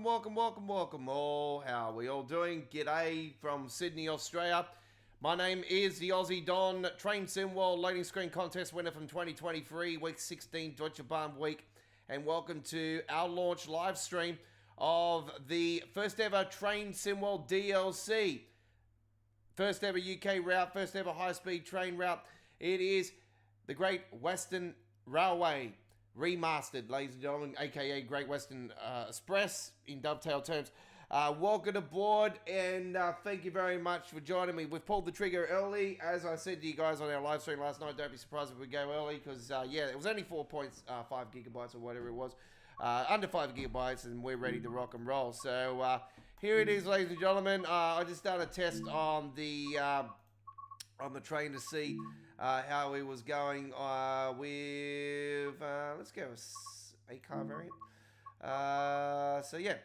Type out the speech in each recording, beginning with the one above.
welcome all. How are we all doing? G'day from Sydney, Australia. My name is the Aussie Don, Train Sim World Loading Screen Contest winner from 2023, Week 16, Deutsche Bahn Week. And welcome to our launch live stream of the first ever Train Sim World DLC. First ever UK route, first ever high-speed train route. It is the Great Western Railway Remastered, ladies and gentlemen, aka Great Western Express in dovetail terms. Welcome aboard, and thank you very much for joining me. We've pulled the trigger early, as I said to you guys on our live stream last night. Don't be surprised if we go early, because yeah, it was only 4.5 gigabytes or whatever it was, under 5 gigabytes, and we're ready to rock and roll. So here it is, ladies and gentlemen. I just done a test on the train to see how it was going with, let's go with a car variant. So yeah,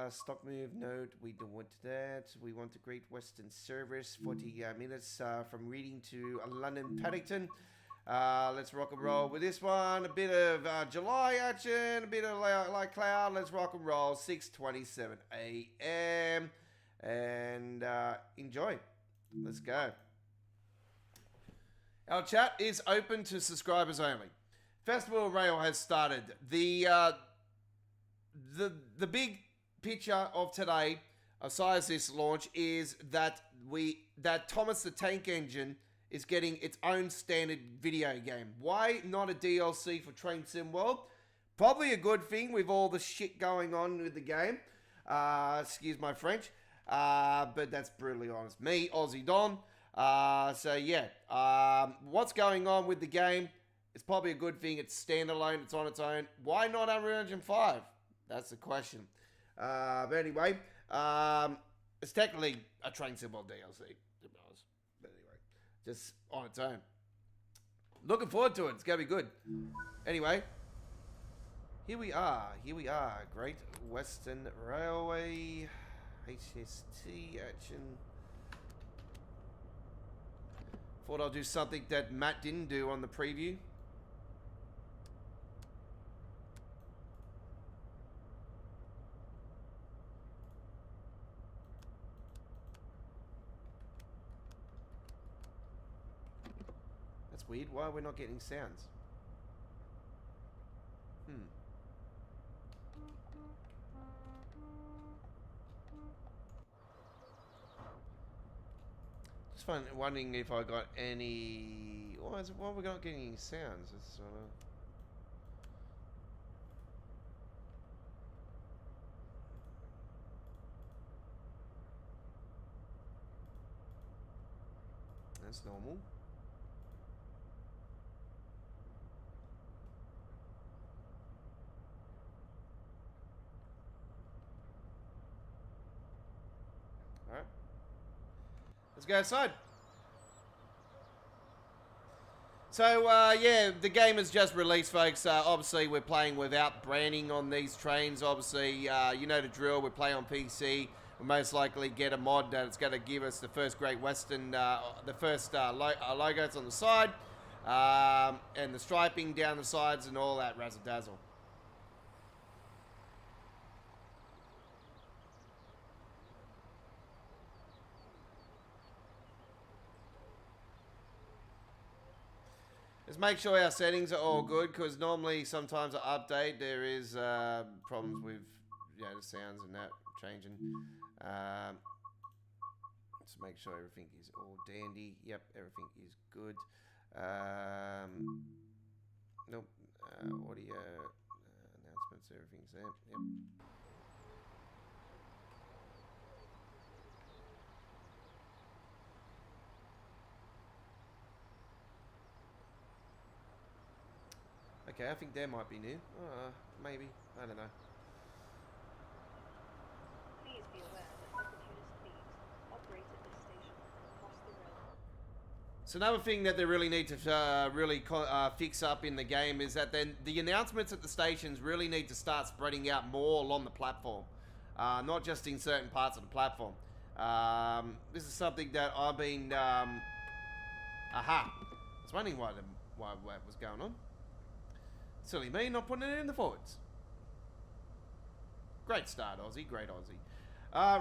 stock move note, we don't want that. We want the Great Western service, 40 minutes from Reading to London Paddington. Let's rock and roll with this one. A bit of July action, a bit of light cloud. Let's rock and roll, 6:27 a.m. and enjoy. Let's go. Our chat is open to subscribers only. Festival Rail has started. The big picture of today, besides this launch, is that Thomas the Tank Engine is getting its own standard video game. Why not a DLC for Train Sim World? Probably a good thing with all the shit going on with the game. Excuse my French. But that's brutally honest. Me, Aussie Don. So yeah, what's going on with the game? It's probably a good thing. It's standalone. It's on its own. Why not Unreal Engine 5? That's the question. But anyway, it's technically a Train Sim World DLC, to be honest. But anyway, just on its own. Looking forward to it. It's gonna be good. Anyway, here we are. Great Western Railway. HST Action. Thought I'll do something that Matt didn't do on the preview. That's weird. Why are we not getting sounds? Just wondering if I got any. Why are we not getting any sounds? It's sort of. That's normal. All right. Let's go outside. So, yeah, the game is just released, folks. Obviously, we're playing without branding on these trains. Obviously, you know the drill. We play on PC. We'll most likely get a mod that's going to give us the first Great Western, the first logos on the side, and the striping down the sides and all that razzle-dazzle. Let's make sure our settings are all good, because normally sometimes I update, there is problems with the sounds and that changing. Let's make sure everything is all dandy. Yep, everything is good. Nope, audio announcements, everything's there. Yep. Okay, I think there might be new. Maybe. I don't know. Please be aware that opportunist thieves operate at this station across the rail. So another thing that they really need to fix up in the game is that then the announcements at the stations really need to start spreading out more along the platform, not just in certain parts of the platform. This is something that I've been. I was wondering what was going on. Silly me, not putting it in the forwards. Great start, Aussie. Great Aussie.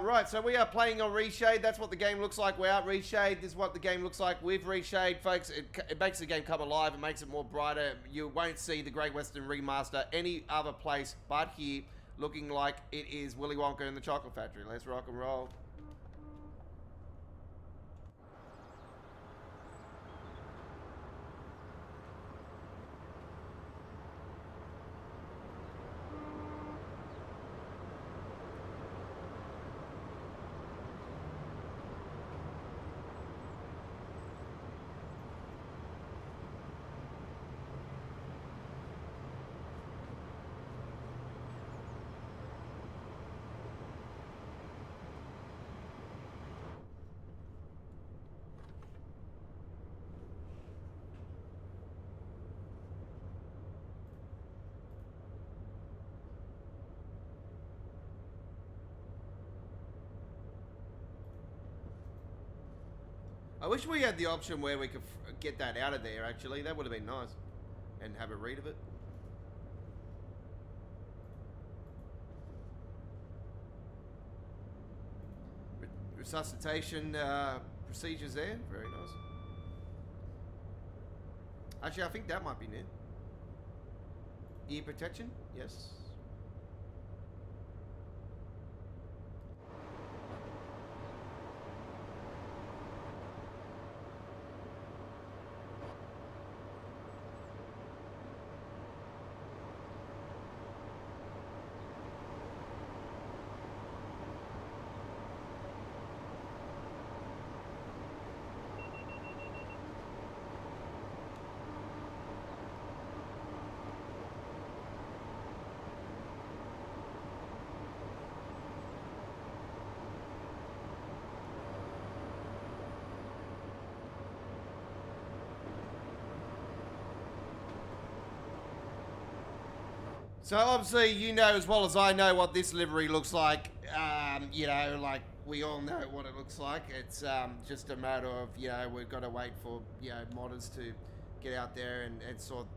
Right, so we are playing on Reshade. That's what the game looks like without Reshade. This is what the game looks like with Reshade, folks. It makes the game come alive. It makes it more brighter. You won't see the Great Western Remaster any other place but here, looking like it is Willy Wonka in the Chocolate Factory. Let's rock and roll. I wish we had the option where we could get that out of there, actually. That would have been nice. And have a read of it. Resuscitation procedures there. Very nice. Actually, I think that might be new. Ear protection? Yes. So obviously you know as well as I know what this livery looks like. You know, like we all know what it looks like. It's just a matter of, you know, we've got to wait for, you know, modders to get out there and sort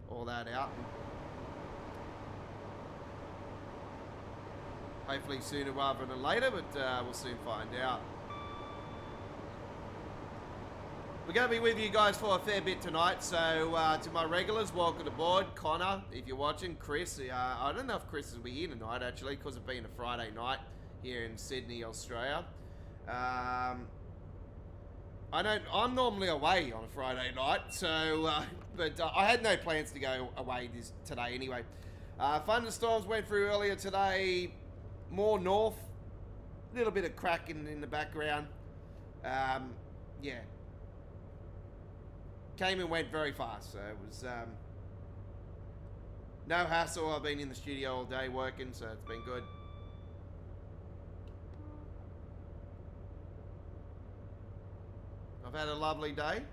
all that out. Hopefully sooner rather than later, but we'll soon find out. We're going to be with you guys for a fair bit tonight, so to my regulars, welcome aboard. Connor, if you're watching, Chris, I don't know if Chris will be here tonight, actually, because of being a Friday night here in Sydney, Australia. I'm normally away on a Friday night, so, but I had no plans to go away today anyway. Thunderstorms went through earlier today, more north, a little bit of cracking in the background. Yeah. Came and went very fast, so it was no hassle. I've been in the studio all day working, so it's been good. I've had a lovely day.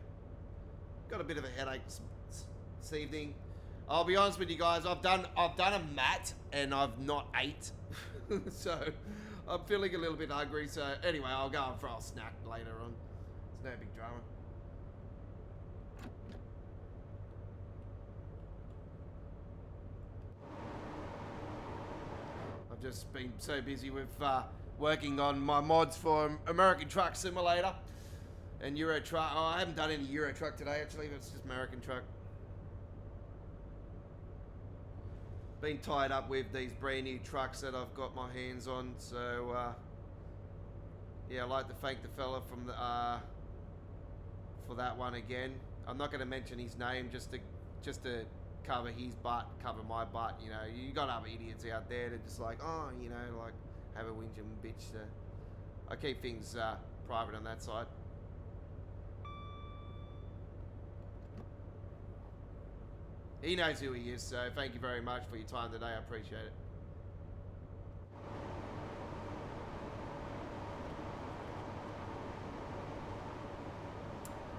Got a bit of a headache this evening. I'll be honest with you guys. I've done a mat and I've not ate, so I'm feeling a little bit hungry. So anyway, I'll go for a snack later on. It's no big drama. I've just been so busy with working on my mods for American Truck Simulator and Euro Truck. Oh, I haven't done any Euro Truck today, actually. It's just American Truck. Been tied up with these brand new trucks that I've got my hands on. So, yeah, I'd like to thank the fella from the, for that one again. I'm not going to mention his name just to cover his butt, cover my butt, you know. You got other idiots out there that just like, oh, you know, like, have a whinge and bitch. I keep things private on that side. He knows who he is, so thank you very much for your time today. I appreciate it.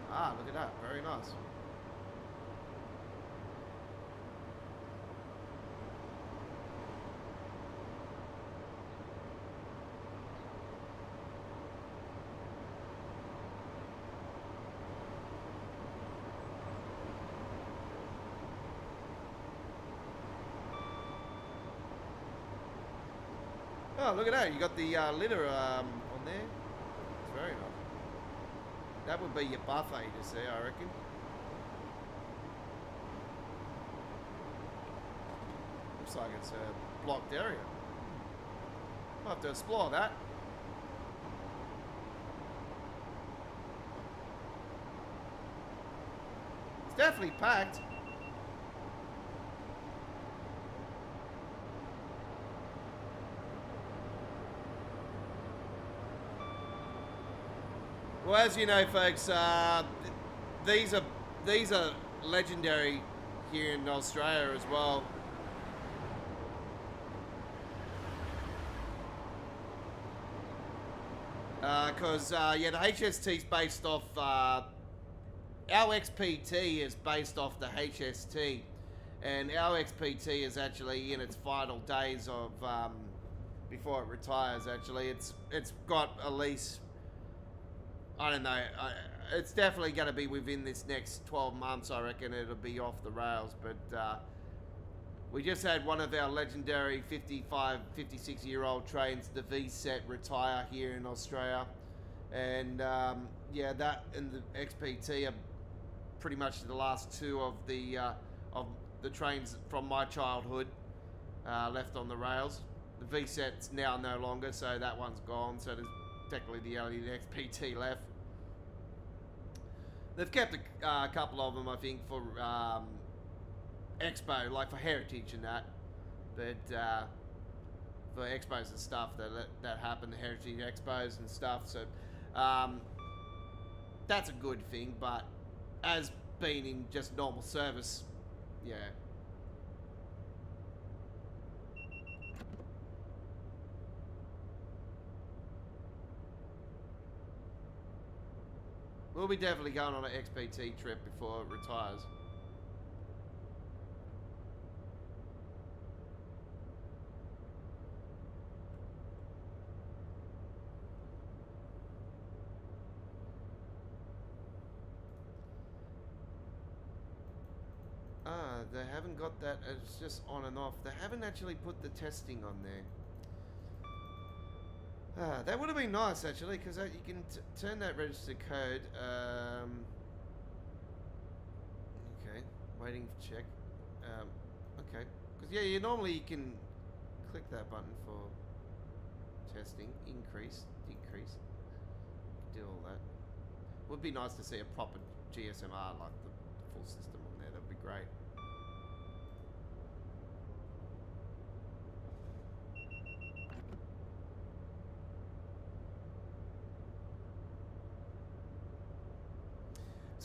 Ah, look at that. Very nice. Oh, look at that. You got the litter on there. It's very nice. That would be your buffet to see, I reckon. Looks like it's a blocked area. I'll have to explore that. It's definitely packed. Well, as you know, folks, these are legendary here in Australia as well. Because yeah, the HST is based off our XPT is based off the HST, and our XPT is actually in its final days of before it retires. Actually, it's got a lease. I don't know. It's definitely going to be within this next 12 months. I reckon it'll be off the rails. But we just had one of our legendary 55, 56-year-old trains, the V-Set, retire here in Australia. And yeah, that and the XPT are pretty much the last two of the trains from my childhood left on the rails. The V-Set's now no longer, so that one's gone. So there's technically the only XPT left. They've kept a couple of them, I think, for expo, like for heritage and that. But for expos and stuff that happen, the heritage expos and stuff. So that's a good thing. But as being in just normal service, yeah. We'll be definitely going on an XPT trip before it retires. They haven't got that. It's just on and off. They haven't actually put the testing on there. That would have been nice, actually, because you can turn that register code. Okay, waiting for check. Okay, because yeah, you can click that button for testing, increase, decrease, do all that. Would be nice to see a proper GSMR, like the full system on there. That'd be great.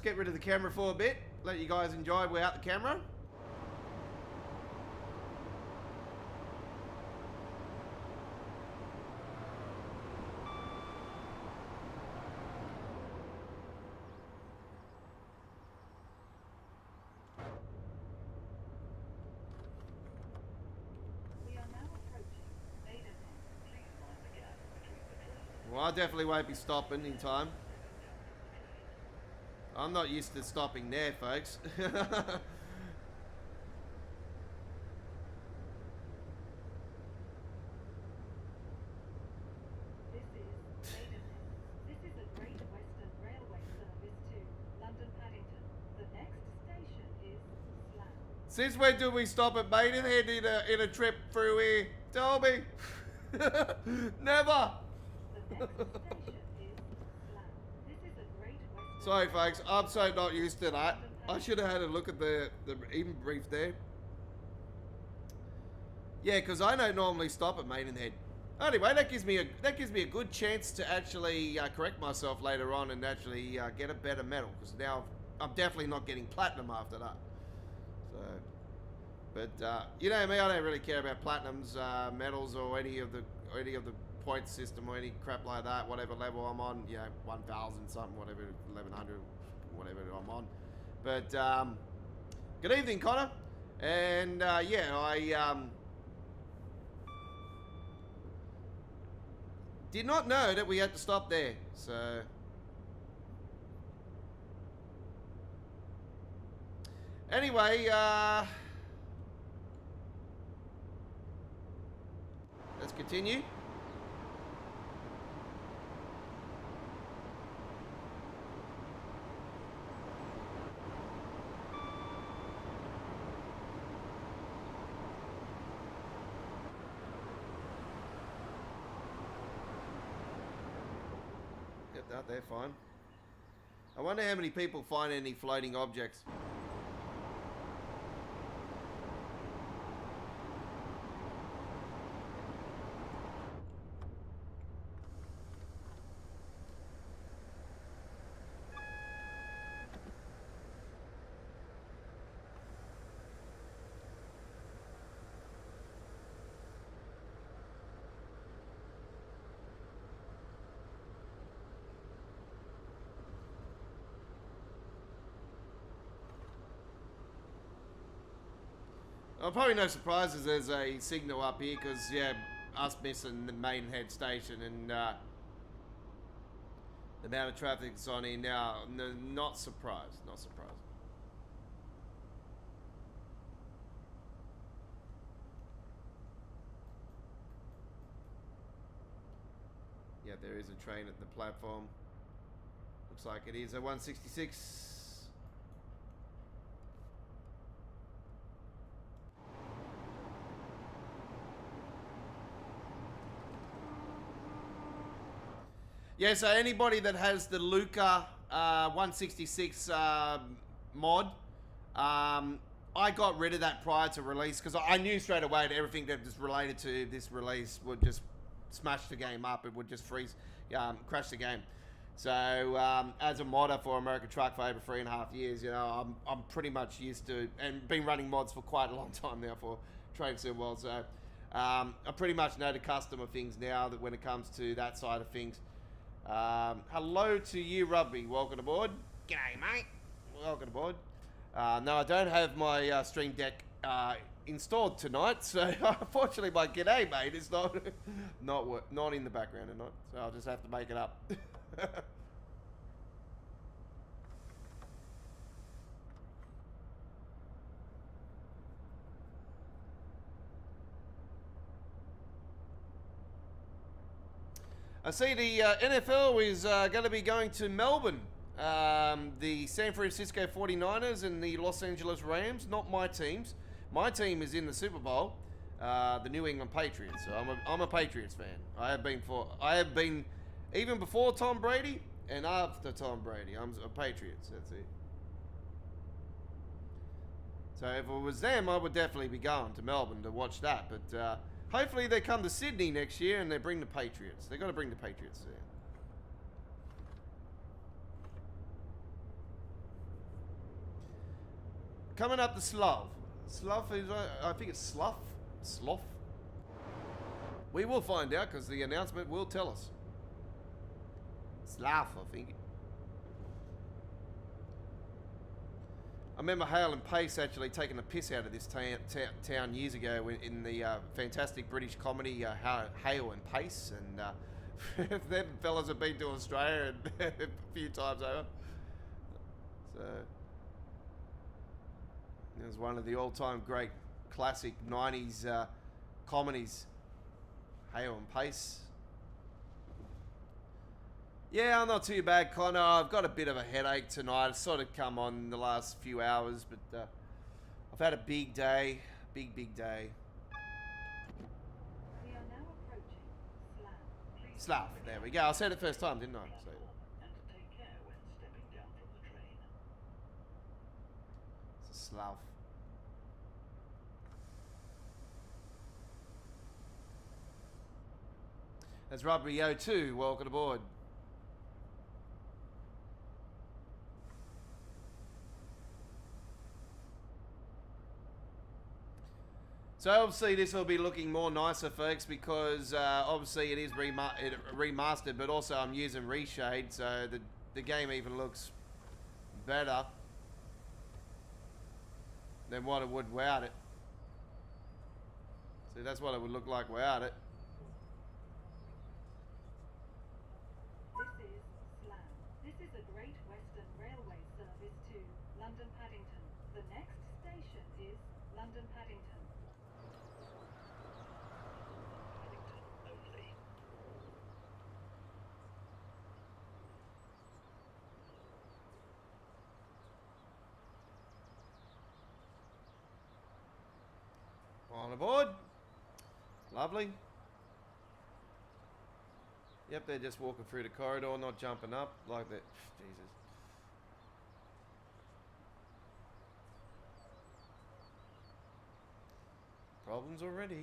Get rid of the camera for a bit, let you guys enjoy without the camera. Well, I definitely won't be stopping in time. I'm not used to stopping there, folks. This is a Great Western Railway service to London Paddington. The next station is Slough. Since when do we stop at Maidenhead in a trip through here? Tell me. Never. The next station is Slough. This is a Great Western. Sorry, folks. I'm so not used to that. I should have had a look at the even brief there. Yeah, because I don't normally stop at Maidenhead. Anyway, that gives me a good chance to actually correct myself later on and actually get a better medal, because now I'm definitely not getting platinum after that. So, but you know me, I don't really care about platinums, medals, or any of the point system or any crap like that. Whatever level I'm on, you know, 1,000 something, whatever, 1,100, whatever I'm on. But good evening, Connor, and yeah, I did not know that we had to stop there, so anyway, let's continue. they're fine. I wonder how many people find any floating objects. Well, probably no surprises there's a signal up here because, yeah, us missing the Maidenhead station and the amount of traffic that's on here now, no, not surprised, not surprised. Yeah, there is a train at the platform. Looks like it is a 166. Yeah, so anybody that has the Luca 166 mod, I got rid of that prior to release because I knew straight away that everything that was related to this release would just smash the game up. It would just freeze, crash the game. So as a modder for American Truck for over 3.5 years, you know, I'm pretty much used to and been running mods for quite a long time now for Train Sim World. So I pretty much know the customer things now that when it comes to that side of things. Hello to you, Rugby. Welcome aboard. G'day, mate. Welcome aboard. No, I don't have my Stream Deck installed tonight, so unfortunately my g'day, mate, is not in the background tonight. So I'll just have to make it up. I see the NFL is going to be going to Melbourne. The San Francisco 49ers and the Los Angeles Rams, not my teams. My team is in the Super Bowl, the New England Patriots. So I'm a Patriots fan. I have been even before Tom Brady and after Tom Brady. I'm a Patriots. That's it. So if it was them, I would definitely be going to Melbourne to watch that. But hopefully they come to Sydney next year and they bring the Patriots. They've got to bring the Patriots there. Coming up the Slough. Slough is, I think it's Slough. Slough. We will find out because the announcement will tell us. Slough, I think. I remember Hale and Pace actually taking a piss out of this town years ago in the fantastic British comedy Hale and Pace, and them fellas have been to Australia a few times over. So it was one of the all-time great classic 90s comedies, Hale and Pace. Yeah, I'm not too bad, Connor. I've got a bit of a headache tonight. It's sort of come on in the last few hours, but I've had a big day. Big day. We are now approaching Slough. Slough. There we go. I said it first time, didn't I? So, And take care when stepping down from the train. it's a Slough. That's Rugby O2. Welcome aboard. So obviously this will be looking more nicer, folks, because obviously it is remastered, but also I'm using Reshade, so the game even looks better than what it would without it. See, that's what it would look like without it. This is Slough. This is a Great Western Railway service to London Paddington. The next station is London Paddington. Only. On aboard. Lovely. Yep, they're just walking through the corridor, not jumping up like that. Jesus. Problems already.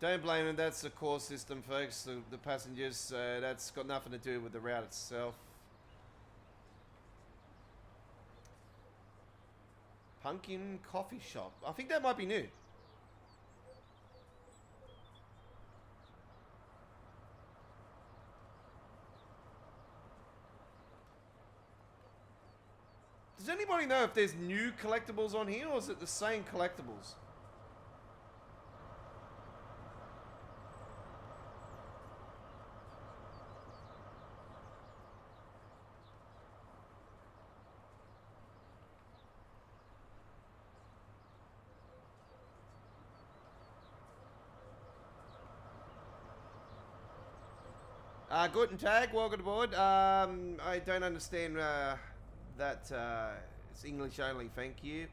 Don't blame them, that's the core system, folks. The passengers, that's got nothing to do with the route itself. Pumpkin Coffee Shop. I think that might be new. Does anybody know if there's new collectibles on here, or is it the same collectibles? Guten Tag, welcome aboard. I don't understand that it's English only, thank you.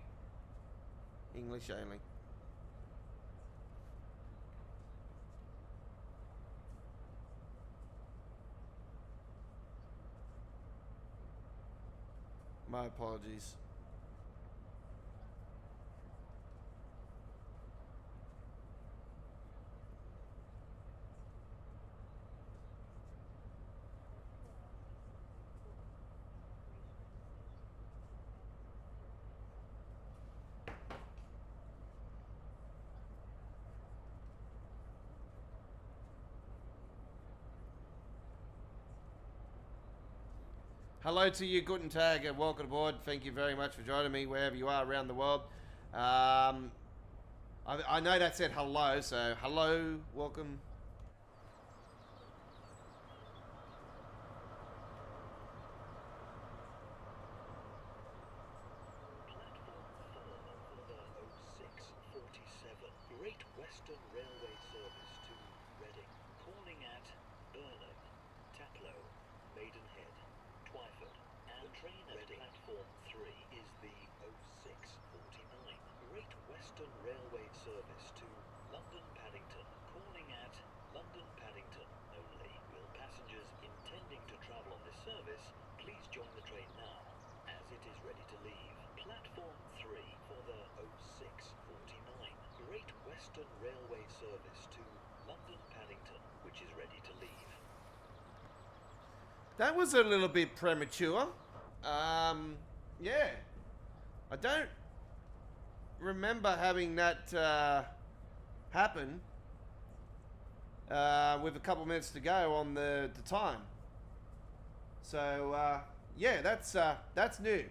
English only. My apologies. Hello to you, Guten Tag, and welcome aboard. Thank you very much for joining me wherever you are around the world. I know that said hello, so hello, welcome. Platform 4 for the 0647 Great Western Railway service to Reading, calling at Burnham, Taplow, Maidenhead, Twyford, and the train at platform 3 is the 0649 Great Western Railway service to London Paddington, calling at London Paddington only. Will passengers intending to travel on this service please join the train now, as it is ready to leave. Platform 3 for the 0649 Great Western Railway service to London Paddington, which is ready to leave. That was a little bit premature. Yeah. I don't remember having that happen with a couple minutes to go on the time. So, yeah, that's new.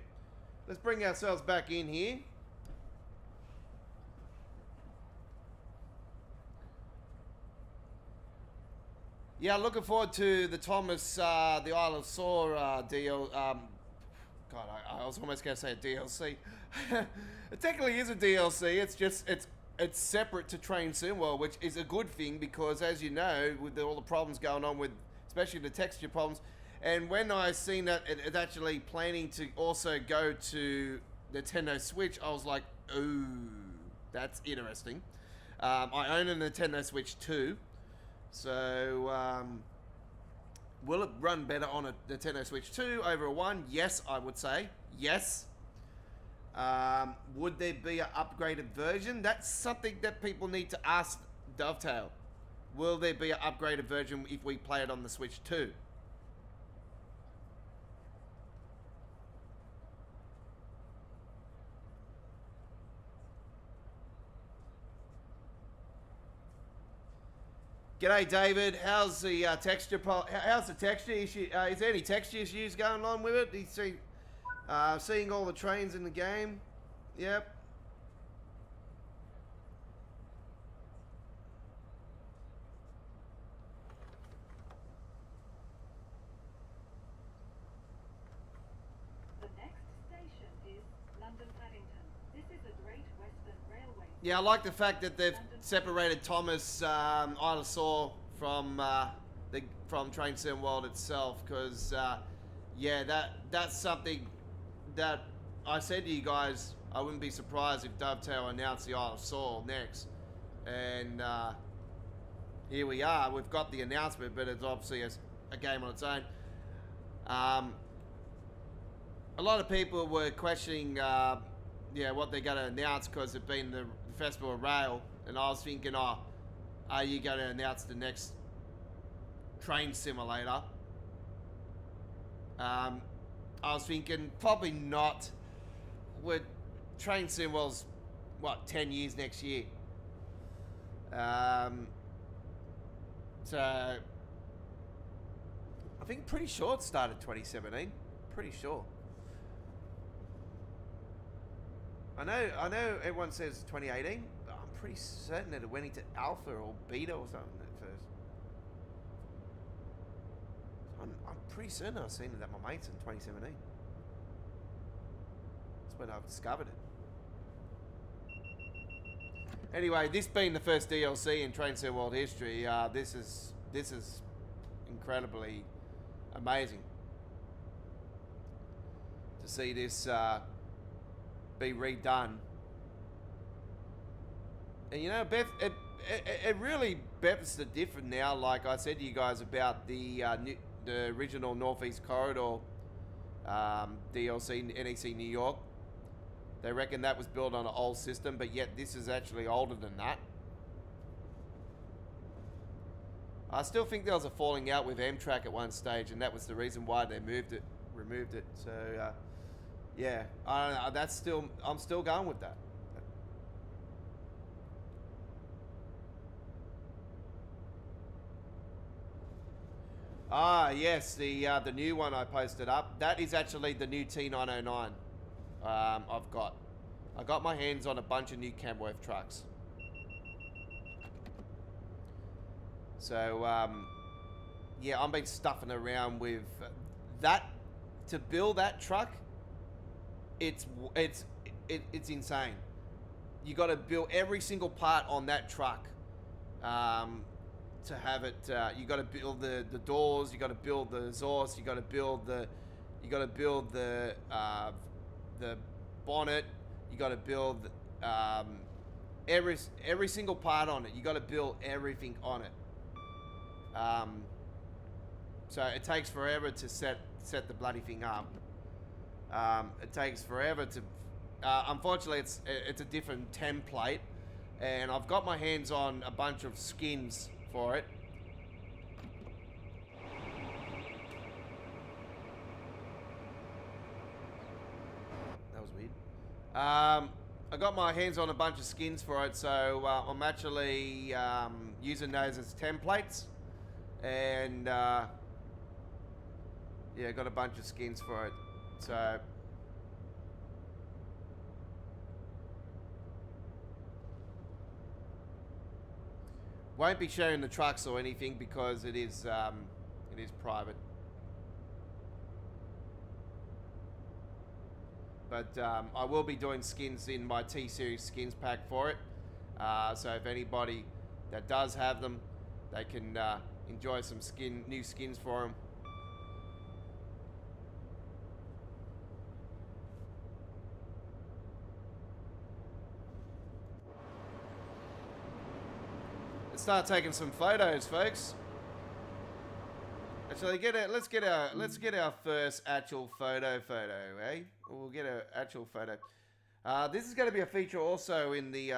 Let's bring ourselves back in here. Yeah, looking forward to the Thomas, the Isle of Saw deal. God, I was almost going to say a DLC. It technically is a DLC. It's just it's separate to Train Sim World, which is a good thing because, as you know, with all the problems going on with, especially the texture problems, and when I seen that it's actually planning to also go to Nintendo Switch, I was like, ooh, that's interesting. I own a Nintendo Switch 2. So, will it run better on a Nintendo Switch 2 over a 1? Yes, I would say. Yes. Would there be an upgraded version? That's something that people need to ask Dovetail. Will there be an upgraded version if we play it on the Switch 2? G'day, David. How's the texture? How's the texture issue? Is there any texture issues going on with it? You see, seeing all the trains in the game. Yep. The next station is London Paddington. This is a Great Western Railway. Yeah, I like the fact that they've separated Thomas Isle of Saw from Train Sim World itself, because yeah, that's something that I said to you guys. I wouldn't be surprised if Dovetail announced the Isle of Saw next, And here we are. We've got the announcement, but it's obviously a game on its own. A lot of people were questioning, yeah, what they're going to announce because it's been the Festival of Rail, and I was thinking, oh, are you going to announce the next train simulator? I was thinking probably not. With train sim was what 10 years next year. So I think pretty sure it started 2017. Pretty sure. I know everyone says 2018, but I'm pretty certain that it went into alpha or beta or something at first. I'm pretty certain I've seen it at my mates in 2017. That's when I've discovered it. Anyway, this being the first DLC in Train Sim World history, this is incredibly amazing to see this be redone. And you know, Beth, it really beps the different now. Like I said to you guys about the original Northeast Corridor DLC NEC New York. They reckon that was built on an old system, but yet this is actually older than that. I still think there was a falling out with Amtrak at one stage, and that was the reason why they removed it. So, yeah, I don't know, I'm still going with that. Ah, yes, the new one I posted up. That is actually the new T909. I got my hands on a bunch of new Camworth trucks. So, yeah, I've been stuffing around with that. To build that truck, it's insane. You got to build every single part on that truck to have it. You got to build the doors. You got to build the exhaust. You got to build the bonnet. You got to build every single part on it. You got to build everything on it. So it takes forever to set the bloody thing up. It takes forever to. Unfortunately, it's a different template, and I've got my hands on a bunch of skins for it. That was weird. I got my hands on a bunch of skins for it, so I'm actually using those as templates, and yeah, got a bunch of skins for it. So won't be sharing the trucks or anything because it is private. But I will be doing skins in my T-Series skins pack for it. So if anybody that does have them, they can enjoy some new skins for them. Let's start taking some photos, folks. Actually, let's get our first actual photo, eh? We'll get an actual photo. This is going to be a feature also in the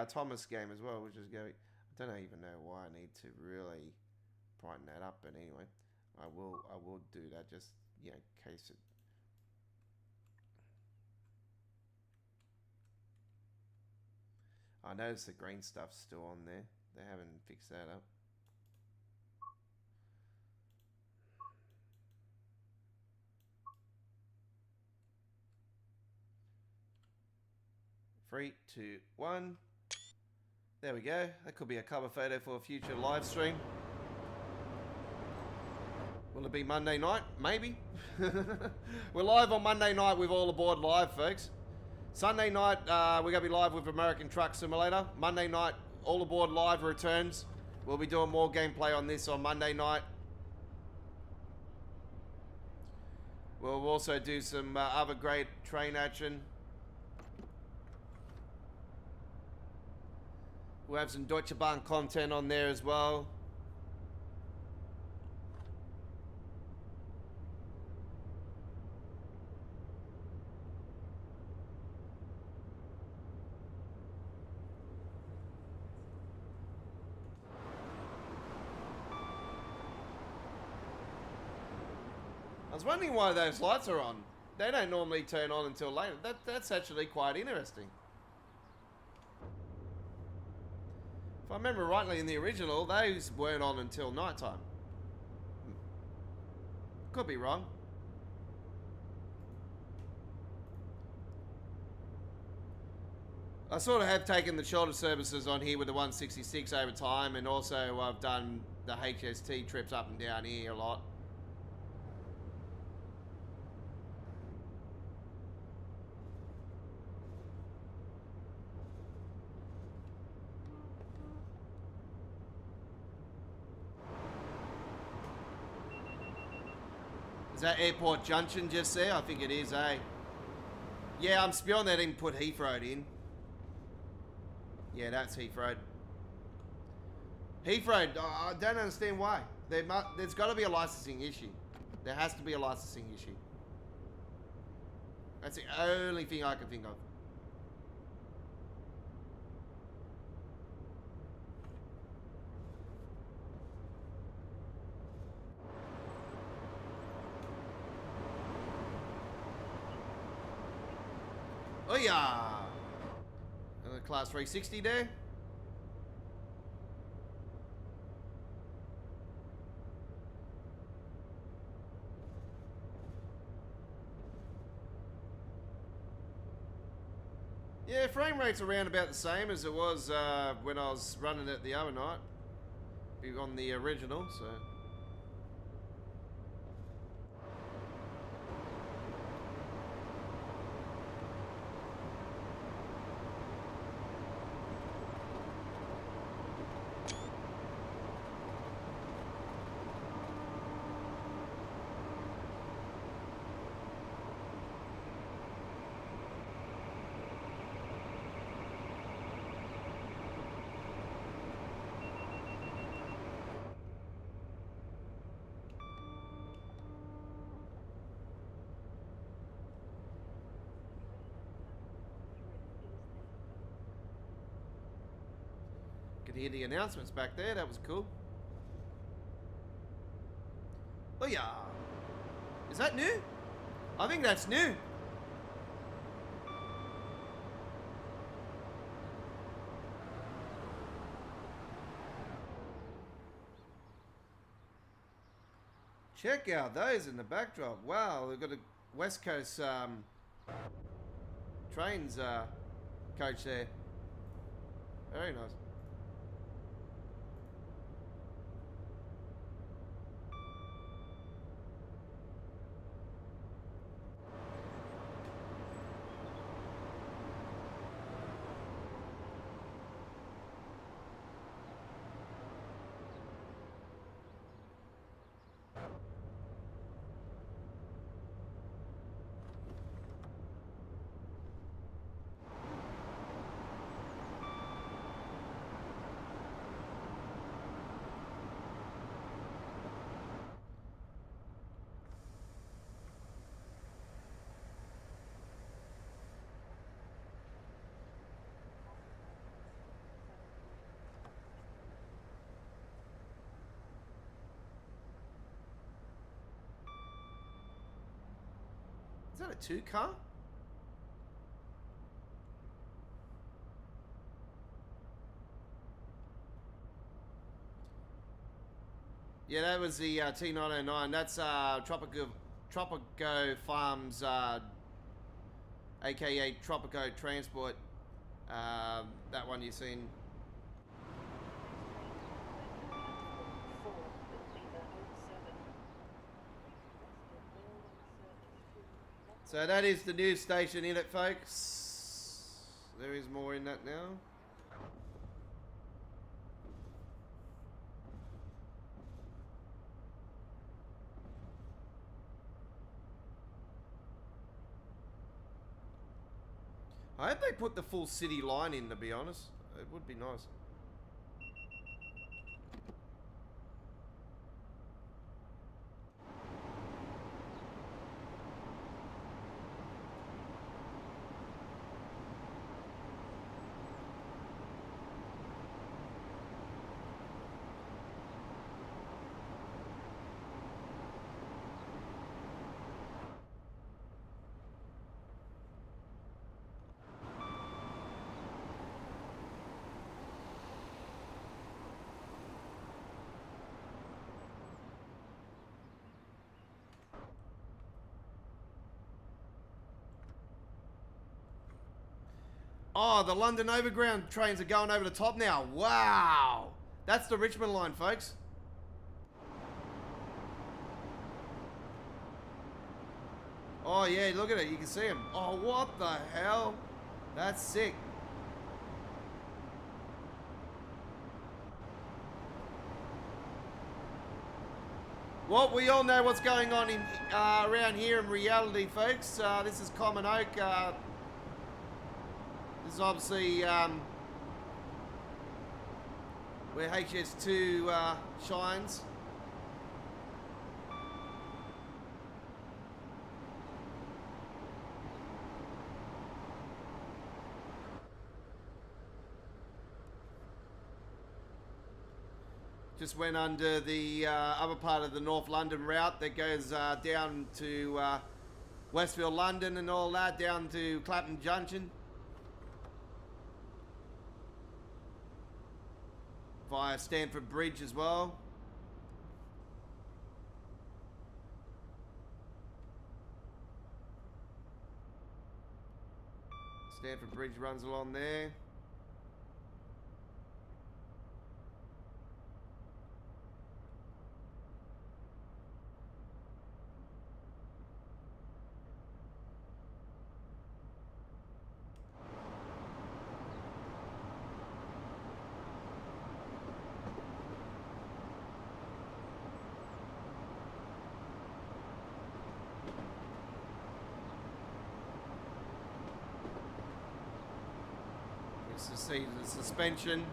Thomas game as well, which is going. I don't even know why I need to really brighten that up, but anyway, I will do that just in case it. I noticed the green stuff's still on there. They haven't fixed that up. Three, two, one. There we go. That could be a cover photo for a future live stream. Will it be Monday night? Maybe. We're live on Monday night with All Aboard Live, folks. Sunday night, we're going to be live with American Truck Simulator. Monday night, All Aboard Live returns. We'll be doing more gameplay on this on Monday night. We'll also do some other great train action. We'll have some Deutsche Bahn content on there as well. I was wondering why those lights are on. They don't normally turn on until later. That's actually quite interesting. If I remember rightly in the original, those weren't on until nighttime. Could be wrong. I sort of have taken the shorter services on here with the 166 over time, and also I've done the HST trips up and down here a lot. Is that Airport Junction just there? I think it is, eh? Yeah, I'm spewing they didn't put Heathrow in. Yeah, that's Heathrow. Heathrow, I don't understand why. There's got to be a licensing issue. There has to be a licensing issue. That's the only thing I can think of. Oh yeah! Another class 360 there. Yeah, frame rate's around about the same as it was when I was running it the other night. On the original, so. Could hear the announcements back there. That was cool. Oh yeah. Is that new? I think that's new. Check out those in the backdrop. Wow, they've got a West Coast trains coach there. Very nice. Is that a 2-car? Yeah, that was the T909. That's Tropico Farms, aka Tropico Transport. That one you've seen. So that is the news station in it, folks. There is more in that now. I hope they put the full city line in, to be honest. It would be nice. Oh, the London Overground trains are going over the top now. Wow. That's the Richmond line, folks. Oh, yeah, look at it. You can see them. Oh, what the hell? That's sick. Well, we all know what's going on in around here in reality, folks. This is Common Oak. This is obviously where HS2 shines. Just went under the other part of the North London route that goes down to Westfield, London and all that, down to Clapham Junction. Via Stamford Bridge as well. Stamford Bridge runs along there. To see the suspension.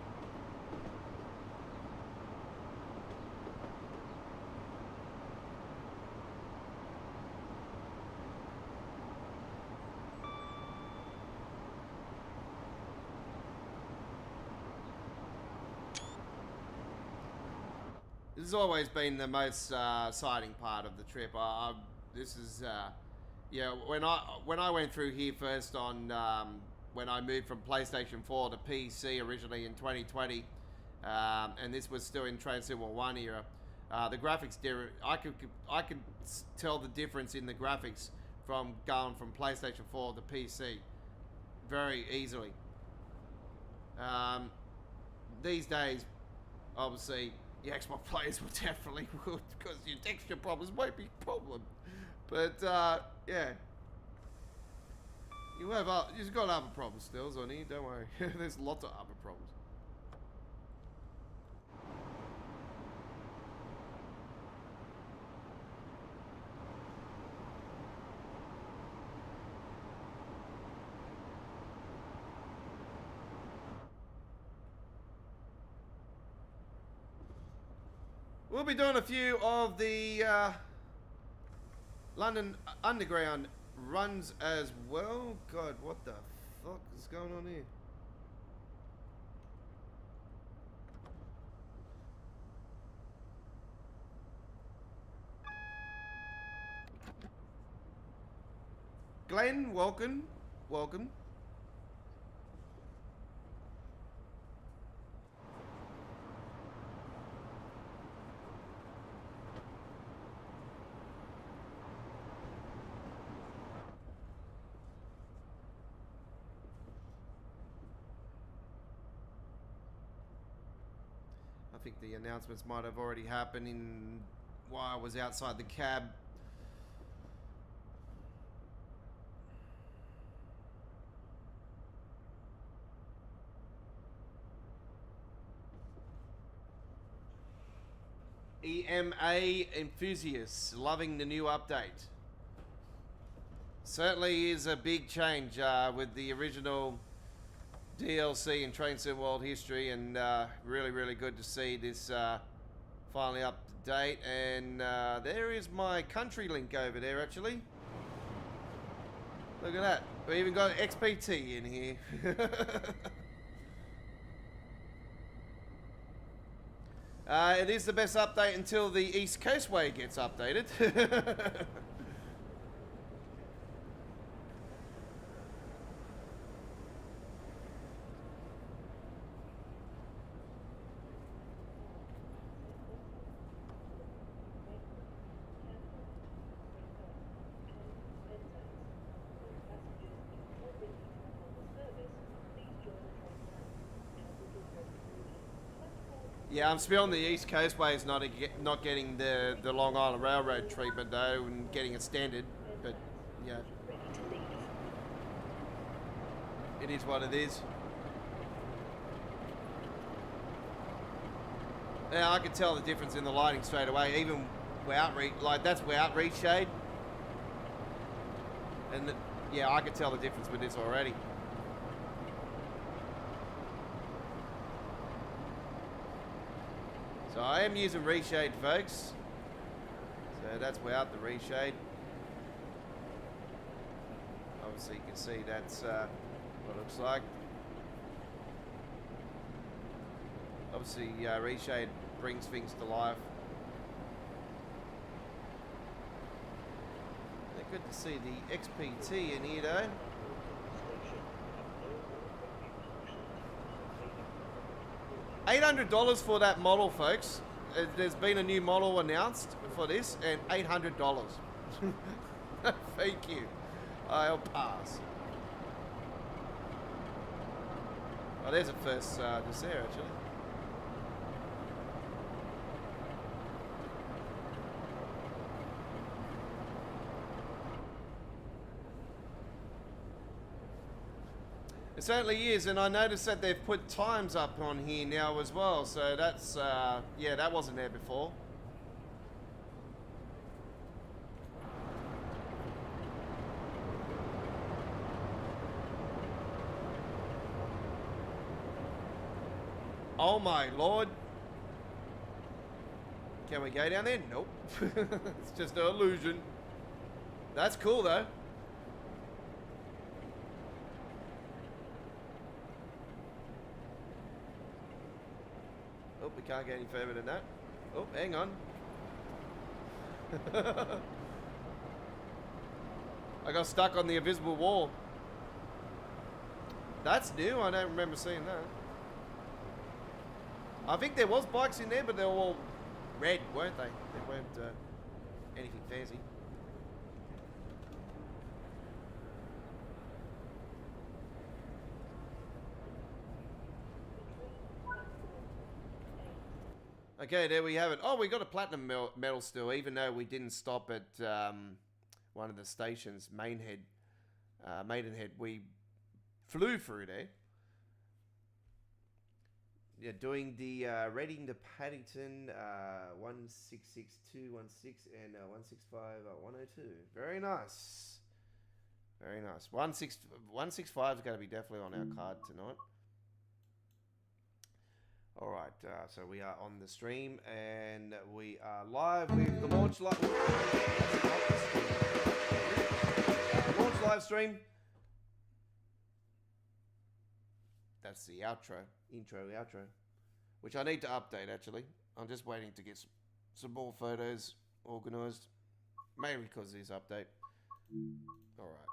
This has always been the most exciting part of the trip. This is yeah, when I went through here first on when I moved from PlayStation 4 to PC originally in 2020, and this was still in Train Sim 1 era. The graphics, I could tell the difference in the graphics from going from PlayStation 4 to PC very easily. These days, obviously, the Xbox players will definitely would, because your texture problems won't be a problem. But yeah. You've got other problems still, Zonny, don't worry. There's lots of other problems. We'll be doing a few of the London Underground runs as well. God, what the fuck is going on here? Glenn, welcome. Welcome. I think the announcements might have already happened in while I was outside the cab. EMA enthusiasts loving the new update. Certainly is a big change with the original DLC in Train Sim World history, and really, really good to see this finally up to date. And there is my country link over there, actually. Look at that. We even got XPT in here. It is the best update until the East Coast Way gets updated. Yeah, I'm still on the East Coast way. Is not getting the Long Island Railroad treatment though, and getting it standard. But yeah, Ready to leave. it is what it is. Yeah, I could tell the difference in the lighting straight away, even without that's without reshade. And yeah, I could tell the difference with this already. So I am using reshade, folks. So that's without the reshade. Obviously, you can see that's what it looks like. Obviously, reshade brings things to life. Good to see the XPT in here, though. $800 for that model, folks. There's been a new model announced for this, and $800. Thank you. I'll pass. Oh, there's a first just there, actually. It certainly is, and I noticed that they've put times up on here now as well, so that's, yeah, that wasn't there before. Oh my lord. Can we go down there? Nope. It's just an illusion. That's cool though. Oh, we can't get any further than that. Oh, hang on. I got stuck on the invisible wall. That's new. I don't remember seeing that. I think there was bikes in there, but they were all red, weren't they? They weren't anything fancy. Okay, there we have it. Oh, we got a platinum medal still, even though we didn't stop at one of the stations, Maidenhead. We flew through there. Yeah, doing the Reading to Paddington 166216 and 165102. Very nice. Very nice. 165 is going to be definitely on our card tonight. All right, so we are on the stream and we are live with the launch live stream. That's the intro, outro, which I need to update actually. I'm just waiting to get some more photos organized, mainly because of this update. All right.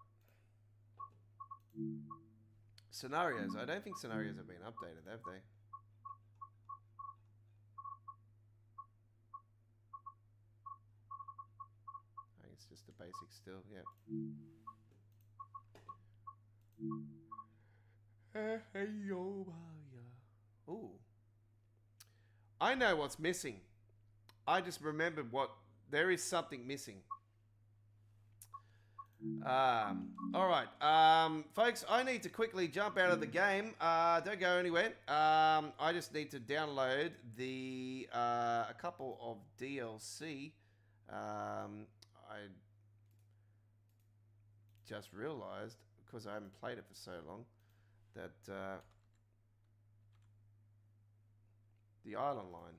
Scenarios. I don't think scenarios have been updated, have they? It's just the basics still, yeah. Ooh. I know what's missing. I just remembered there is something missing. Alright, folks, I need to quickly jump out of the game. Don't go anywhere. I just need to download a couple of DLC. I just realized, because I haven't played it for so long, that the Island Line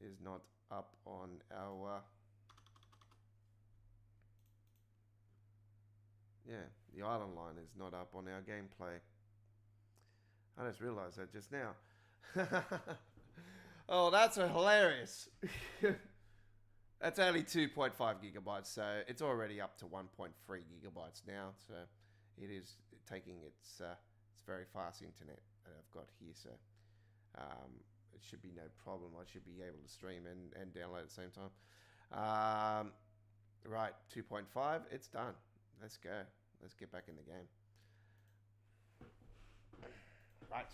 is not up on our... yeah, the Island Line is not up on our gameplay. I just realized that just now. Oh, that's hilarious. That's only 2.5 gigabytes, so it's already up to 1.3 gigabytes now. So it is taking its very fast internet that I've got here. So it should be no problem. I should be able to stream and download at the same time. Right, 2.5, it's done. Let's go. Let's get back in the game. Right.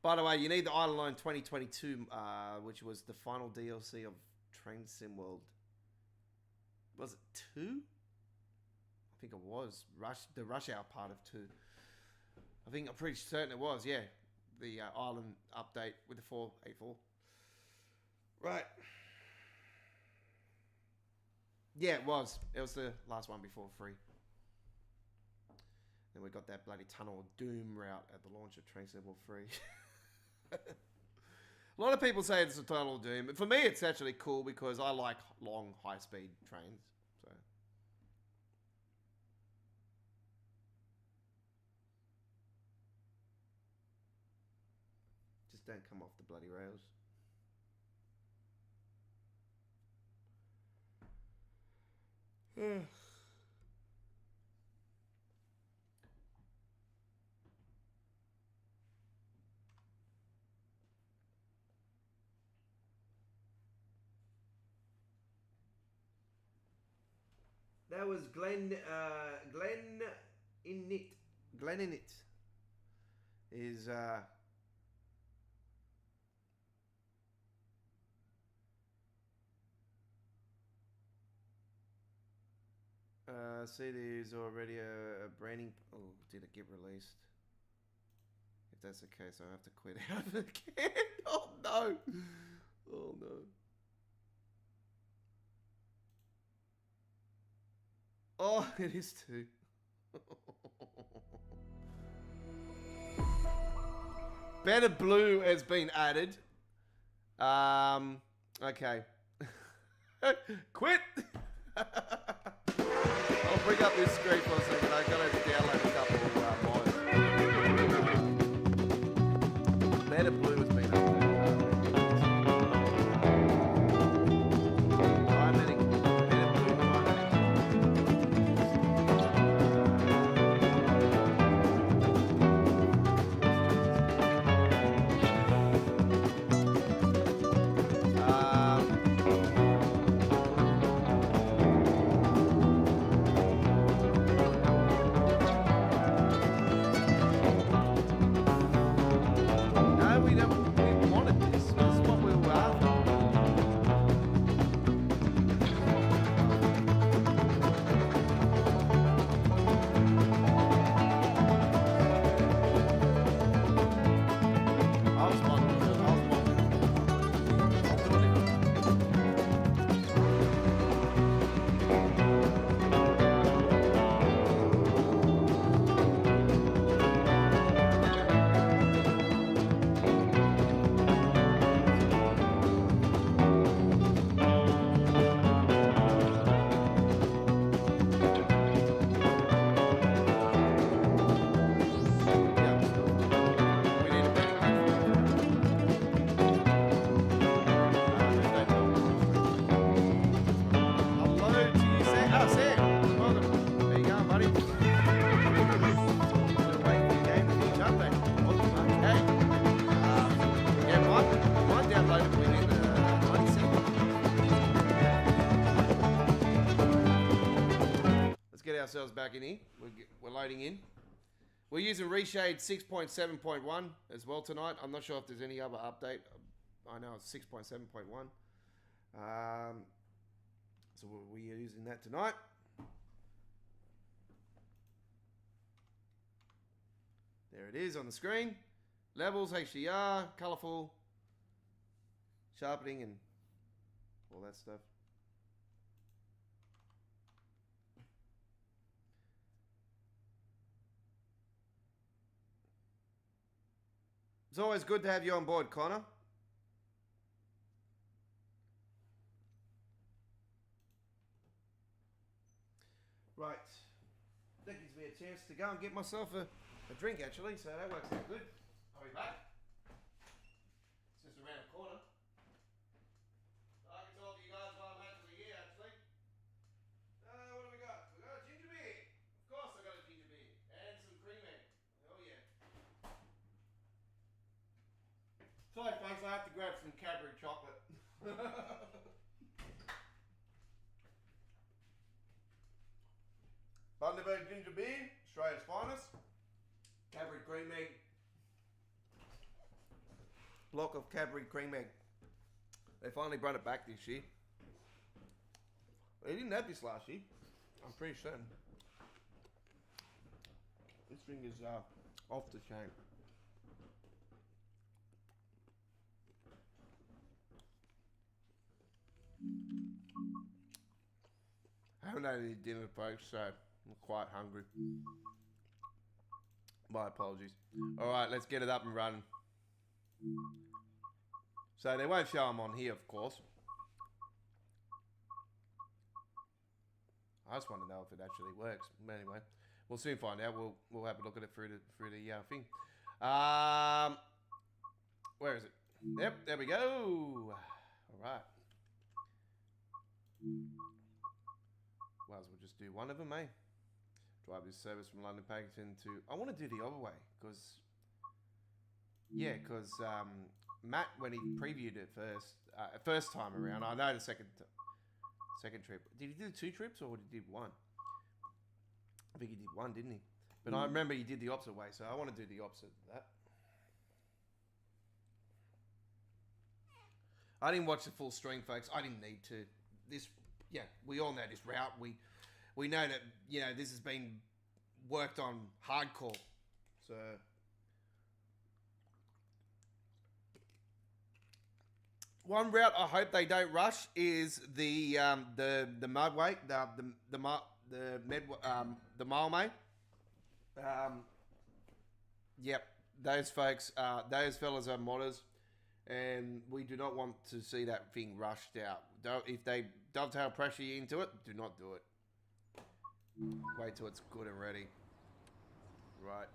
By the way, you need the Island Line 2022, which was the final DLC of Train Sim World. Was it 2? I think it was. The Rush Hour part of 2. I'm pretty certain it was, yeah. The Island update with the 484. Right. Yeah, it was. It was the last one before free. Then we got that bloody Tunnel of Doom route at the launch of Train Sim World Free. A lot of people say it's a Tunnel of Doom. But for me, it's actually cool because I like long, high-speed trains. So. Just don't come off the bloody rails. That was Glenn Init. Glenn Init is CD is already a branding. Oh, did it get released? If that's the case, I have to quit out of it again. Oh no! Oh no! Oh, it is too. Better Blue has been added. Okay. Quit! I'll bring up this screen for a second. I gotta download a couple of mods. Better Blue has been added. Ourselves back in here. We're loading in. We're using Reshade 6.7.1 as well tonight. I'm not sure if there's any other update. I know it's 6.7.1. So we're using that tonight. There it is on the screen. Levels, HDR, colorful, sharpening, and all that stuff. It's always good to have you on board, Connor. Right. That gives me a chance to go and get myself a drink, actually, so that works out good. I'll be back. It's just around the corner. I can talk to you guys while I'm actually here, actually. What do we got? We got a ginger beer. Of course I got a ginger beer. And some cream egg. Oh, yeah. Sorry, folks, I have to grab some Cadbury chocolate. Bundaberg ginger beer, Australia's finest. Cadbury cream egg. block of Cadbury cream egg. They finally brought it back this year. They didn't have this last year. I'm pretty certain. This thing is off the chain. I haven't had any dinner, folks, so I'm quite hungry. My apologies. Alright, let's get it up and running. So they won't show them on here, of course. I just want to know if it actually works. But anyway, we'll soon find out. We'll have a look at it through the thing. Where is it? Yep, there we go. All right. Well, we'll just do one of them, eh? Drive this service from London Paddington to... I want to do the other way, because... Yeah, because Matt, when he previewed it first time around, I know the second trip. Did he do 2 trips, or did he do 1? I think he did 1, didn't he? But I remember he did the opposite way, so I want to do the opposite of that. I didn't watch the full stream, folks. I didn't need to. Yeah, we all know this route. We know that, you know, this has been worked on hardcore. So one route I hope they don't rush is the mudway, the mileway. Yep, those folks, those fellas are modders, and we do not want to see that thing rushed out. If they dovetail pressure you into it, do not do it. Wait till it's good and ready. Right.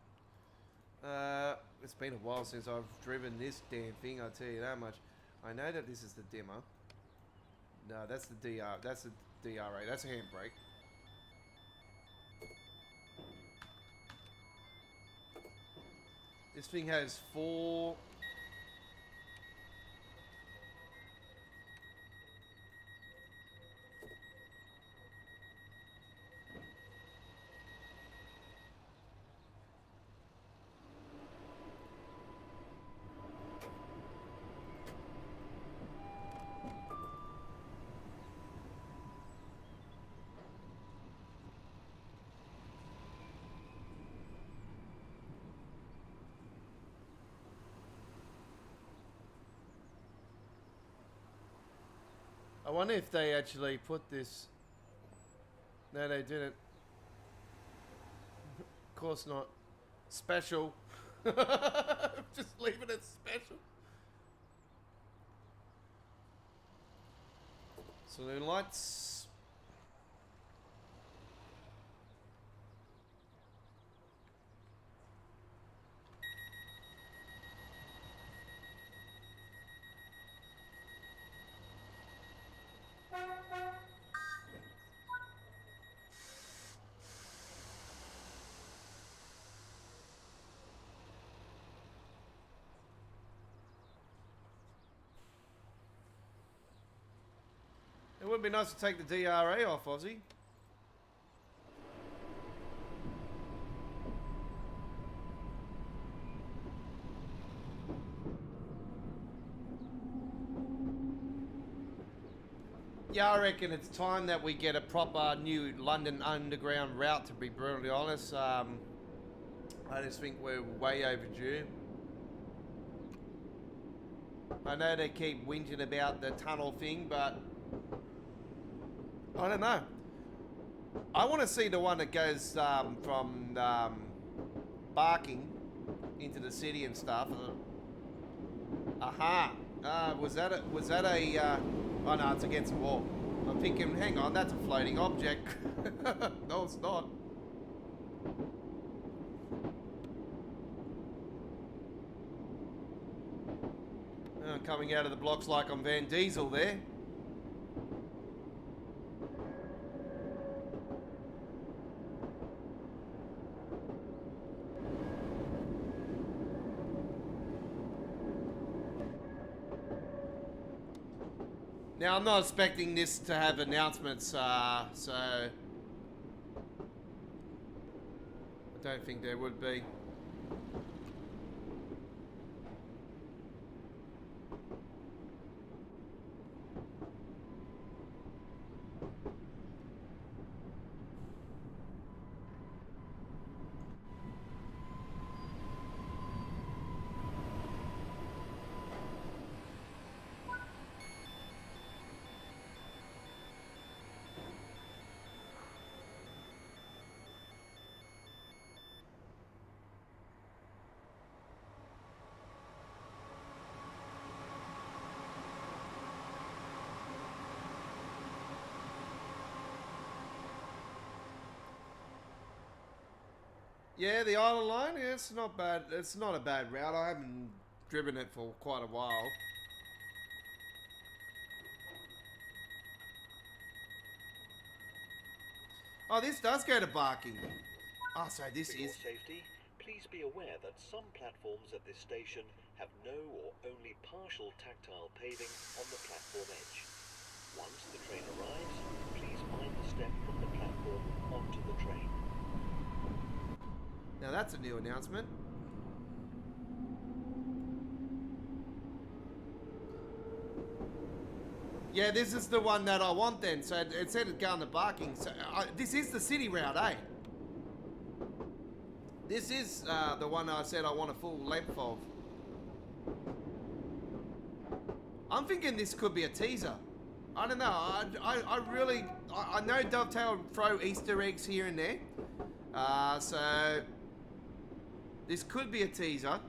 It's been a while since I've driven this damn thing, I'll tell you that much. I know that this is the dimmer. No, that's the DR. That's the DRA. That's a handbrake. This thing has 4... I wonder if they actually put this... No, they didn't. Of course not. Special. Just leaving it special. Saloon lights. It would be nice to take the DRA off, Aussie. Yeah, I reckon it's time that we get a proper new London Underground route, to be brutally honest. I just think we're way overdue. I know they keep whinging about the tunnel thing, but I don't know. I want to see the one that goes from Barking into the city and stuff. Aha. Was that a... oh no, it's against the wall. I'm thinking, hang on, that's a floating object. No, it's not. Coming out of the blocks like I'm Van Diesel there. Now, I'm not expecting this to have announcements, so I don't think there would be. Yeah, the Island Line, yeah, it's not bad. It's not a bad route. I haven't driven it for quite a while. Oh, this does go to Barking. Oh, so this For your is... safety, please be aware that some platforms at this station have no or only partial tactile paving on the platform edge. Once the train arrives, please mind the step from the platform onto the train. Now that's a new announcement. Yeah, this is the one that I want then. So it said it's going to Barking. So this is the city route, eh? This is the one I said I want a full length of. I'm thinking this could be a teaser. I don't know. I really... I know Dovetail throw Easter eggs here and there. So... This could be a teaser.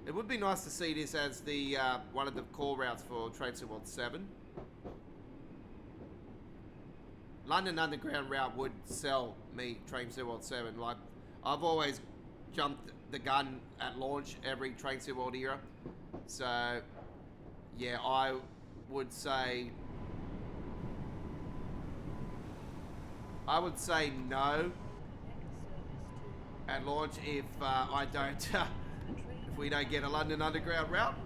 It would be nice to see this as the one of the core routes for Train Sim World 7. London Underground route would sell me Train Sim World 7. Like, I've always jumped the gun at launch every Train Sim World era. So, yeah, I would say... no at launch if I don't... if we don't get a London Underground route.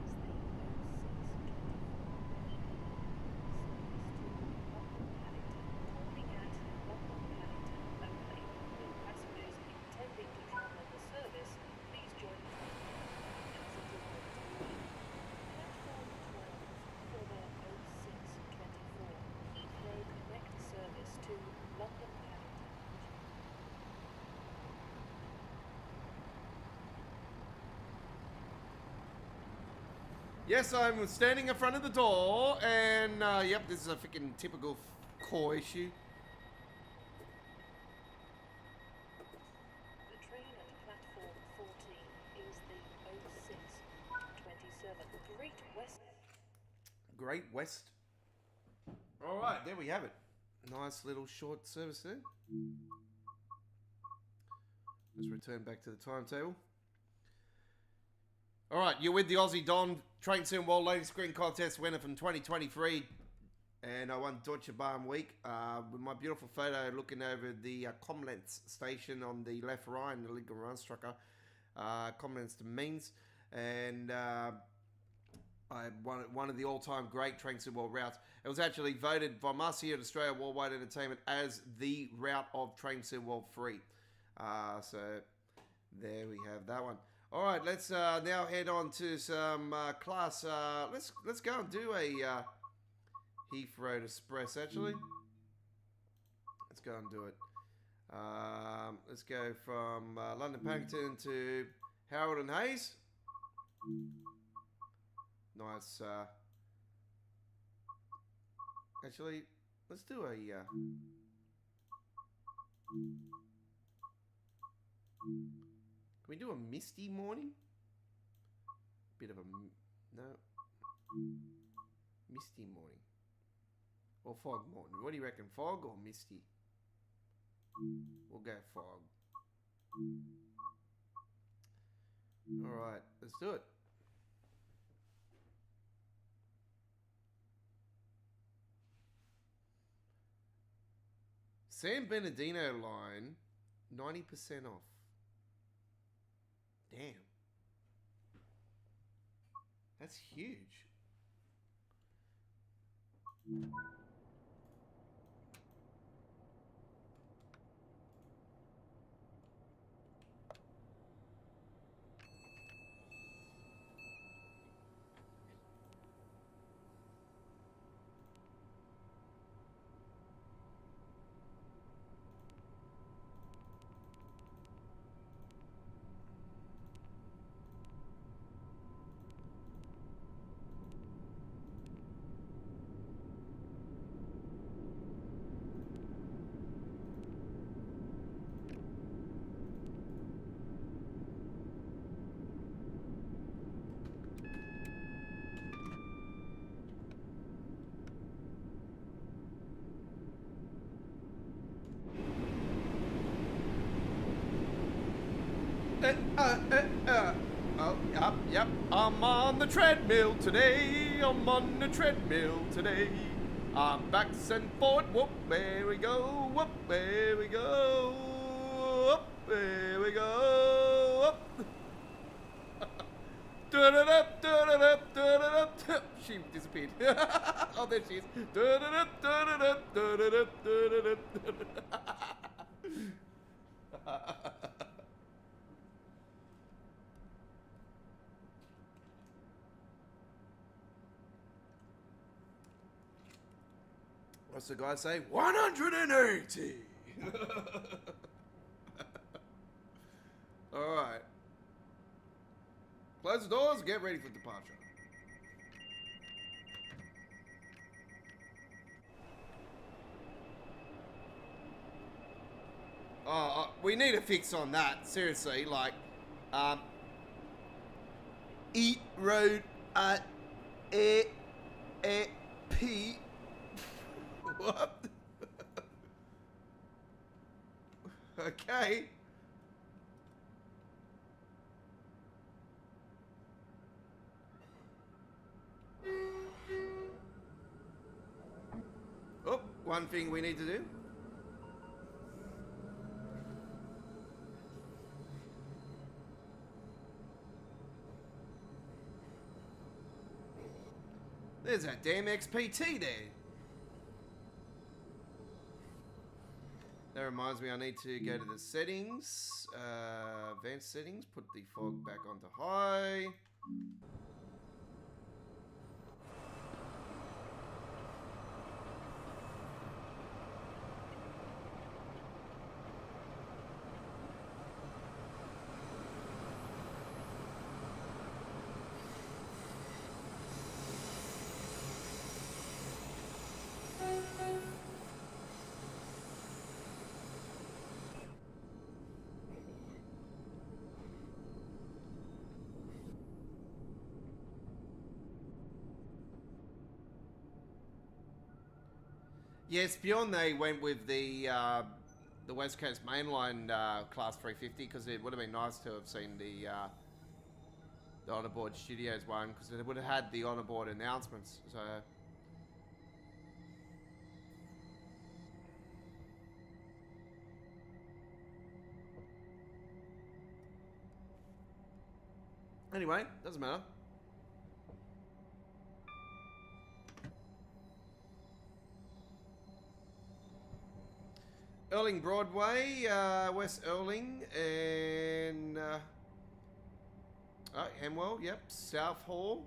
Yes, I'm standing in front of the door, and yep, this is a freaking typical core issue. The train at platform 14 is the 0627 Great West. Great West. All right, there we have it. Nice little short service there. Let's return back to the timetable. All right, you're with the Aussie Don Train Sim World Loading Screen Contest winner from 2023. And I won Deutsche Bahn Week with my beautiful photo looking over the Comlenz station on the left Rhine, the Lincoln Rheinstrecke, Comlenz to Mainz. And I won one of the all-time great Train Sim World routes. It was actually voted by us here at Australia Worldwide Entertainment as the route of Train Sim World 3. So there we have that one. All right, let's now head on to some class. Let's go and do a Heathrow Express. Actually, let's go and do it. Let's go from London Paddington to Harold and Hayes. Nice. Actually, let's do a. Can we do a misty morning? Bit of a... No. Misty morning. Or fog morning. What do you reckon? Fog or misty? We'll go fog. Alright, let's do it. San Bernardino line, 90% off. Damn. That's huge. Oh, yep. I'm on the treadmill today. I'm on the treadmill today. I'm backs and forth. Whoop, there we go. Whoop, there we go. Whoop, there we go. Whoop. She disappeared. Oh, there she is. What's the guy say? 180! Alright. Close the doors, get ready for departure. We need a fix on that, seriously, like, eat road at P. What? Okay. Oh, one thing we need to do. There's that damn XPT there. That reminds me, I need to go to the settings, advanced settings, put the fog back onto high. Yes, beyond they went with the West Coast Mainline Class 350 because it would have been nice to have seen the on-board studios one because it would have had the on-board announcements. So anyway, doesn't matter. Erling Broadway, West Erling, and Hemwell, yep, South Hall,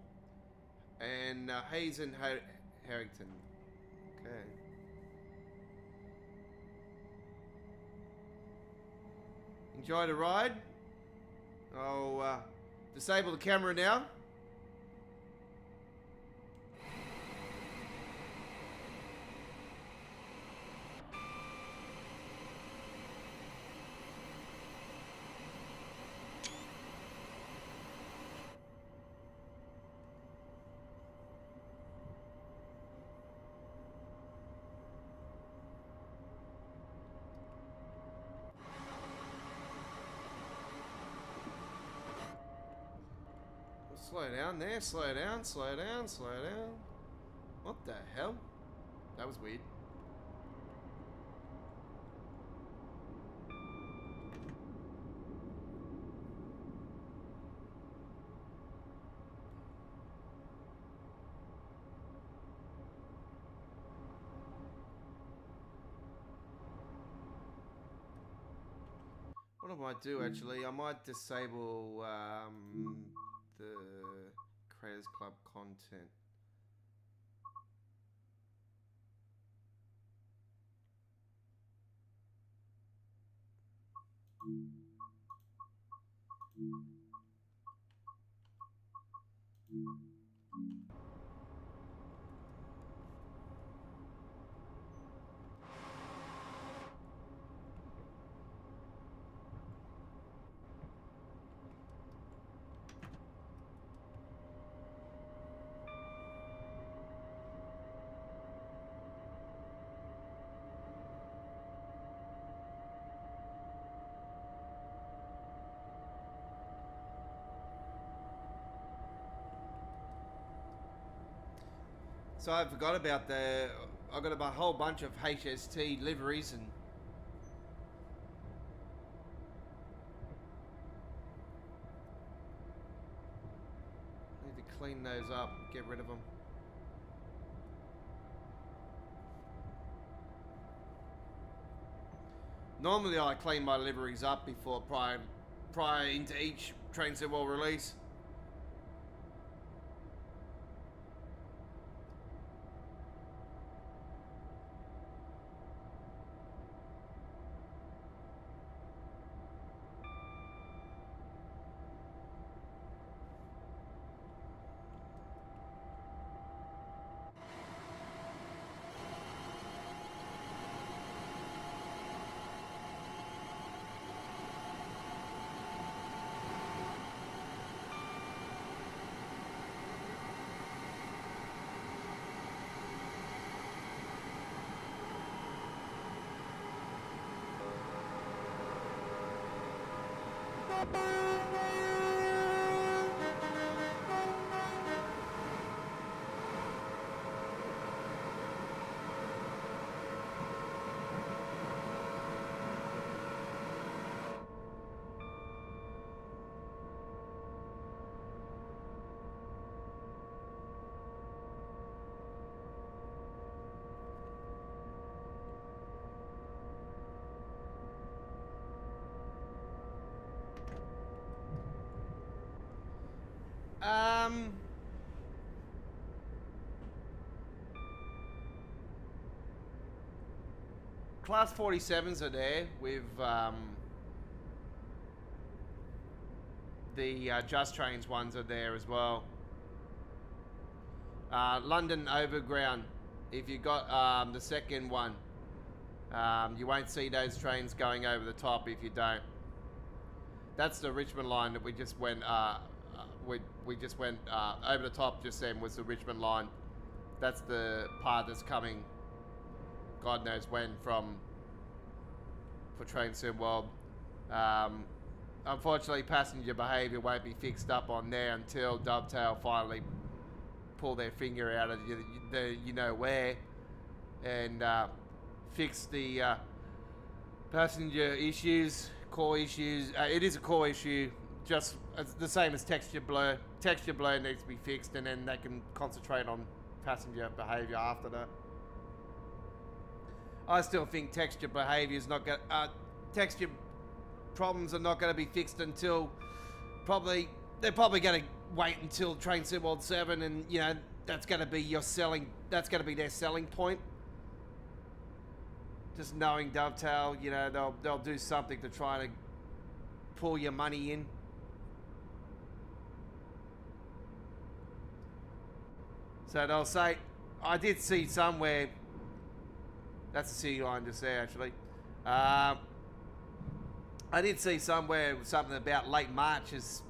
and Hayes and Harrington. Okay. Enjoy the ride. I'll disable the camera now. Slow down there, slow down, slow down, slow down. What the hell? That was weird. What I might do actually, I might disable the Creators Club content. So I forgot about I got a whole bunch of HST liveries and need to clean those up, get rid of them. Normally I clean my liveries up before prior into each Train Sim World release. Class 47s are there with the Just Trains ones are there as well. London Overground, if you got the second one, you won't see those trains going over the top if you don't. That's the Richmond line that we just went we just went over the top just then was the Richmond line. That's the part that's coming God knows when for Train Sim World. Unfortunately, passenger behaviour won't be fixed up on there until Dovetail finally pull their finger out of you know where and fix the passenger issues, core issues. It is a core issue, just the same as texture blur. Texture blur needs to be fixed, and then they can concentrate on passenger behaviour after that. I still think texture behaviour is not going. Texture problems are not going to be fixed until they're probably going to wait until Train Sim World 7, and you know that's going to be your selling. That's going to be their selling point. Just knowing Dovetail, you know they'll do something to try to pull your money in. So they'll say, I did see somewhere. That's the city line just there, actually. I did see somewhere something about late March.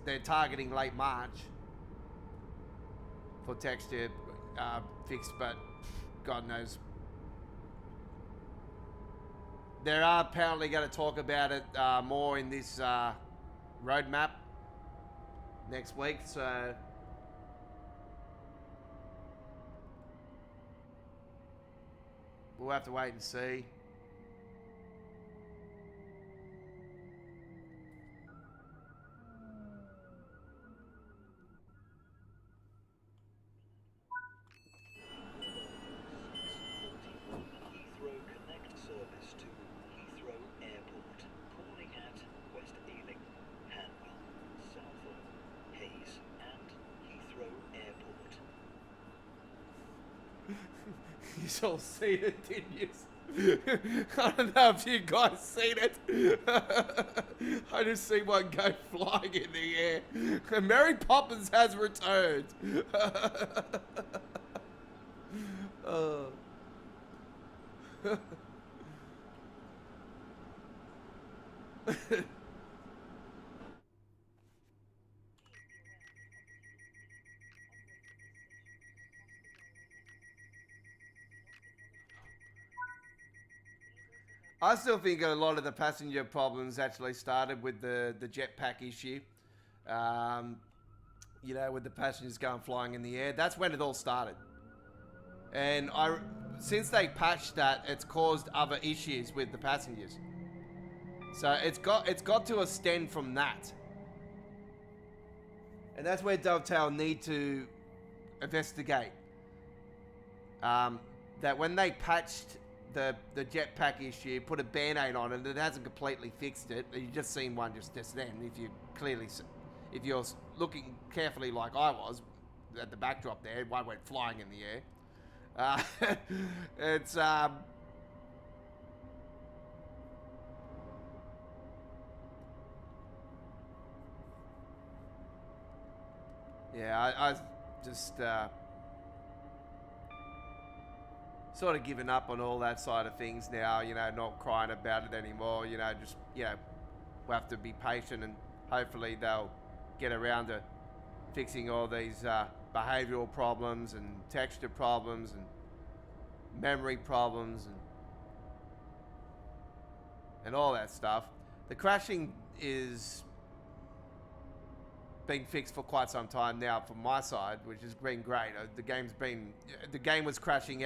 They're targeting late March for texture fixed, but God knows. They are apparently going to talk about it more in this roadmap next week, so we'll have to wait and see. Heathrow Connect service to Heathrow Airport, calling at West Ealing, Hanwell, Southall, Hayes and Heathrow Airport. You all seen it, didn't you? I don't know if you guys seen it. I just see one go flying in the air. Mary Poppins has returned. I still think a lot of the passenger problems actually started with the jetpack issue. You know, with the passengers going flying in the air. That's when it all started. And since they patched that, it's caused other issues with the passengers. So it's got to extend from that. And that's where Dovetail need to investigate. That when they patched the jetpack issue, put a band-aid on it, it hasn't completely fixed it. You've just seen one just then. If you're looking carefully like I was at the backdrop there, one went flying in the air. It's yeah, I just sort of given up on all that side of things now, you know, not crying about it anymore, you know, just, you know, we'll have to be patient and hopefully they'll get around to fixing all these behavioral problems and texture problems and memory problems and all that stuff. The crashing is been fixed for quite some time now from my side, which has been great. The game was crashing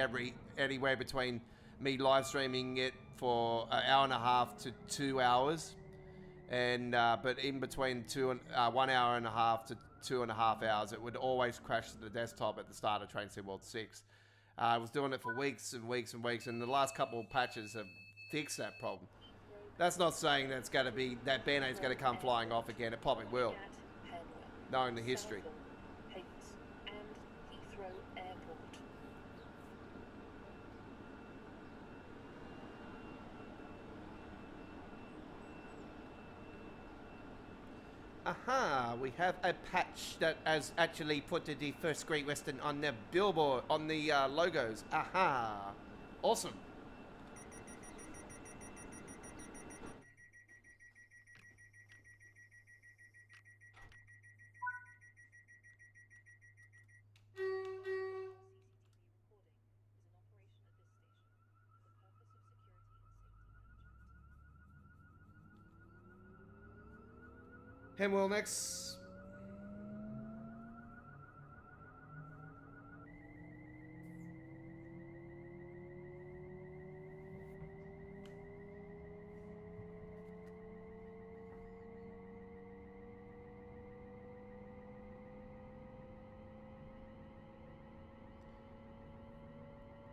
anywhere between me live streaming it for an hour and a half to 2 hours, and but in between 1 hour and a half to 2.5 hours, it would always crash to the desktop at the start of Train Sim World 6. I was doing it for weeks and weeks and weeks, and the last couple of patches have fixed that problem. That's not saying that that band-aid's going to come flying off again. It probably will, knowing the history. And Heathrow Airport. Aha, we have a patch that has actually put the first Great Western on the billboard, on the logos. Aha, awesome. Hemwell next.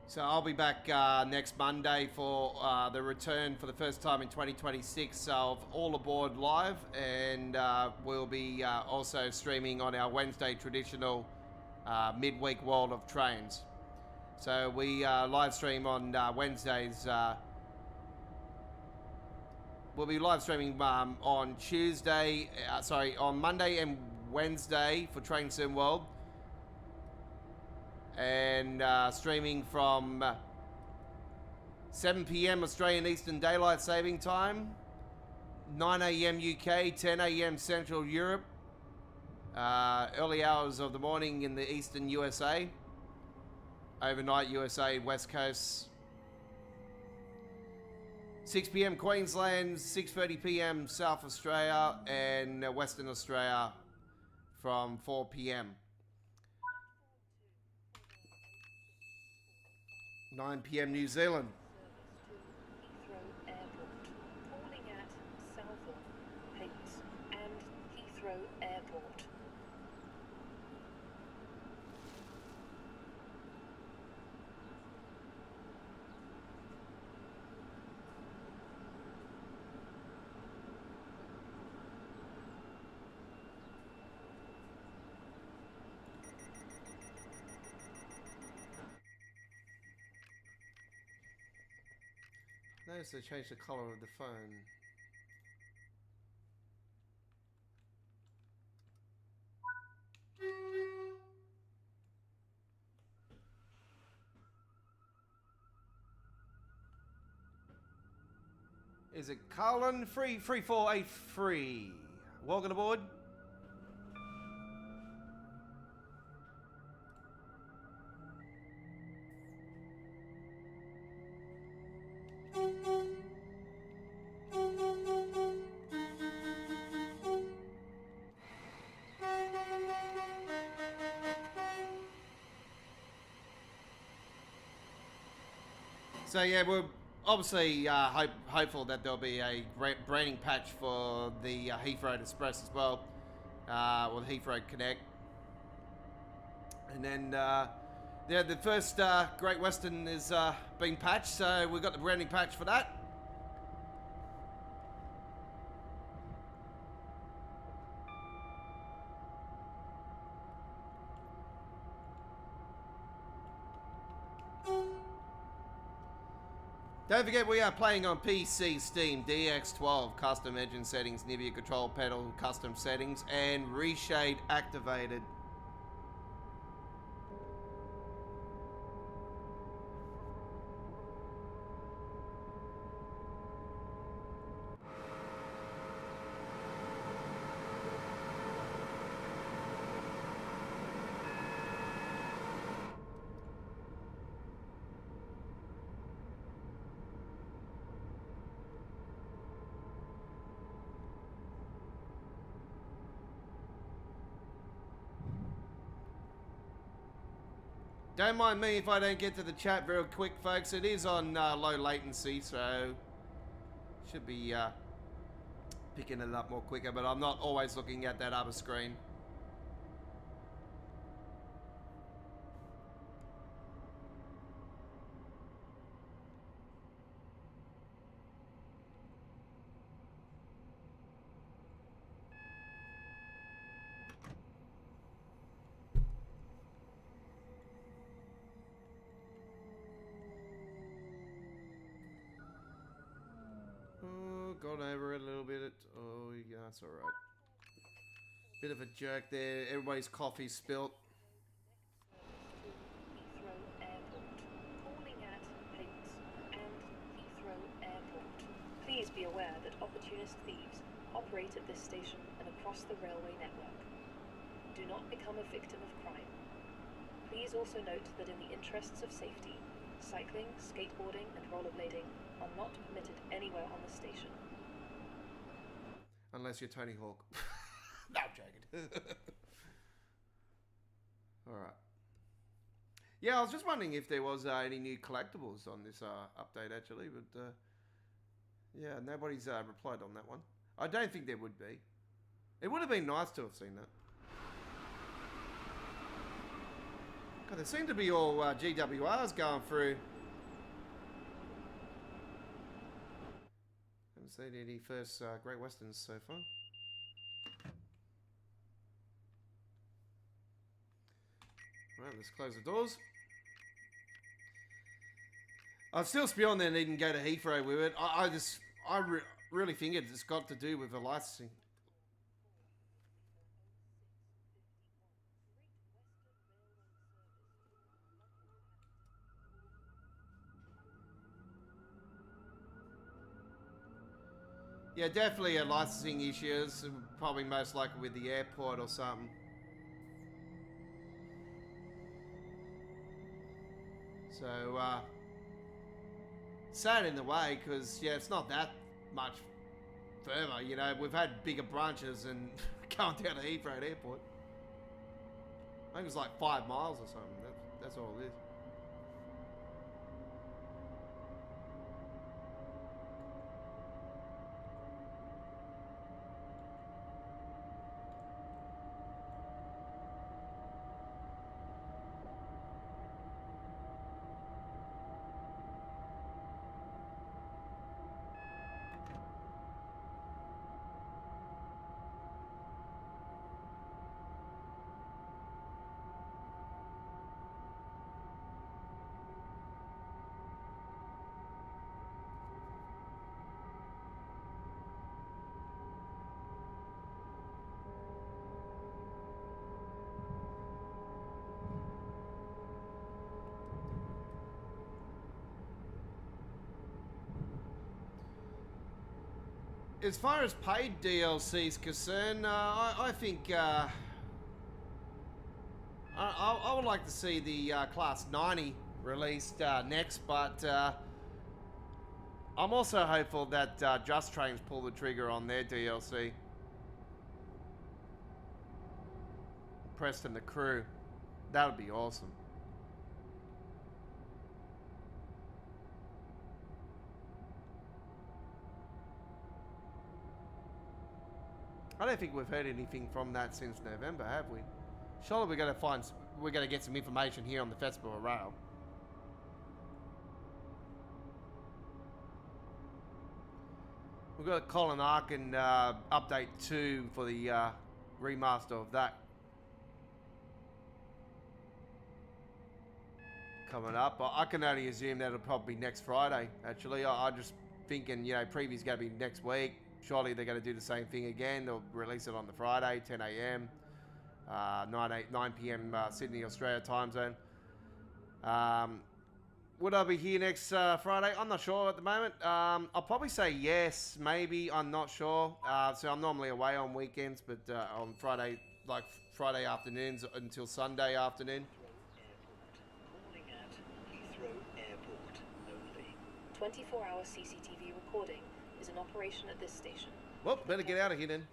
So I'll be back next Monday for the return for the first time in 2026 of All Aboard Live, and we'll be also streaming on our Wednesday traditional midweek World of Trains. So we live stream on Wednesdays. We'll be live streaming on on Monday and Wednesday for Train Sim World. And streaming from 7 p.m. Australian Eastern Daylight Saving Time, 9 a.m. UK, 10 a.m. Central Europe, early hours of the morning in the Eastern USA, overnight USA West Coast, 6 p.m. Queensland, 6:30 p.m. South Australia, and Western Australia from 4 p.m. 9 p.m. New Zealand. Heathrow Airport, calling at Southall, Hayes, and Heathrow Airport. Notice they changed the color of the phone. Is it Carlin 3483? Welcome aboard. So yeah, we're obviously hopeful that there'll be a branding patch for the Heathrow Express as well, with Heathrow Connect. And then, yeah, the first Great Western is being patched, so we've got the branding patch for that. Don't forget we are playing on PC Steam DX12 custom engine settings, Nivea control pedal custom settings, and Reshade activated. Don't mind me if I don't get to the chat real quick, folks. It is on low latency, so should be picking it up more quicker, but I'm not always looking at that other screen. Oh, gone over it a little bit. Oh, yeah, that's alright. Bit of a jerk there. Everybody's coffee spilt. Heathrow Airport. Calling at Hayes and Heathrow Airport. Please be aware that opportunist thieves operate at this station and across the railway network. Do not become a victim of crime. Please also note that in the interests of safety, cycling, skateboarding and rollerblading are not permitted anywhere on the station. Unless you're Tony Hawk. No, I'm joking. Alright. Yeah, I was just wondering if there was any new collectibles on this update, actually, but yeah, nobody's replied on that one. I don't think there would be. It would have been nice to have seen that. God, there seem to be all GWRs going through. Haven't seen any first Great Westerns so far. Right, let's close the doors. I'd still be on there needing to go to Heathrow with it. I really think it's got to do with the licensing. Yeah, definitely a licensing issues. Probably most likely with the airport or something. So, sad in a way, because, yeah, it's not that much further, you know. We've had bigger branches and going down to Heathrow Airport. I think it's like 5 miles or something. That's all it is. As far as paid DLC is concerned, I think I would like to see the Class 90 released next, but I'm also hopeful that Just Trains pull the trigger on their DLC. Preston the Crew. That would be awesome. I don't think we've heard anything from that since November, have we? Surely we're gonna get some information here on the Festival of Rail. We've got a Colin Arkin update 2 for the remaster of that coming up. I can only assume that'll probably be next Friday, actually. I'm just thinking, you know, preview's going to be next week. Surely they're going to do the same thing again. They'll release it on the Friday, 10 a.m., 9 p.m. Sydney, Australia time zone. Would I be here next Friday? I'm not sure at the moment. I'll probably say yes, maybe. I'm not sure. So I'm normally away on weekends, but on Friday, like Friday afternoons until Sunday afternoon. Calling at Heathrow Airport only. 24-hour CCTV recording is in operation at this station. Well, better get out of here then.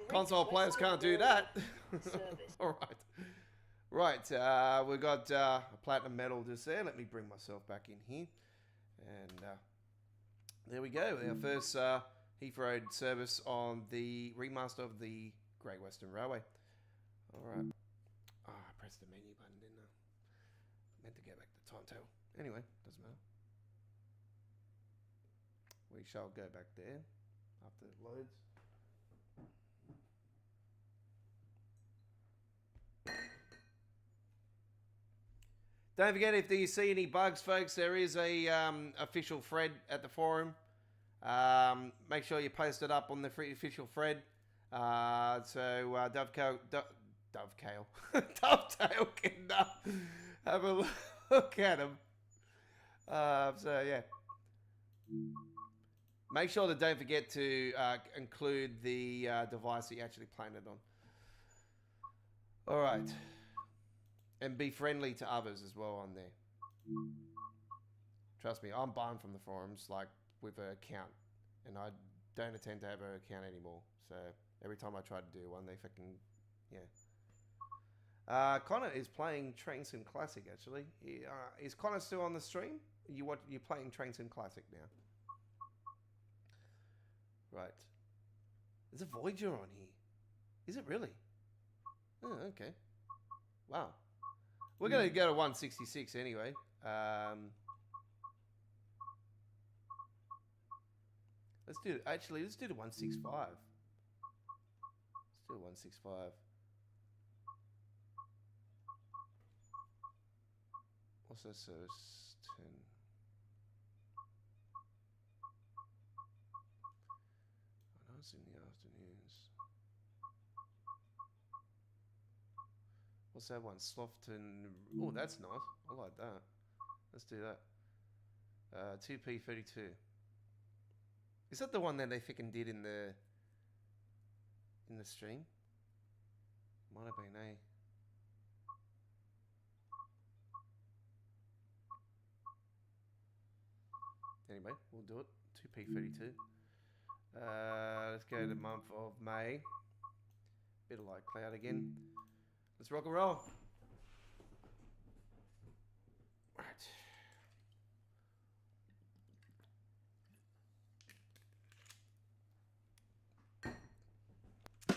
Console players can't do that. All right. Right, we've got a platinum medal just there. Let me bring myself back in here. And there we go. Our first Heathrow service on the remaster of the Great Western Railway. All right. Oh, I pressed the menu button, didn't I? Meant to get back to timetable. Anyway, doesn't matter. We shall go back there after it loads. Don't forget, if you see any bugs, folks, there is a official thread at the forum. Make sure you post it up on the official thread. Dovetail can have a look at them. So yeah, make sure that don't forget to include the device that you're actually playing it on. All right. And be friendly to others as well on there. Trust me, I'm banned from the forums, like, with an account. And I don't intend to have an account anymore. So, every time I try to do one, they fucking, yeah. Connor is playing Train Sim Classic, actually. Is Connor still on the stream? You're playing Train Sim Classic now. Right. There's a Voyager on here. Is it really? Oh, okay. Wow. We're going to go to 166 anyway. Let's do the 165. Let's do 165. What's that service? 10. I know it's in the afternoons. What's that one? Slofton. Oh, that's nice. I like that. Let's do that. 2P32. Is that the one that they freaking did in the stream? Might have been, eh? Anyway, we'll do it. 2P32. Let's go to the month of May. Bit of light cloud again. Let's rock and roll. Right.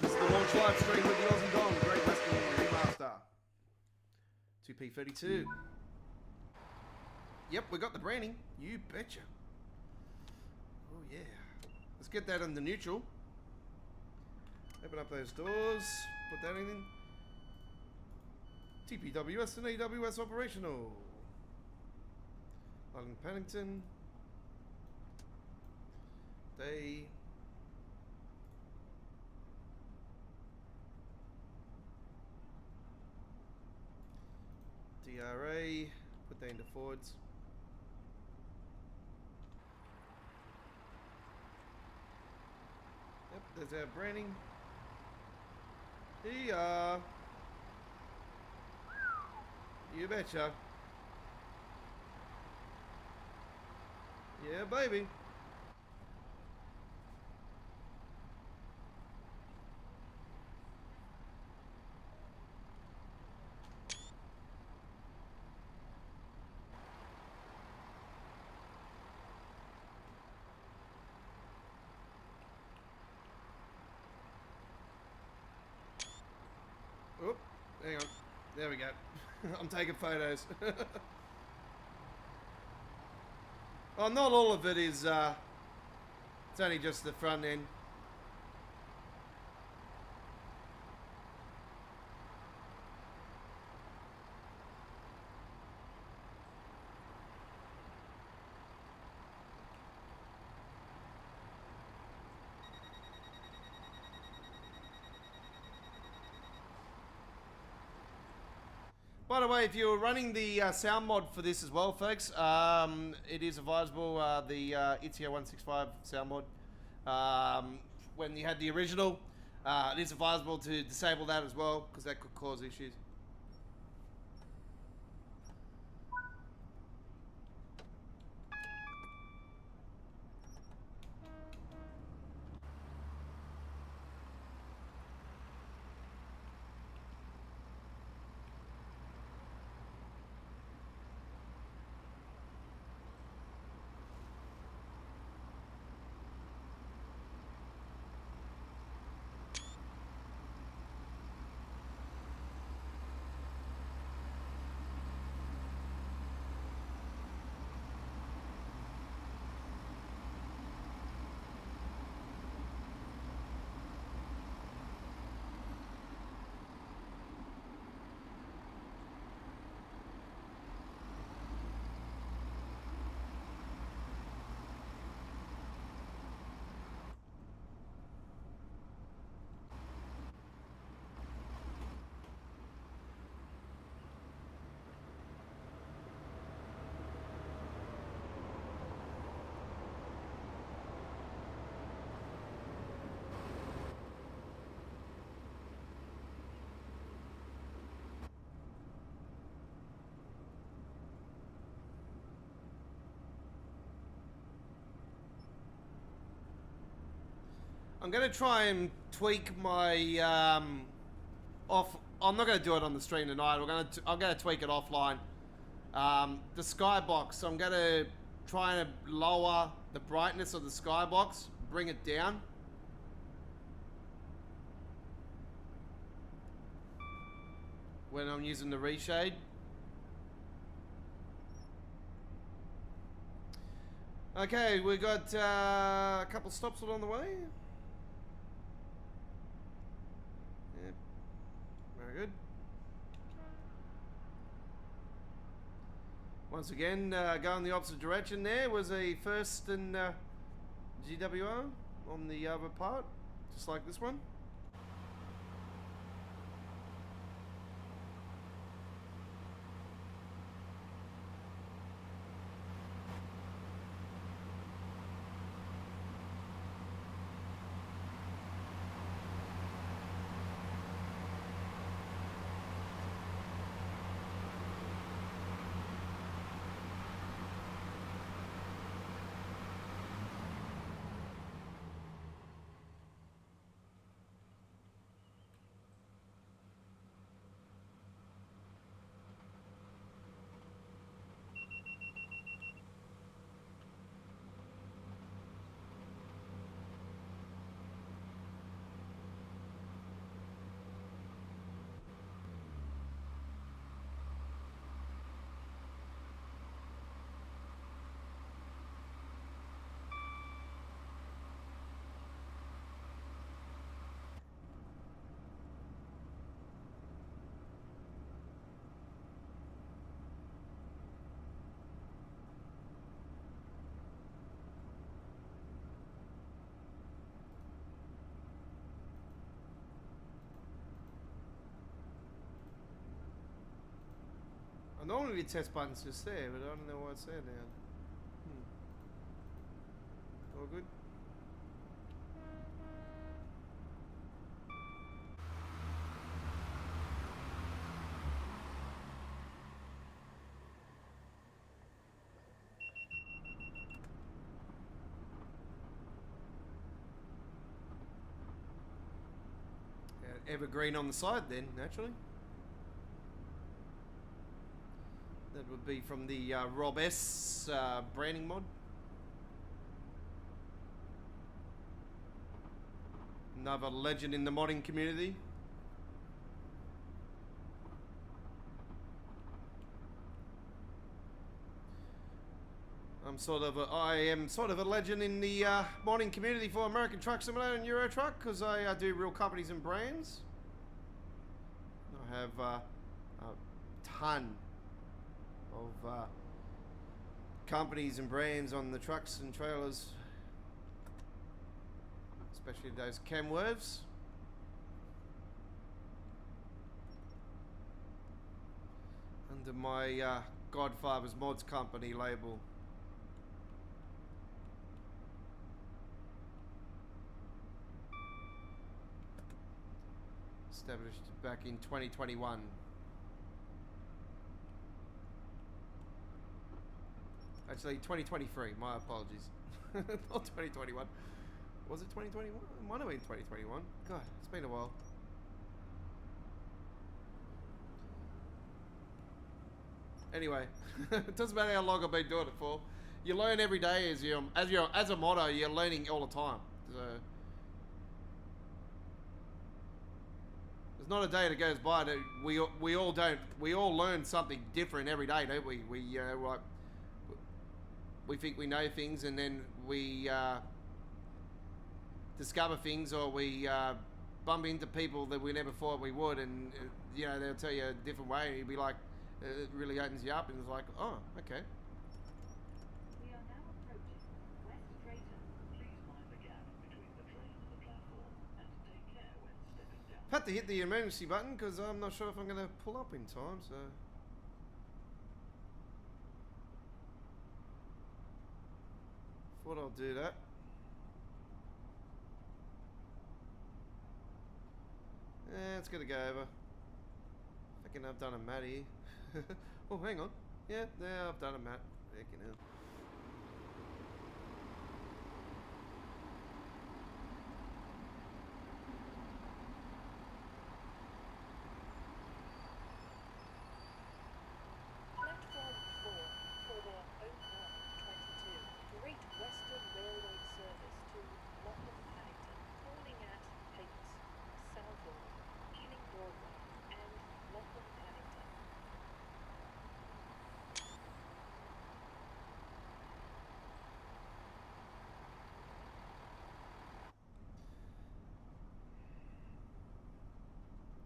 This is the launch live stream with the Aussie Don, Great Western Remaster. 2P32. Yep, we got the branding. You betcha. Oh yeah. Let's get that in the neutral. Open up those doors. Put that in. TPWS and AWS operational. London Paddington. Day. DRA. Put that into forwards. Yep, there's our branding. Here you are. You betcha. Yeah, baby. Hang on. There we go. I'm taking photos. Oh, not all of it is, it's only just the front end. By the way, if you're running the sound mod for this as well, folks, it is advisable, the Itzio 165 sound mod. When you had the original, it is advisable to disable that as well, because that could cause issues. I'm gonna try and tweak my off. I'm not gonna do it on the stream tonight. I'm gonna tweak it offline. The skybox. I'm gonna try and lower the brightness of the skybox, bring it down. When I'm using the reshade. Okay, we got a couple stops along the way. Yeah, very good. Once again, going the opposite direction there was a first and GWR on the other part, just like this one. Normally the test button's just there, but I don't know why it's there now. All good? Evergreen on the side then, naturally. That would be from the Rob S branding mod. Another legend in the modding community. I am sort of a legend in the modding community for American Truck Simulator and Euro Truck because I do real companies and brands. I have a ton of companies and brands on the trucks and trailers, especially those Camworths. Under my Godfather's Mods Company label. Established back in 2021. Actually, 2023. My apologies. Not 2021. Was it 2021? It might have been 2021. God, it's been a while. Anyway, it doesn't matter how long I've been doing it for. You learn every day as a modder. You're learning all the time. So there's not a day that goes by that we all learn something different every day, don't we? We think we know things, and then we discover things, or we bump into people that we never thought we would, and they'll tell you a different way, and you'll be like, it really opens you up, and it's like, oh, okay. We are now approaching West Drayton. Please mind the gap between the train and the platform, and take care when stepping down. I've had to hit the emergency button because I'm not sure if I'm going to pull up in time, so. Thought I'll do that. It's going to go over. I reckon I've done a Matty. Oh, hang on. Yeah, I've done a Matt. Fucking hell. Platform 4 for the OR22 Great Western Railway service to London Paddington, calling at Hayes, Southall, Ealing Broadway, and London Paddington.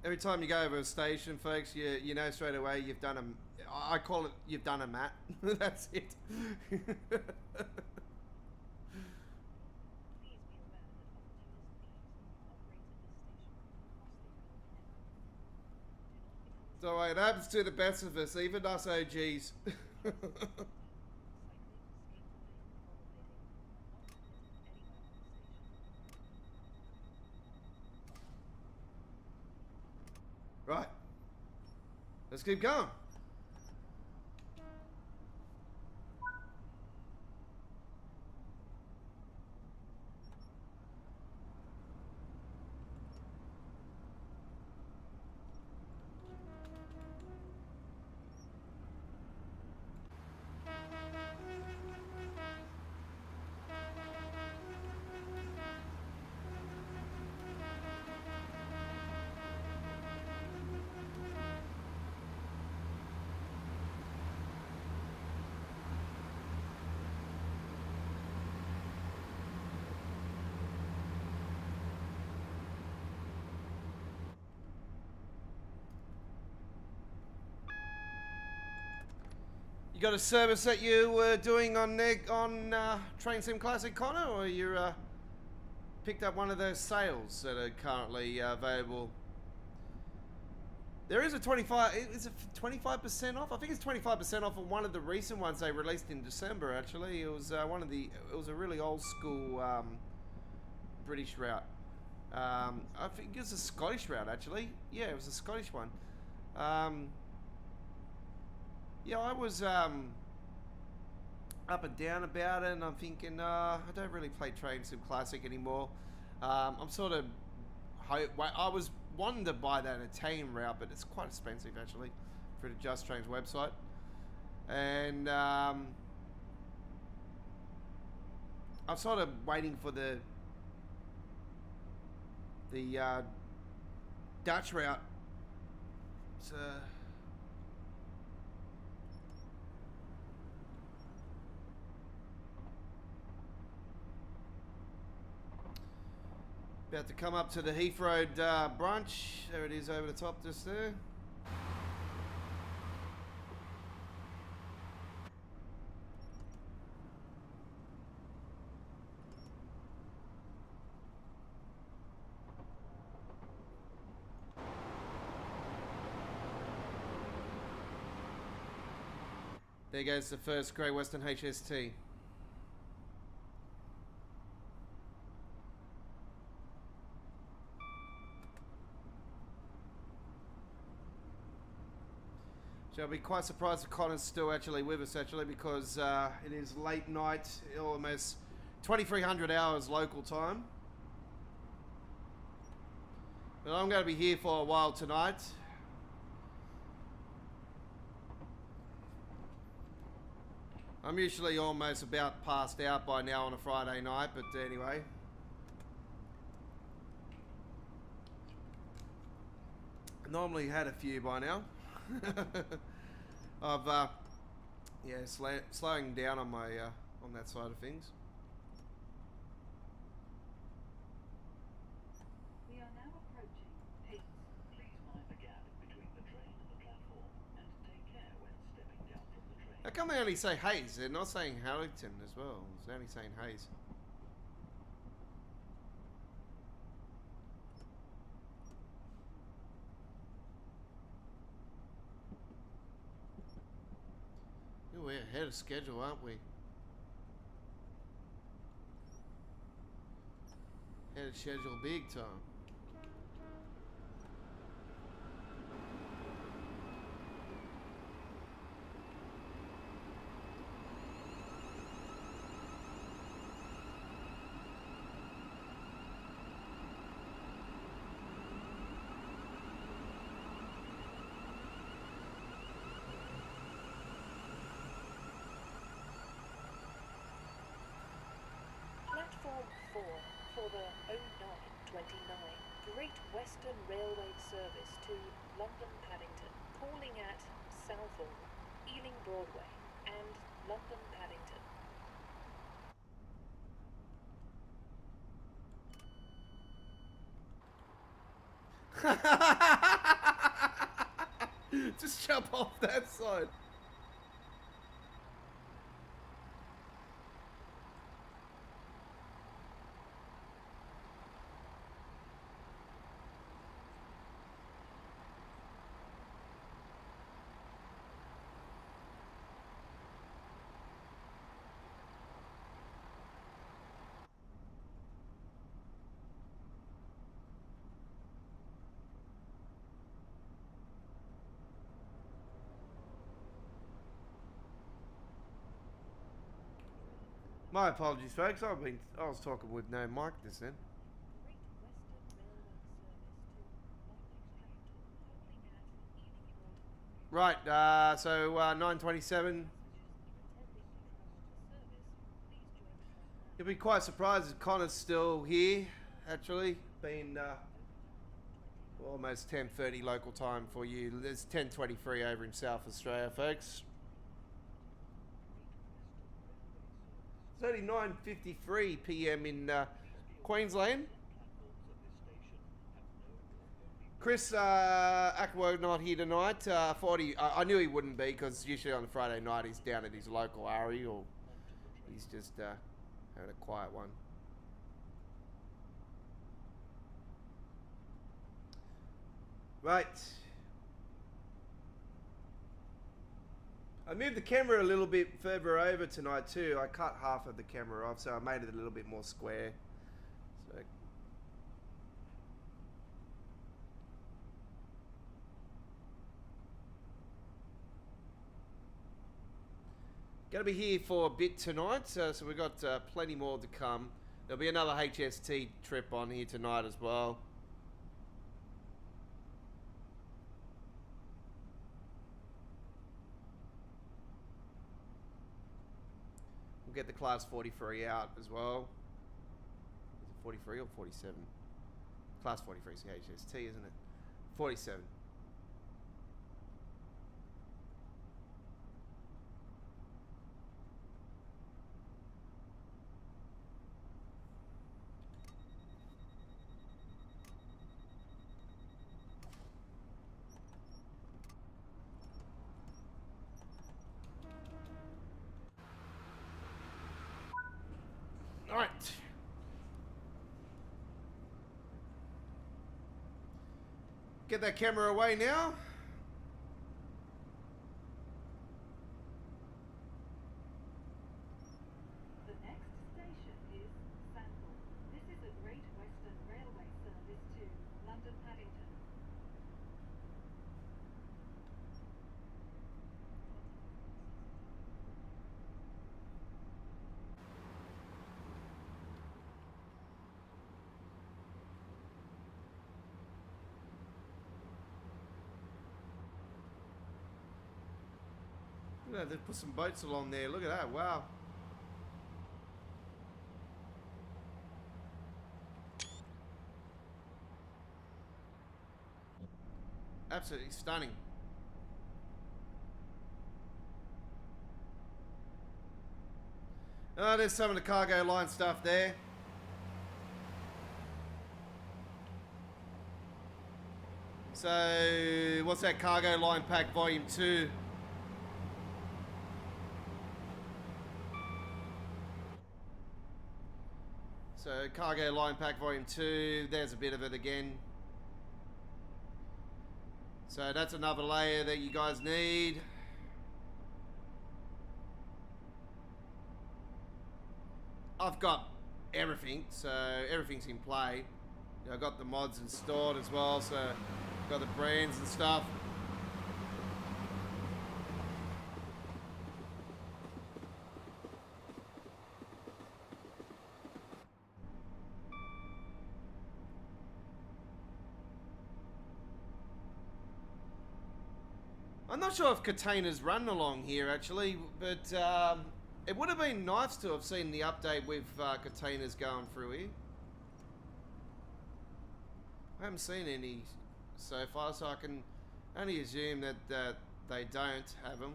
Every time you go over a station, folks, you know straight away you've done a. I call it you've done a Matt. That's it. Please be aware that opportunist thieves So it happens to the best of us, even us OGs. Right. Let's keep going. You got a service that you were doing on Train Sim Classic, Connor, or you picked up one of those sales that are currently available? There is a 25% off? I think it's 25% off on one of the recent ones they released in December. Actually, it was it was a really old school British route. I think it was a Scottish route actually. Yeah, it was a Scottish one. Yeah, I was up and down about it, and I'm thinking, I don't really play Train Sim Classic anymore. I'm sort of, I was wanting to buy that Italian route, but it's quite expensive actually for the Just Trains website. And I'm sort of waiting for the Dutch route. So. About to come up to the Heathrow brunch. There it is over the top just there. There goes the first Great Western HST. So I'll be quite surprised if Connor's still actually with us because it is late night, almost 2300 hours local time. But I'm going to be here for a while tonight. I'm usually almost about passed out by now on a Friday night, but anyway. Normally had a few by now. I've yeah, slowing down on my on that side of things. We are now approaching Hayes. Please mind the gap between the train and the platform, and take care when stepping down from the train. How come they only say Hayes? They're not saying Harrington as well. They're only saying Hayes. We're ahead of schedule, aren't we? Ahead of schedule big time. Platform 4 for the 0929 Great Western Railway service to London Paddington, calling at Southall, Ealing Broadway, and London Paddington. Just jump off that side. My apologies, folks. I was talking with no mic just then. Right. So 9:27. You'll be quite surprised if Connor's still here. Actually, been almost 10:30 local time for you. There's 10:23 over in South Australia, folks. It's only 9:53 p.m. in Queensland. Chris Aqua not here tonight. I knew he wouldn't be because usually on a Friday night he's down at his local RE or he's just having a quiet one. Right. I moved the camera a little bit further over tonight too. I cut half of the camera off, so I made it a little bit more square. So gonna be here for a bit tonight, so we've got plenty more to come. There'll be another HST trip on here tonight as well. We'll get the class 43 out as well. Is it 43 or 47? Class 43 is the HST, isn't it? 47. Get that camera away now. The next station is Sandal. This is a Great Western Railway service to London Paddington. Look at that, they put some boats along there. Look at that, wow. Absolutely stunning. Oh, there's some of the cargo line stuff there. So, what's that? Cargo line pack volume 2. So, cargo line pack volume 2, there's a bit of it again. So that's another layer that you guys need. I've got everything, so everything's in play. I've got the mods installed as well, so I've got the brands and stuff. I'm not sure if Katena's run along here actually, but it would have been nice to have seen the update with Katena's going through here. I haven't seen any so far, so I can only assume that they don't have them.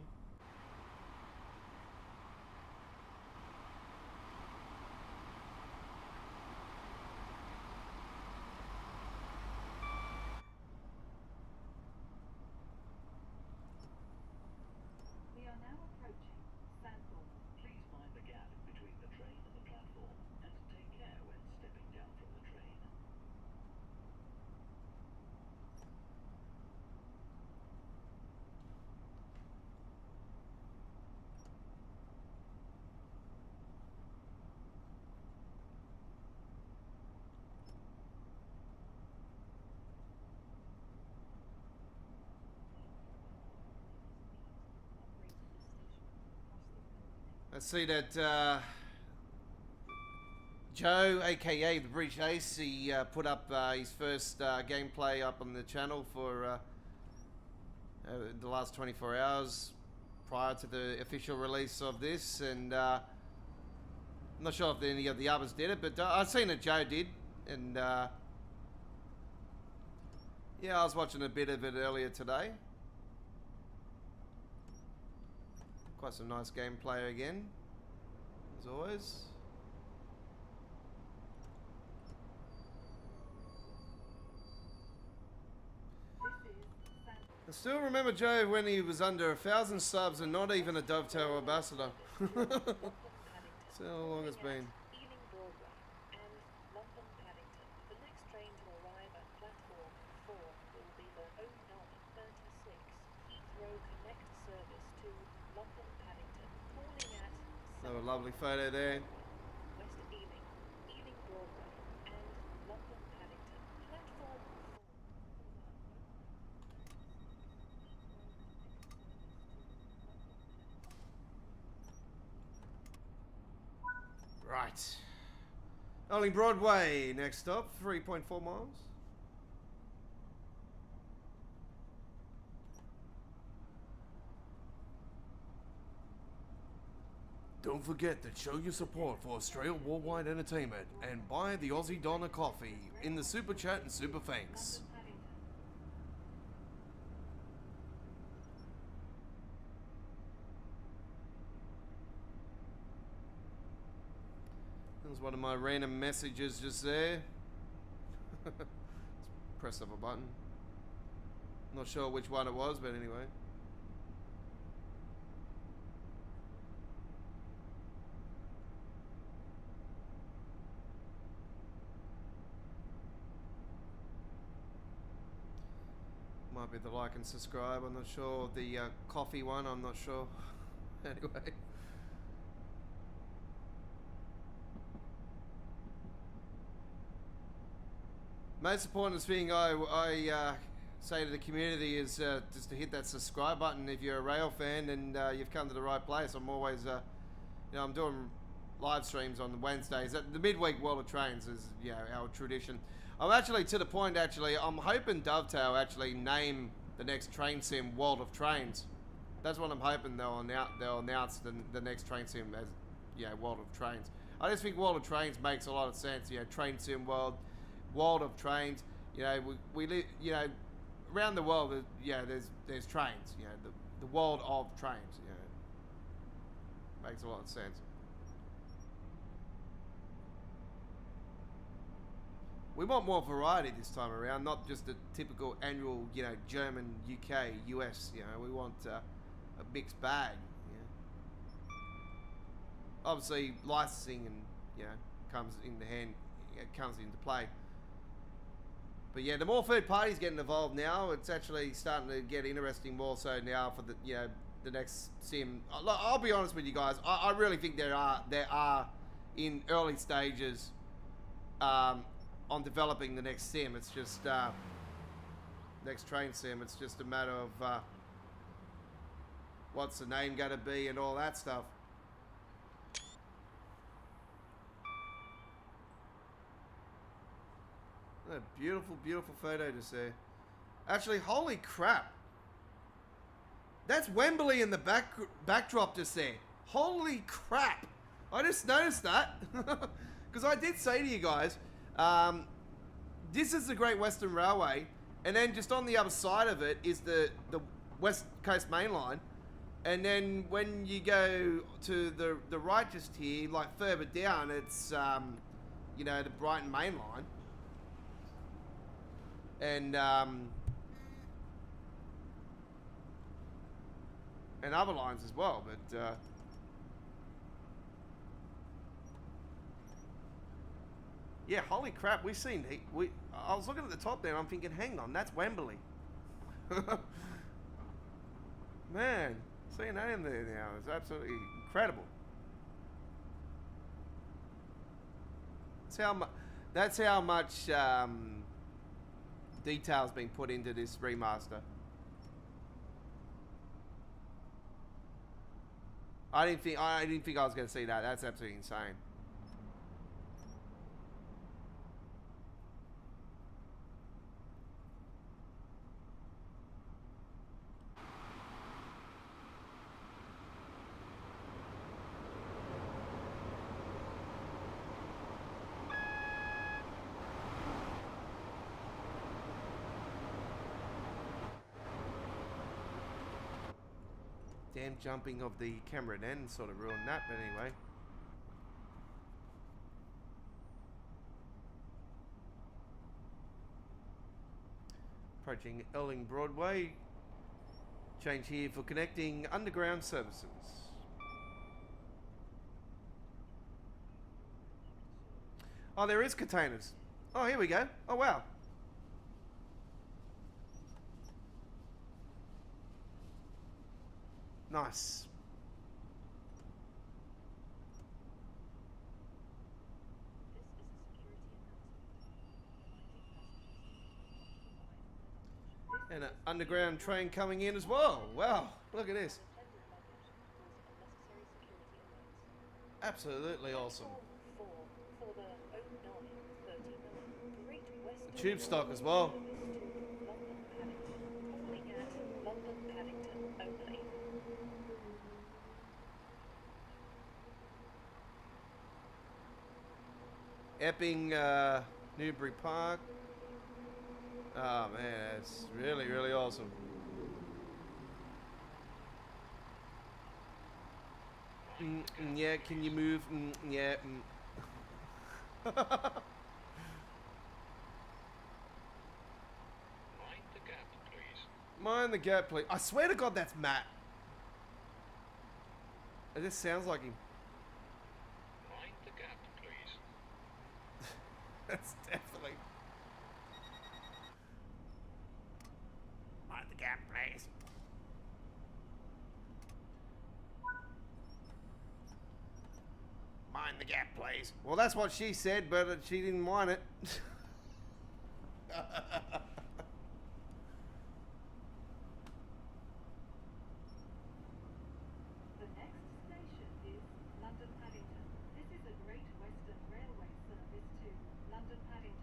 We are now approaching Sandal. Please mind the gap between the train and the platform, and take care when stepping down from the train. I see that Joe, aka the British Ace, he put up his first gameplay up on the channel for the last 24 hours prior to the official release of this, and I'm not sure if any of the others did it, but I've seen that Joe did, and yeah, I was watching a bit of it earlier today. Quite some nice gameplay again, as always. I still remember Joe when he was under 1,000 subs and not even a Dovetail ambassador. So how long it's been. Ealing Broadway and London Paddington. The next train to arrive at platform 4 will be the 0936 Heathrow Connect service to London Paddington, calling at Another lovely photo there. West Ealing, Ealing Broadway and London Paddington. Platform 4. Right. Ealing Broadway, next stop, 3.4 miles. Don't forget to show your support for Australia Worldwide Entertainment and buy the Aussie Don a coffee in the Super Chat and Super Thanks. There's one of my random messages just there. Press of a button. Not sure which one it was, but anyway. Might be the like and subscribe, I'm not sure. The coffee one, I'm not sure. Anyway. Most important thing I say to the community is just to hit that subscribe button if you're a rail fan, and you've come to the right place. I'm always, you know, I'm doing live streams on Wednesdays. The midweek World of Trains is, you know, our tradition. I'm actually to the point. Actually, I'm hoping Dovetail actually name the next train sim World of Trains. That's what I'm hoping they'll announce the next train sim as, you know, World of Trains. I just think World of Trains makes a lot of sense. You know, train sim world of trains. You know, we live, you know, around the world. Yeah, there's trains. You know, the world of trains. You know, makes a lot of sense. We want more variety this time around, not just the typical annual, you know, German, UK, US. You know, we want a mixed bag. You know? Obviously, licensing and, you know, comes into play. But yeah, the more third parties getting involved now, it's actually starting to get interesting more so now for the, you know, the next sim. I'll be honest with you guys. I really think there are in early stages on developing the next sim. It's just next train sim. It's just a matter of what's the name going to be and all that stuff. A beautiful, beautiful photo to see. Actually, holy crap. That's Wembley in the backdrop just there. Holy crap. I just noticed that. Because I did say to you guys, this is the Great Western Railway, and then just on the other side of it is the West Coast Main Line. And then when you go to the right just here, like further down, it's, you know, the Brighton Main Line. And other lines as well, but yeah, holy crap, we've seen I was looking at the top there and I'm thinking, hang on, that's Wembley. Man, seeing that in there now is absolutely incredible. That's how much detail's been put into this remaster. I didn't think I was going to see that. That's absolutely insane. Damn jumping of the camera then sort of ruined that, but anyway. Approaching Ealing Broadway. Change here for connecting underground services. Oh, there is containers. Oh, here we go. Oh, wow. Nice. And an underground train coming in as well. Wow, look at this. Absolutely awesome. The tube stock as well. Epping, Newbury Park. Oh man, it's really, really awesome. Yeah, can you move? Yeah. Mind the gap, please. Mind the gap, please. I swear to God, that's Matt. It just sounds like him. Mind the gap, please. That's definitely. mind the gap, please. Well, that's what she said, but she didn't mind it. The next station is London Paddington. This is a Great Western Railway service to London Paddington.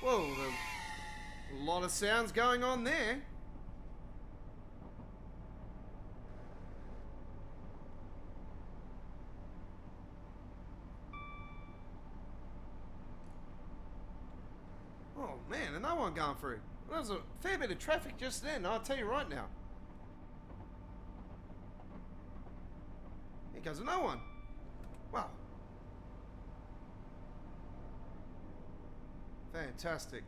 Whoa, there's a lot of sounds going on there. Oh man, another one going through. There was a fair bit of traffic just then, I'll tell you right now. Here goes another one. Wow. Fantastic.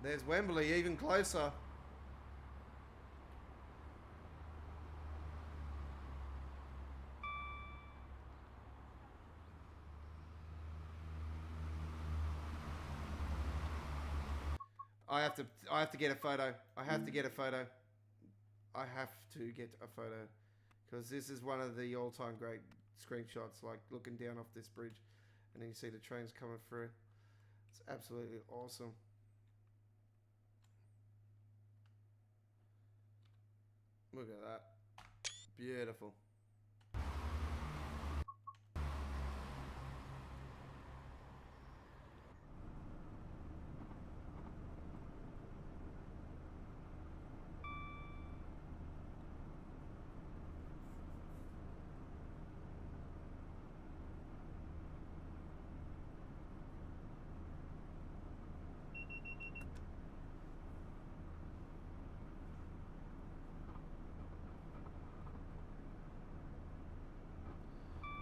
There's Wembley, even closer. I have to get a photo. I have to get a photo. I have to get a photo. Because this is one of the all-time great screenshots, like looking down off this bridge and then you see the trains coming through. It's absolutely awesome. Look at that. Beautiful.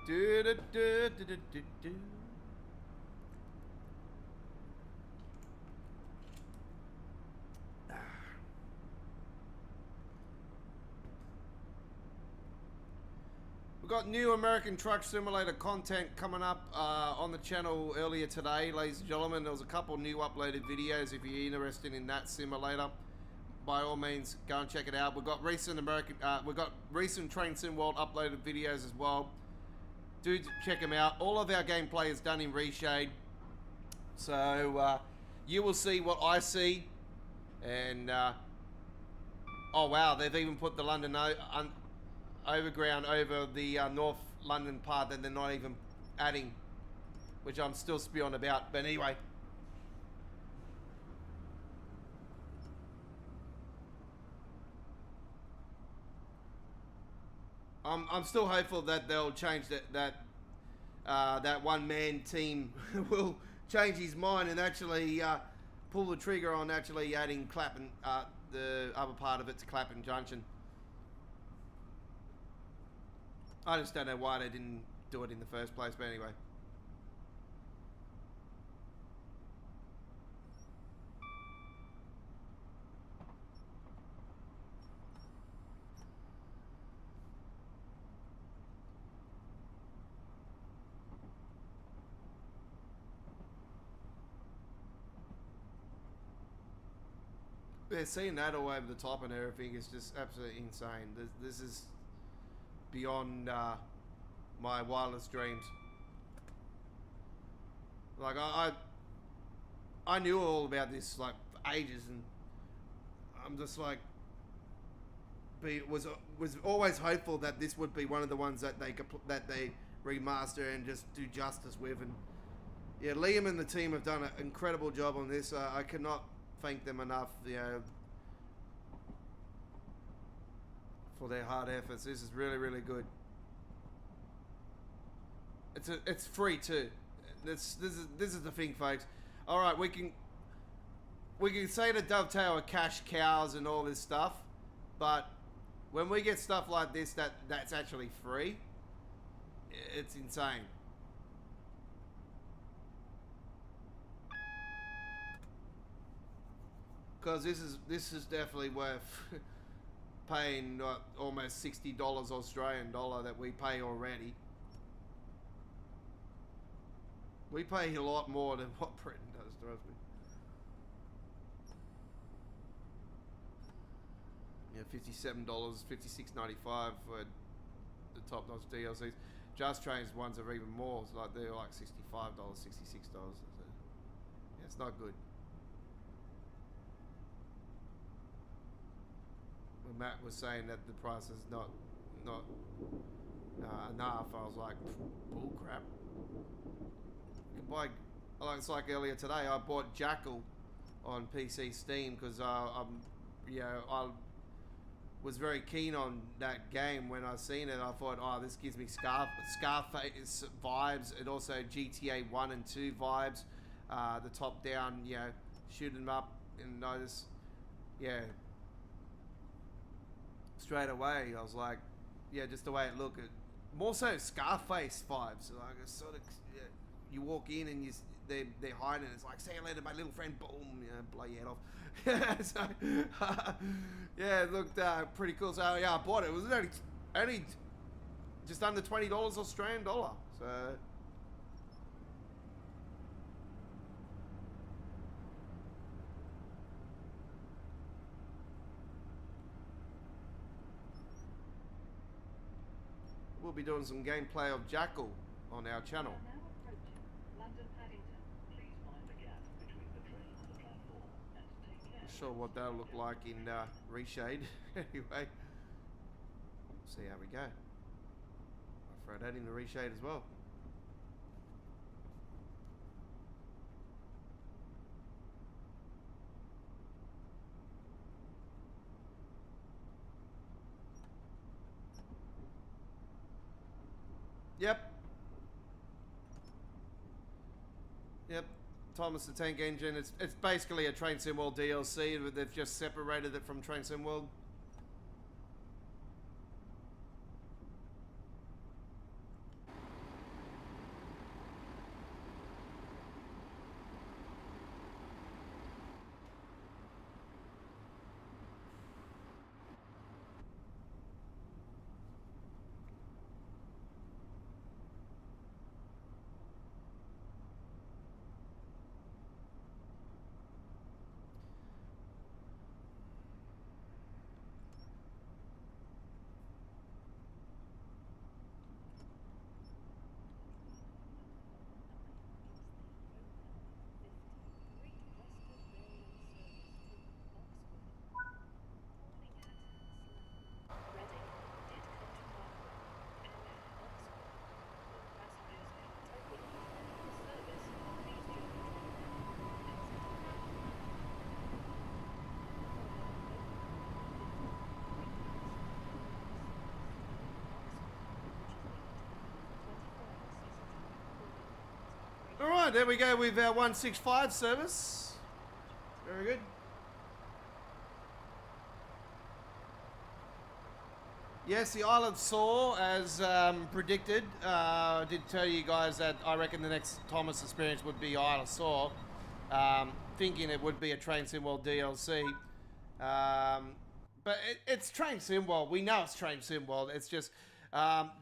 Do do do do do do do. We've got new American Truck Simulator content coming up on the channel earlier today, ladies and gentlemen. There was a couple new uploaded videos. If you're interested in that simulator, by all means, go and check it out. We've got recent Train Sim World uploaded videos as well. Do check them out. All of our gameplay is done in Reshade, so you will see what I see. And oh wow, they've even put the London Overground over the North London part that they're not even adding, which I'm still spewing about. But anyway, I'm still hopeful that they'll change that one-man team will change his mind and actually pull the trigger on actually adding Clapham, the other part of it to Clapham Junction. I just don't know why they didn't do it in the first place, but anyway. Yeah, seeing that all over the top and everything is just absolutely insane. This is beyond my wildest dreams. Like I knew all about this like for ages, and I'm just like, was always hopeful that this would be one of the ones that they remaster and just do justice with. And yeah, Liam and the team have done an incredible job on this. I cannot thank them enough, you know, for their hard efforts. This is really, really good. It's free too. This is the thing, folks. All right, we can say to Dovetail are cash cows and all this stuff, but when we get stuff like this that's actually free, it's insane. Because this is definitely worth paying almost $60 Australian dollar that we pay already. We pay a lot more than what Britain does, trust me. Yeah, $57, $56.95 for the top-notch DLCs. Just Train's ones are even more. It's like they're like $65, $66. Yeah, it's not good. When Matt was saying that the price is not enough, I was like, bull crap. You can buy, like it's like earlier today, I bought Jackal on PC Steam because I was very keen on that game. When I seen it, I thought, oh, this gives me Scarface vibes, and also GTA 1 and 2 vibes. The top down, you know, shoot 'em up, and notice, yeah. Straight away, I was like, yeah, just the way it looked. More so Scarface vibes. Like it's sort of, yeah, you walk in and they're hiding. It's like, see you later, my little friend. Boom, you know, blow your head off. So, yeah, it looked pretty cool. So yeah, I bought it. It was only just under $20 Australian dollar. So. We'll be doing some gameplay of Jackal on our channel. Not sure what that'll look like in Reshade. Anyway, see how we go. I'll throw that into Reshade as well. Yep. Thomas the Tank Engine. It's basically a Train Sim World DLC, but they've just separated it from Train Sim World. Alright, there we go with our 165 service. Very good. Yes, the Isle of Saw, as predicted. I did tell you guys that I reckon the next Thomas experience would be Isle of Saw. Thinking it would be a Train Sim World DLC. But it's Train Sim World. We know it's Train Sim World. It's just,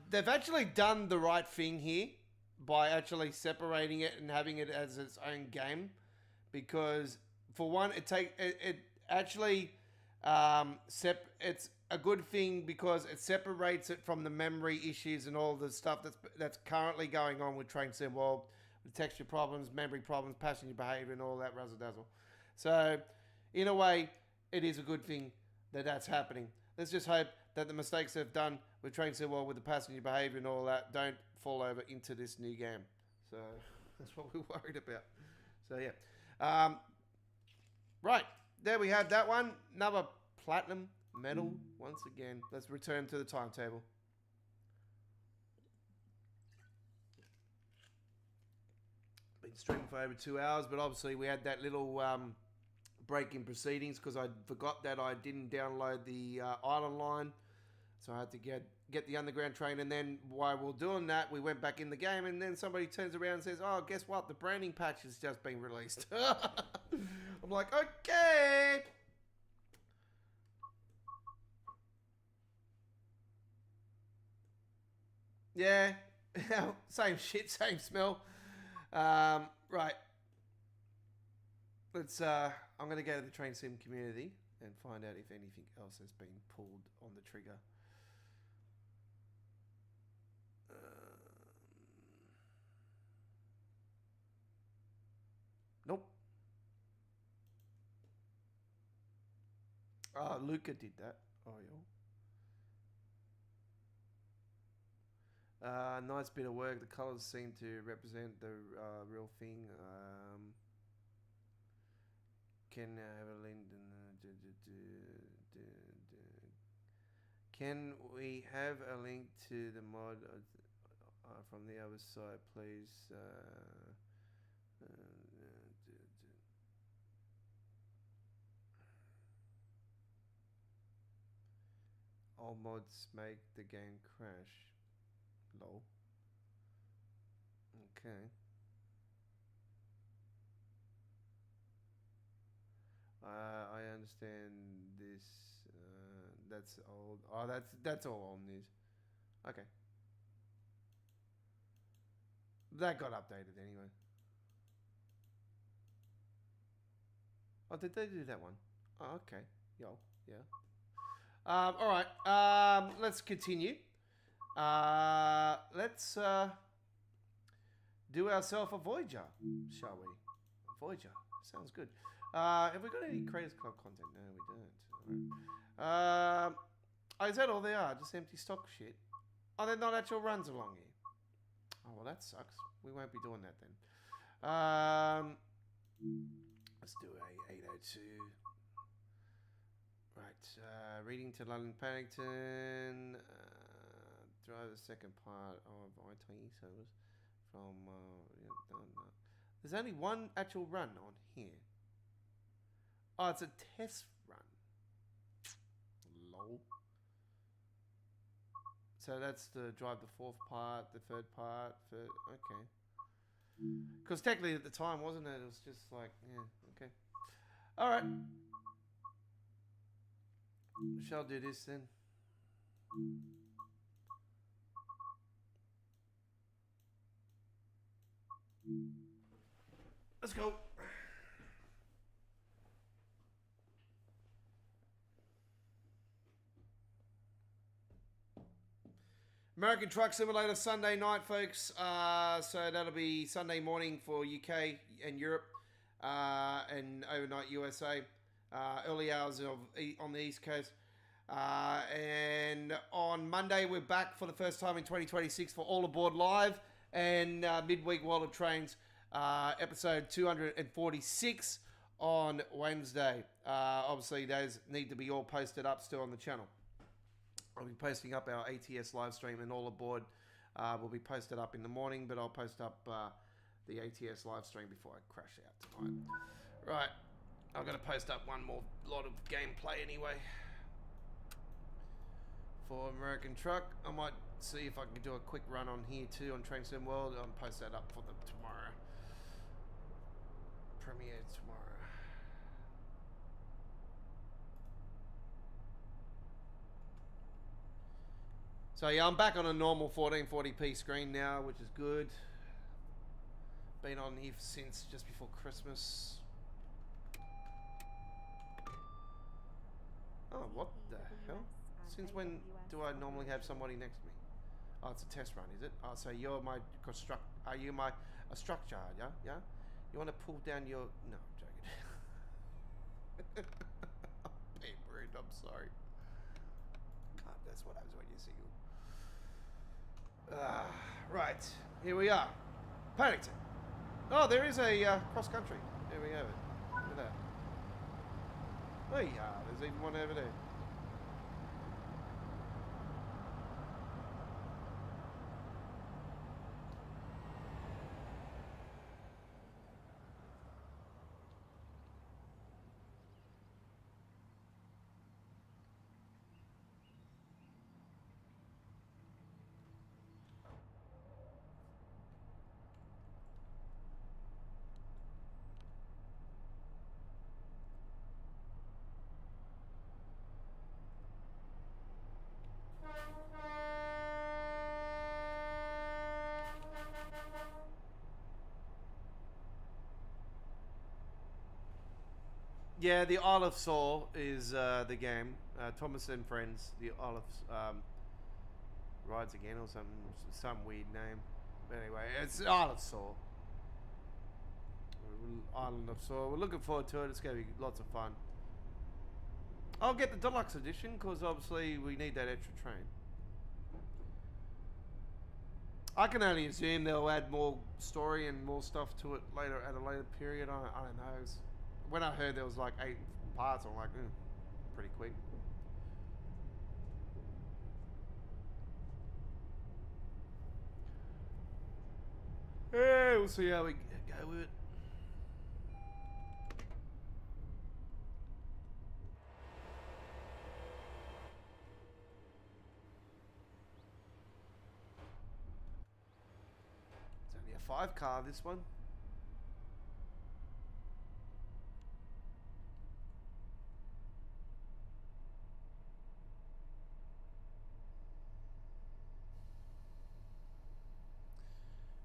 they've actually done the right thing here by actually separating it and having it as its own game, because for one, it's a good thing because it separates it from the memory issues and all the stuff that's currently going on with Train Sim World, the texture problems, memory problems, passenger behavior, and all that razzle dazzle. So, in a way, it is a good thing that that's happening. Let's just hope that the mistakes they've done with Train Sim World with the passenger behavior and all that don't fall over into this new game. So that's what we're worried about. So yeah. Right, there we have that one. Another platinum medal once again. Let's return to the timetable. Been streaming for over 2 hours, but obviously we had that little break in proceedings because I forgot that I didn't download the island line, so I had to get the underground train. And then while we were doing that, we went back in the game, and then somebody turns around and says, "Oh, guess what? The branding patch has just been released." I'm like, okay. Yeah, same shit, same smell. Right. Let's, I'm going to go to the Train Sim community and find out if anything else has been pulled on the trigger. Nope. Luca did that. Oh, yeah. Nice bit of work. The colours seem to represent the real thing. Can have a link. Can we have a link to the mod from the other side, please? All mods make the game crash. Lol. Okay. I understand this. That's old. Oh, that's all old news. Okay. That got updated anyway. Oh, did they do that one? Oh, okay. Yo, yeah. All right. Let's continue. Let's do ourselves a Voyager, shall we? Voyager. Sounds good. Have we got any Creators Club content? No, we don't. All right. Oh, is that all they are? Just empty stock shit? Oh, they're not actual runs along here. Oh, well, that sucks. We won't be doing that then. Let's do a 802. Right. Reading to London Paddington. Drive the second part of I-20 service from... no. There's only one actual run on here. Oh, it's a test run. Lol. So that's the drive the fourth part, the third part, okay. Because technically at the time, wasn't it? It was just like, yeah, okay. Alright. Shall do this then. Let's go. American Truck Simulator Sunday night, folks. So that'll be Sunday morning for UK and Europe, and overnight USA. Early hours on the East Coast. And on Monday, we're back for the first time in 2026 for All Aboard Live and Midweek World of Trains, episode 246 on Wednesday. Obviously, those need to be all posted up still on the channel. I'll be posting up our ATS live stream and All Aboard will be posted up in the morning, but I'll post up the ATS live stream before I crash out tonight. Right, I'm going to post up one more lot of gameplay anyway. For American Truck, I might see if I can do a quick run on here too on Train Sim World. I'll post that up for them tomorrow. Premiere tomorrow. So yeah, I'm back on a normal 1440p screen now, which is good. Been on here since just before Christmas. Oh, what the hell? Since when do I normally have somebody next to me? Oh, it's a test run, is it? Oh, so you're my construct. Are you my? a structure, yeah? Yeah? You want to pull down your... No, I'm joking. I'm being rude, I'm sorry. God, that's what happens when you're single. Right, here we are. Paddington. Oh, there is a cross-country. There we have it. Look at that. Oh yeah, there's even one over there. Yeah, the Isle of Saw is the game. Thomas and Friends, the Isle of Rides Again or some weird name. But anyway, it's the Isle of Saw. Island of Saw. We're looking forward to it. It's going to be lots of fun. I'll get the deluxe edition because obviously we need that extra train. I can only assume they'll add more story and more stuff to it later at a later period. I don't know. When I heard there was like 8 parts, I'm like, pretty quick. Hey, we'll see how we go with it. It's only a 5 car, this one.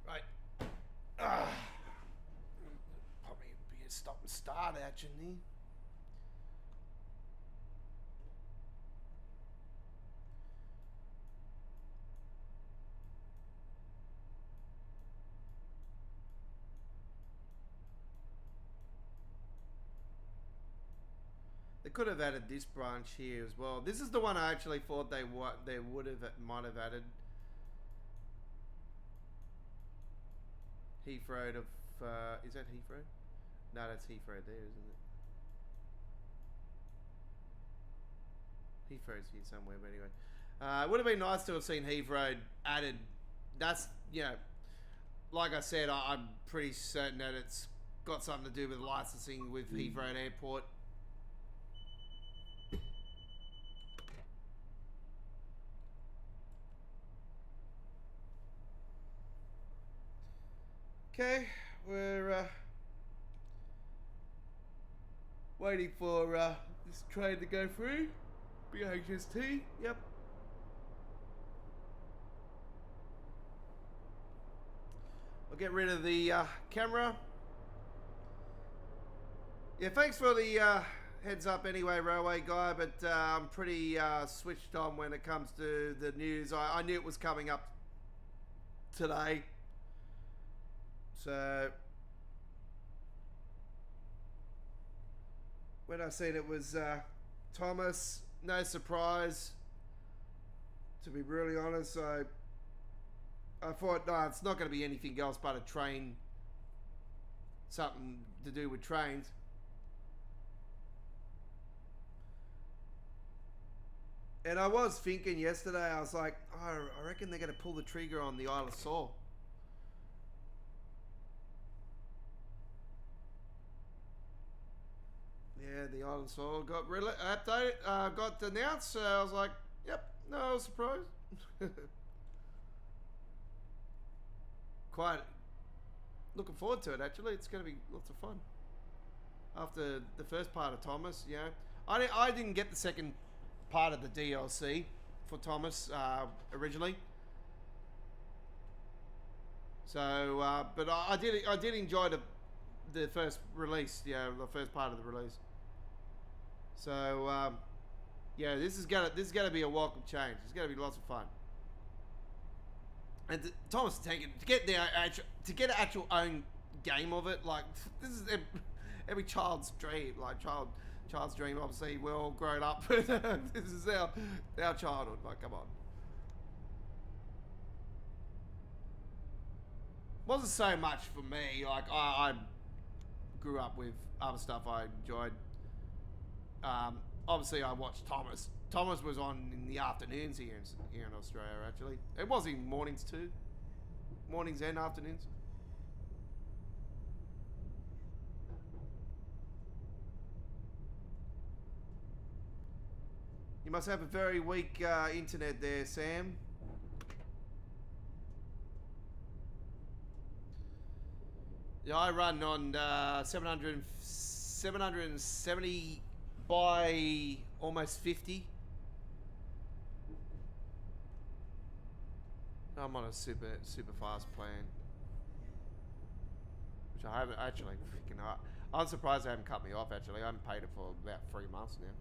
Right. Probably be a stop and start action here. They could have added this branch here as well. This is the one I actually thought they would have might have added. Heathrow of is that Heathrow? No, that's Heathrow there, isn't it? Heathrow's here somewhere, but anyway. It would have been nice to have seen Heathrow added. That's, you know, like I said, I'm pretty certain that it's got something to do with licensing with Heathrow Airport. Okay, we're waiting for this train to go through. HST, yep. I'll get rid of the camera. Yeah, thanks for the heads up anyway, Railway Guy, but I'm pretty switched on when it comes to the news. I knew it was coming up today. So when I seen it was Thomas, no surprise. To be really honest, I thought, no, it's not going to be anything else but a train, something to do with trains. And I was thinking yesterday, I was like, oh, I reckon they're going to pull the trigger on the Isle of Saw. Yeah, the Isle of Saw got updated, got announced. So I was like, yep, no surprise. Quite looking forward to it. Actually, it's going to be lots of fun. After the first part of Thomas, you know, I didn't get the second part of the DLC for Thomas originally. So, but I did enjoy the first release. Yeah, the first part of the release. So, yeah, this is gonna be a welcome change. It's gonna be lots of fun. And Thomas the Tank, to get an actual own game of it, like this is every child's dream, like child's dream. Obviously, we're all grown up. This is our childhood. Like, come on. Wasn't so much for me. Like I grew up with other stuff I enjoyed. Obviously, I watched Thomas. Thomas was on in the afternoons here in Australia. Actually, it was in mornings too. Mornings and afternoons. You must have a very weak internet there, Sam. Yeah, I run on 770 by almost 50. I'm on a super fast plan, which I haven't actually. I'm surprised they haven't cut me off. Actually, I haven't paid it for about 3 months now.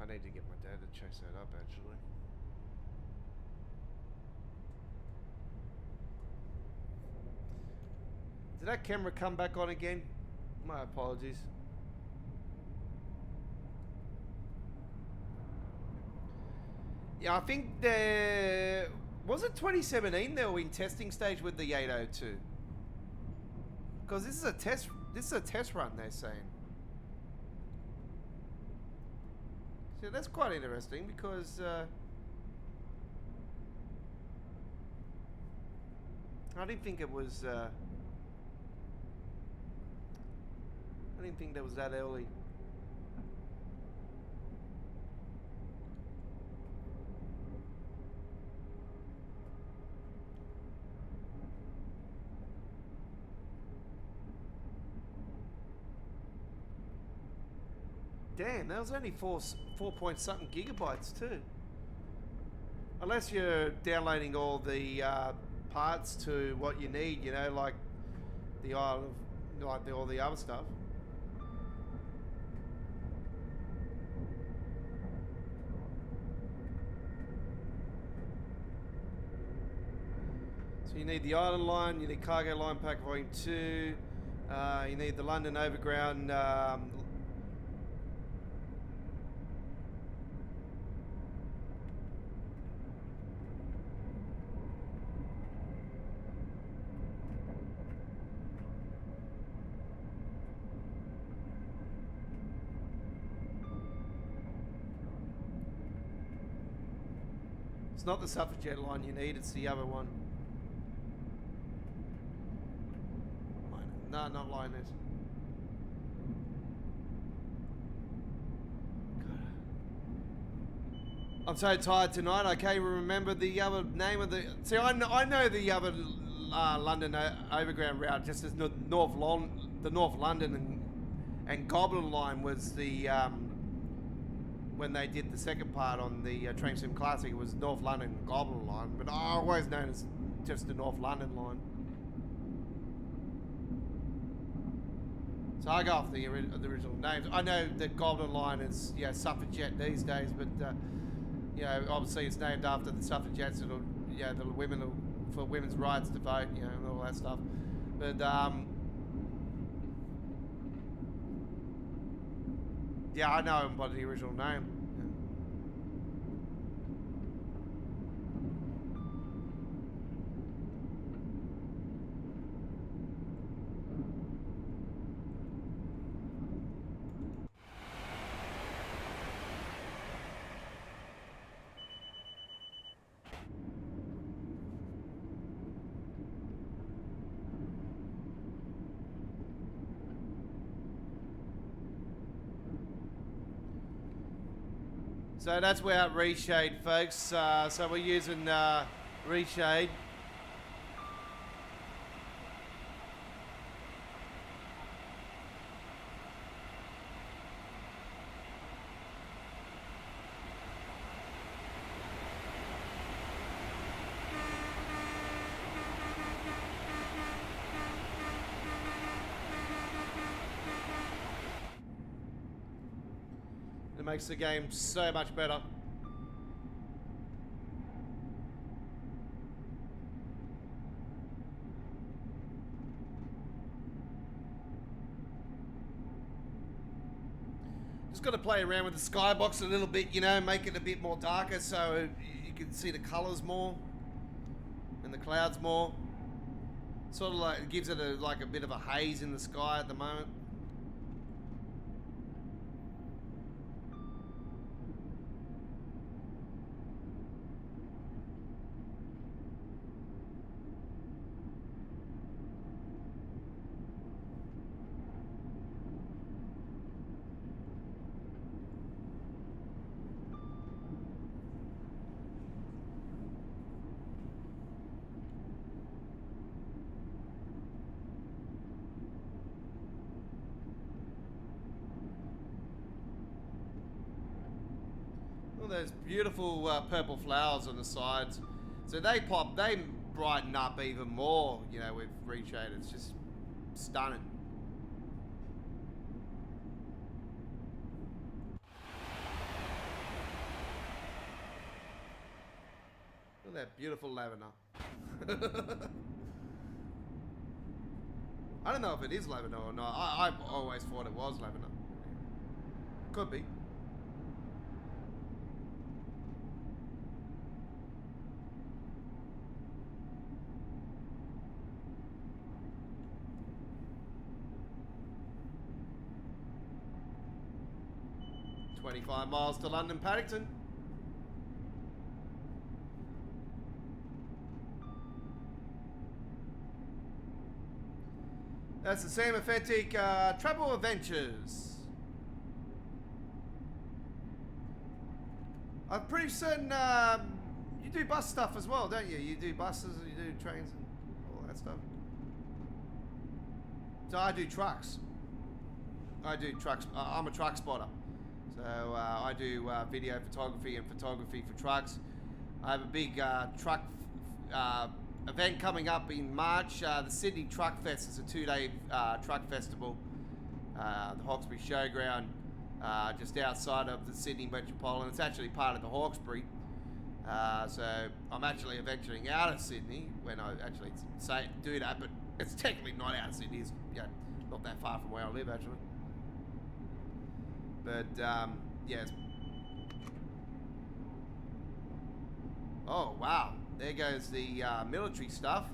I need to get my dad to chase that up, actually. Did that camera come back on again? My apologies. Yeah, I think was it 2017 they were in testing stage with the 802? Because this is a test run, they're saying. So that's quite interesting because I didn't think it was. I didn't think that was that early. Damn, that was only 4 point something gigabytes too. Unless you're downloading all the parts to what you need, you know, like the all the other stuff. So you need the Island Line, you need Cargo Line Pack Volume 2, you need the London Overground. It's not the suffragette line you need, it's the other one. No, not Lioness. I'm so tired tonight, I can't even remember the other name of the... See, I know the other London Overground route, just as the North London and Goblin line was the... when they did the second part on the Train Sim Classic, it was North London and Goblin line, but I always known as just the North London line. So I go off the original names. I know the Goblin line is suffragette these days, but obviously it's named after the suffragettes. The women for women's rights to vote, and all that stuff. But yeah, I know him by the original name. So that's without Reshade, folks. So we're using Reshade. Makes the game so much better. Just got to play around with the skybox a little bit, you know, make it a bit more darker so you can see the colors more and the clouds more. Sort of like it gives it like a bit of a haze in the sky at the moment. Those beautiful purple flowers on the sides, so they brighten up even more, you know, with Reshade. It's just stunning. Look at that beautiful lavender. I don't know if it is lavender or not. I've always thought it was lavender. Could be. $25 miles to London Paddington. That's the Sam Authentic Travel Adventures. I'm pretty certain you do bus stuff as well, don't you? You do buses, you do trains and all that stuff. So I do trucks. I'm a truck spotter. So I do video photography and photography for trucks. I have a big truck event coming up in March. The Sydney Truck Fest is a 2-day truck festival. The Hawkesbury Showground, just outside of the Sydney Metropolitan. It's actually part of the Hawkesbury. So I'm actually venturing out of Sydney when I actually do that, but it's technically not out of Sydney. It's, you know, not that far from where I live actually. But, yes. Oh, wow. There goes the military stuff.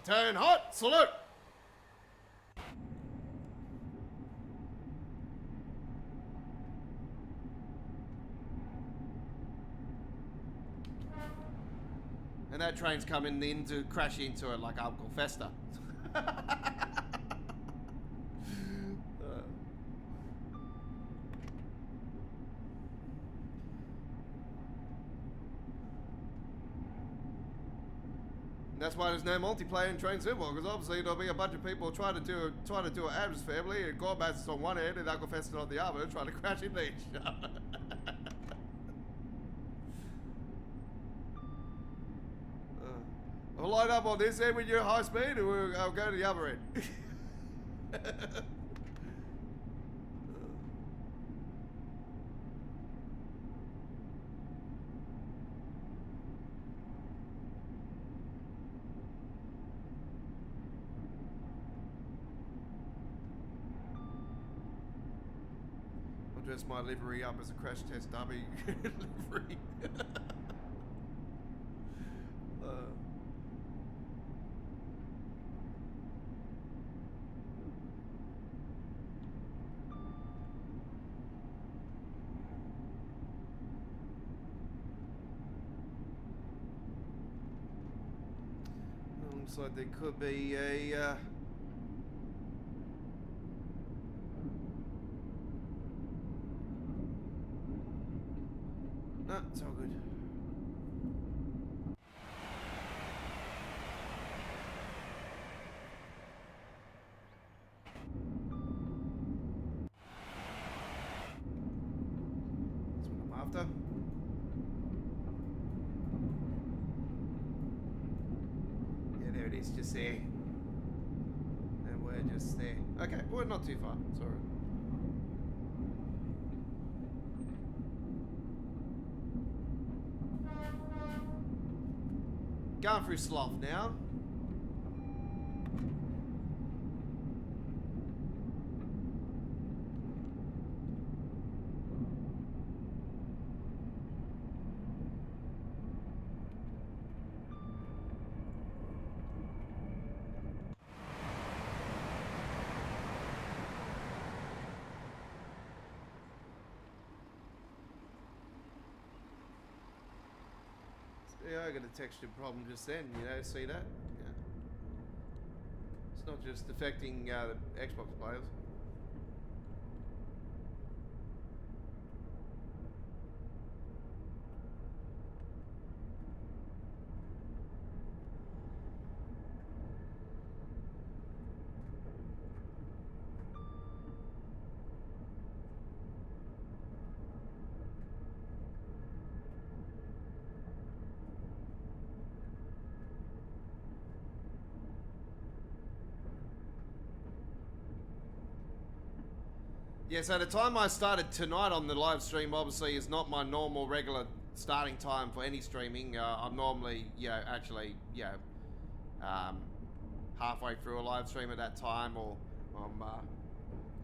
Turn hot, salute! And that train's coming in to crash into it like Uncle Fester. That's why there's no multiplayer in Train Sim, because obviously there'll be a bunch of people trying to do an Adams family, and Gorbats on one end and Uncle Fester on the other, trying to crash into each other. I'll line up on this end when you're high speed, or I'll go to the other end. I'll dress my livery up as a crash test dummy livery. Looks like there could be a no, it's all good. That's what I'm after. There it is, just there. And we're just there. Okay, we're not too far. Sorry. Going through Slough now. Yeah, I got a texture problem just then, you know, see that? Yeah. It's not just affecting the Xbox players. Yeah, so the time I started tonight on the live stream obviously is not my normal regular starting time for any streaming. I'm normally, actually, halfway through a live stream at that time, or I'm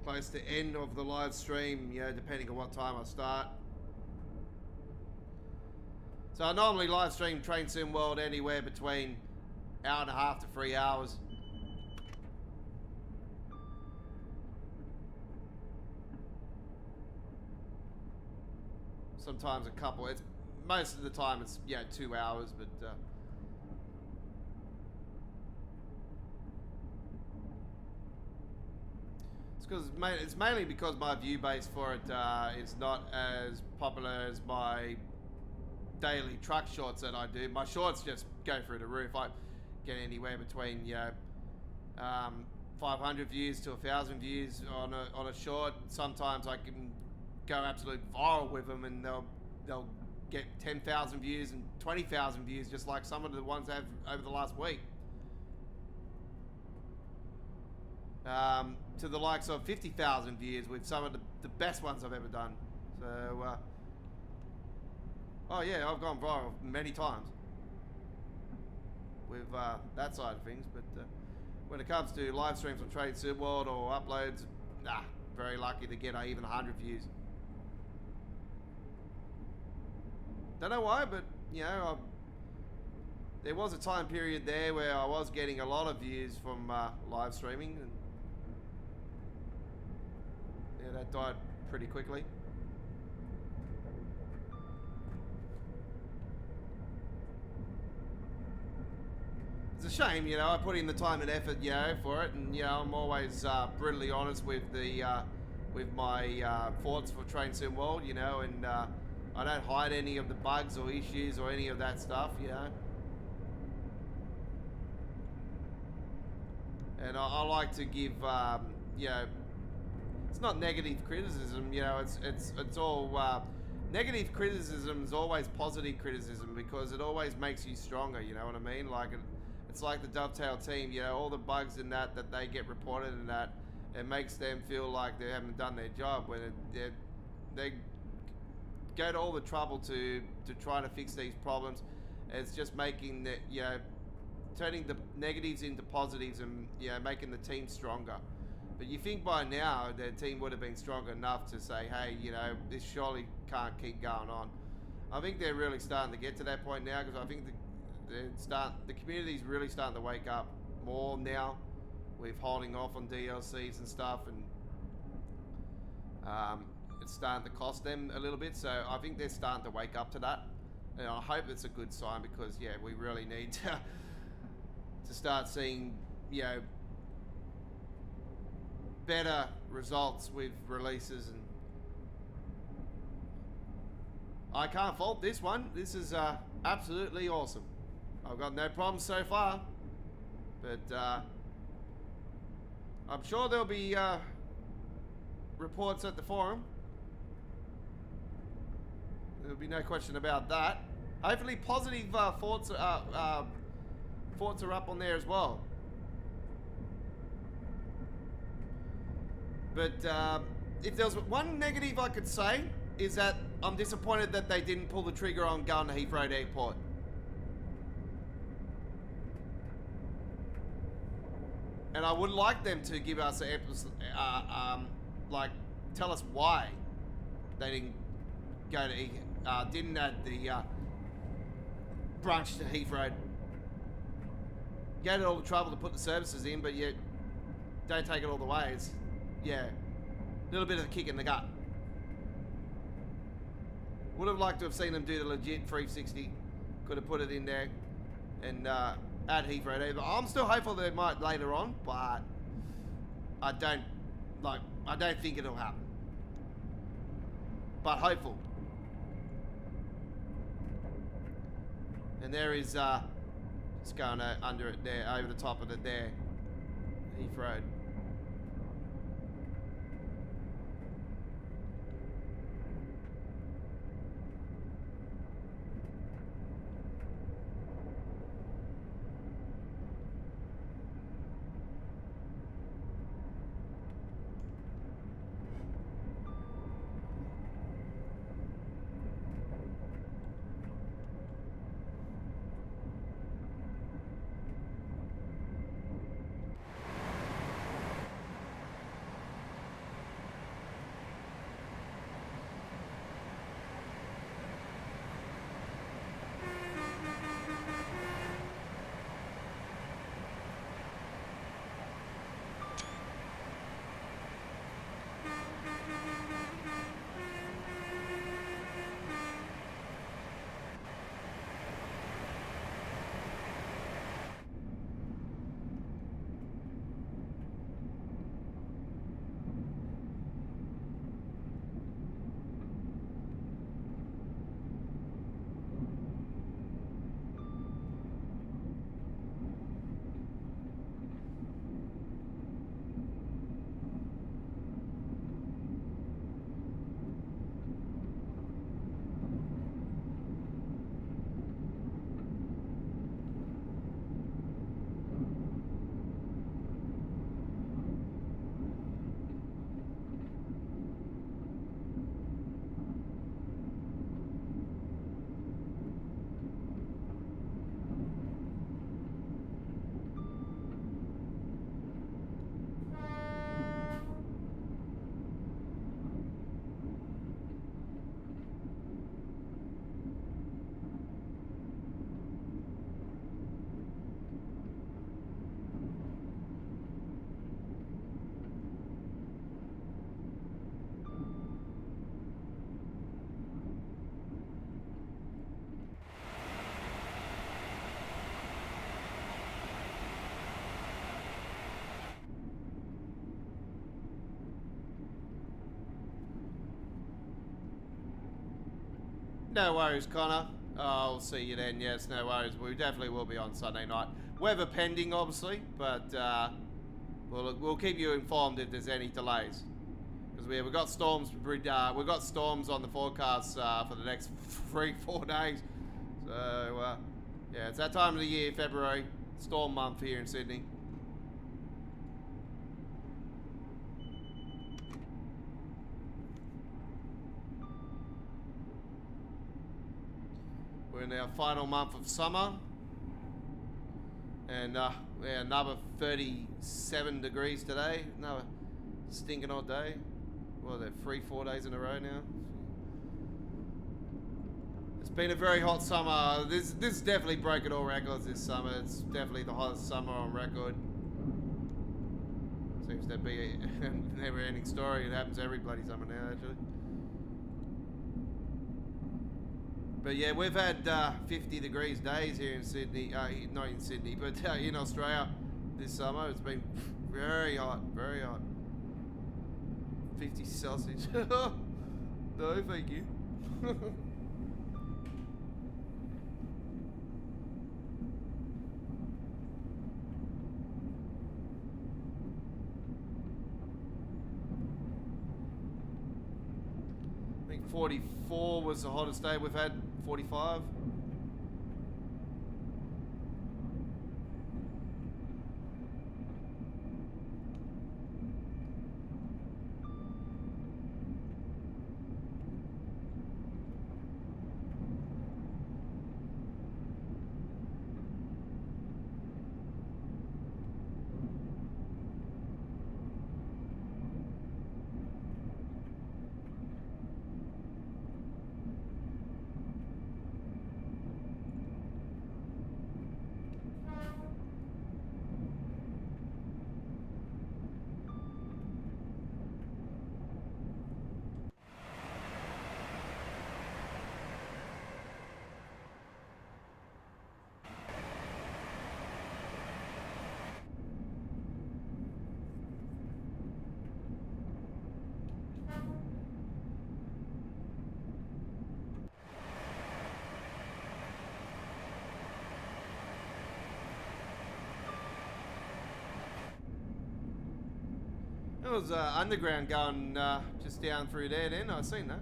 close to end of the live stream, depending on what time I start. So I normally live stream Train Sim World anywhere between hour and a half to 3 hours. Sometimes a couple. It's most of the time it's 2 hours, but it's because it's mainly because my view base for it is not as popular as my daily truck shorts that I do. My shorts just go through the roof. I get anywhere between 500 views to 1,000 views on a short. Sometimes I can go absolute viral with them, and they'll get 10,000 views and 20,000 views, just like some of the ones I have over the last week. To the likes of 50,000 views with some of the best ones I've ever done. So, oh yeah, I've gone viral many times with that side of things. But when it comes to live streams on Train Sim World or uploads, very lucky to get even 100 views. Don't know why, but there was a time period there where I was getting a lot of views from live streaming, and that died pretty quickly. It's a shame, I put in the time and effort, for it, and I'm always brutally honest with my thoughts for Train Sim World, and I don't hide any of the bugs or issues or any of that stuff, And I like to give, it's not negative criticism, it's all, negative criticism is always positive criticism, because it always makes you stronger, you know what I mean? Like, it's like the Dovetail team, all the bugs in that they get reported, and that it makes them feel like they haven't done their job, when they go to all the trouble to try to fix these problems. It's just making the, turning the negatives into positives, and making the team stronger. But you think by now their team would have been strong enough to say, hey, this surely can't keep going on. I think they're really starting to get to that point now, because I think the community's really starting to wake up more now with holding off on DLCs and stuff, and it's starting to cost them a little bit. So I think they're starting to wake up to that, and I hope it's a good sign, because we really need to start seeing better results with releases. And I can't fault this one. This is absolutely awesome. I've got no problems so far, but I'm sure there'll be reports at the forum. There'll be no question about that. Hopefully positive thoughts reports are up on there as well. But if there was one negative I could say is that I'm disappointed that they didn't pull the trigger on going to Heathrow Airport. And I would like them to give us a like tell us why they didn't go to didn't add the branch to Heathrow. Go to all the trouble to put the services in, but yet don't take it all the way. It's, yeah, a little bit of a kick in the gut. Would have liked to have seen them do the legit 360. Could have put it in there and add Heathrow there. But I'm still hopeful they might later on, but I don't think it'll happen. But hopeful. And there is just going under it there, over the top of it there, Heathrow. No worries, Connor. I'll see you then. Yes, no worries. We definitely will be on Sunday night. Weather pending, obviously, but we'll keep you informed if there's any delays. Because we've got storms. We've got storms on the forecast for the next 3-4 days. So yeah, it's that time of the year, February, storm month here in Sydney. We're in our final month of summer, and yeah, another 37 degrees today. Another stinking hot day. What are there, 3-4 days in a row now? It's been a very hot summer. This definitely broken all records this summer. It's definitely the hottest summer on record. Seems to be a never-ending story. It happens every bloody summer now, actually. But yeah, we've had 50 degrees days here in Sydney, not in Sydney, but in Australia this summer. It's been very hot, very hot. 50 Celsius. No, thank you. I think 44 was the hottest day we've had. 45. There was underground going just down through there then. I've seen that.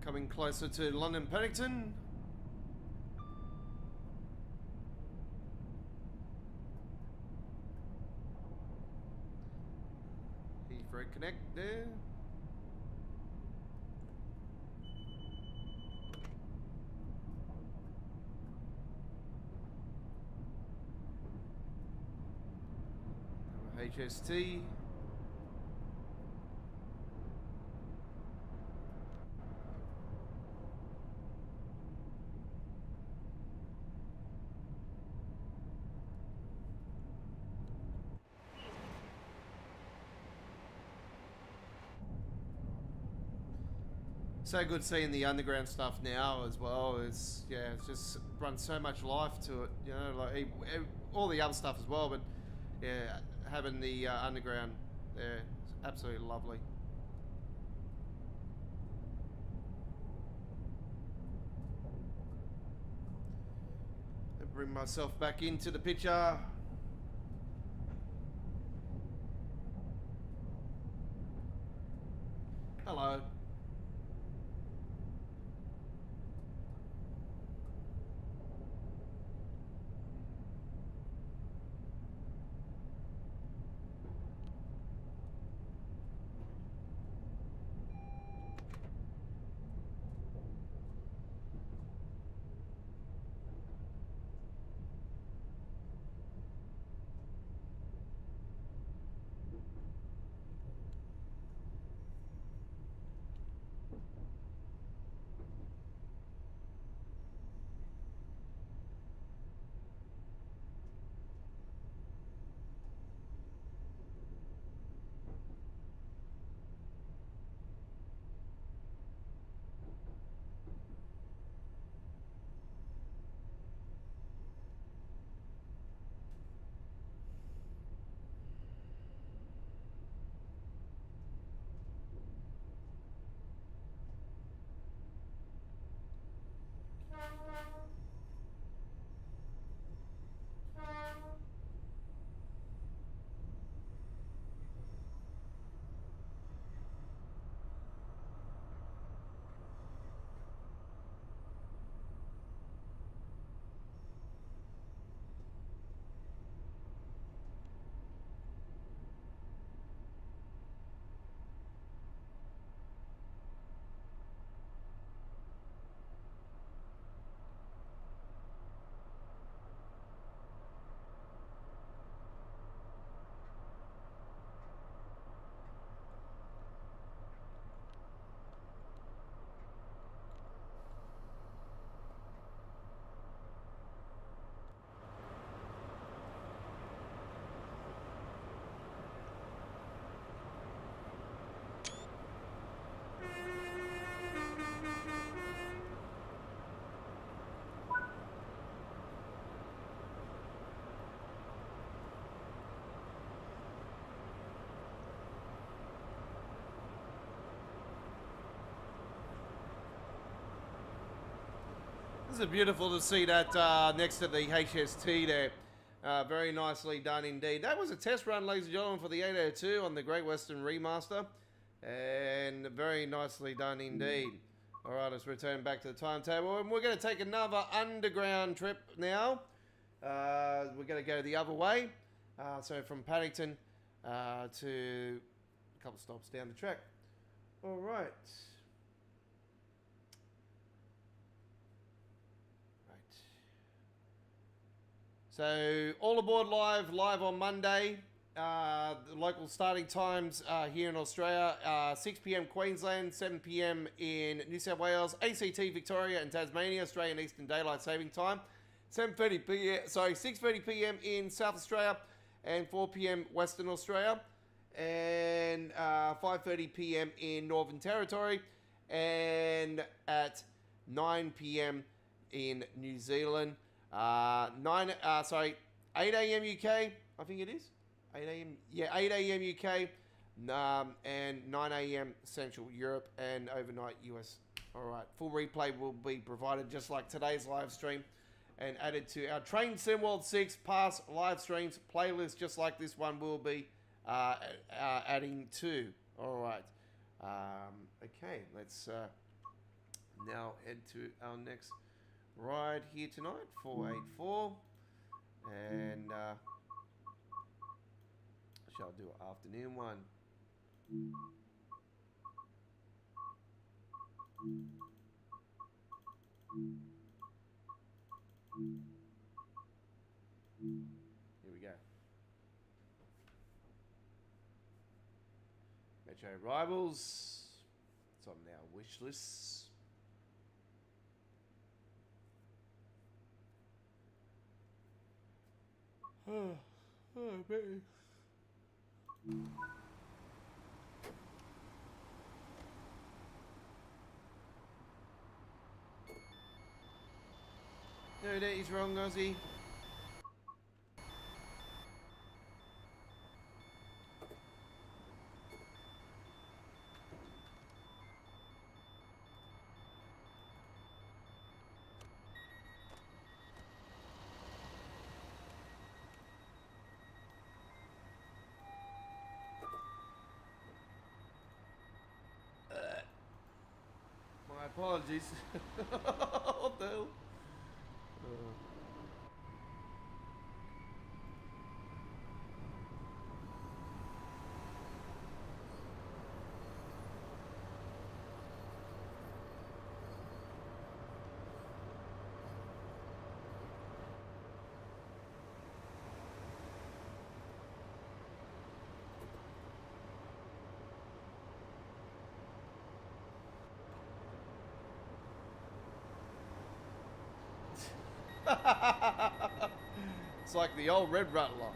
Coming closer to London Paddington. Heathrow Connect there. HST. So good seeing the underground stuff now as well. It's it's just runs so much life to it, you know, like all the other stuff as well. But yeah, having the underground there, it's absolutely lovely. I'll bring myself back into the picture. Hello. This is beautiful to see that next to the HST there. Very nicely done indeed. That was a test run, ladies and gentlemen, for the 802 on the Great Western Remaster. And very nicely done indeed. Alright, let's return back to the timetable. And we're going to take another underground trip now. We're going to go the other way. So from Paddington to a couple stops down the track. Alright. So, all aboard live on Monday. The local starting times here in Australia, 6 p.m. Queensland, 7 p.m. in New South Wales, ACT Victoria and Tasmania, Australian Eastern Daylight Saving Time. 6:30 p.m. in South Australia and 4 p.m. Western Australia, and 5:30 p.m. in Northern Territory, and at 9 p.m. in New Zealand. 8 a.m. UK, I think it is. 8 a.m. Yeah, 8 a.m. UK, and 9 a.m. Central Europe and overnight US. All right, full replay will be provided just like today's live stream and added to our Train Sim World 6 past live streams playlist, just like this one will be adding to. All right. Okay, let's now head to our next ride here tonight, 484, and shall do an afternoon one. Here we go. Metro Rivals. It's on our wish lists. Baby. No, that is wrong, Aussie. My apologies. What the hell? It's like the old Red Rattler.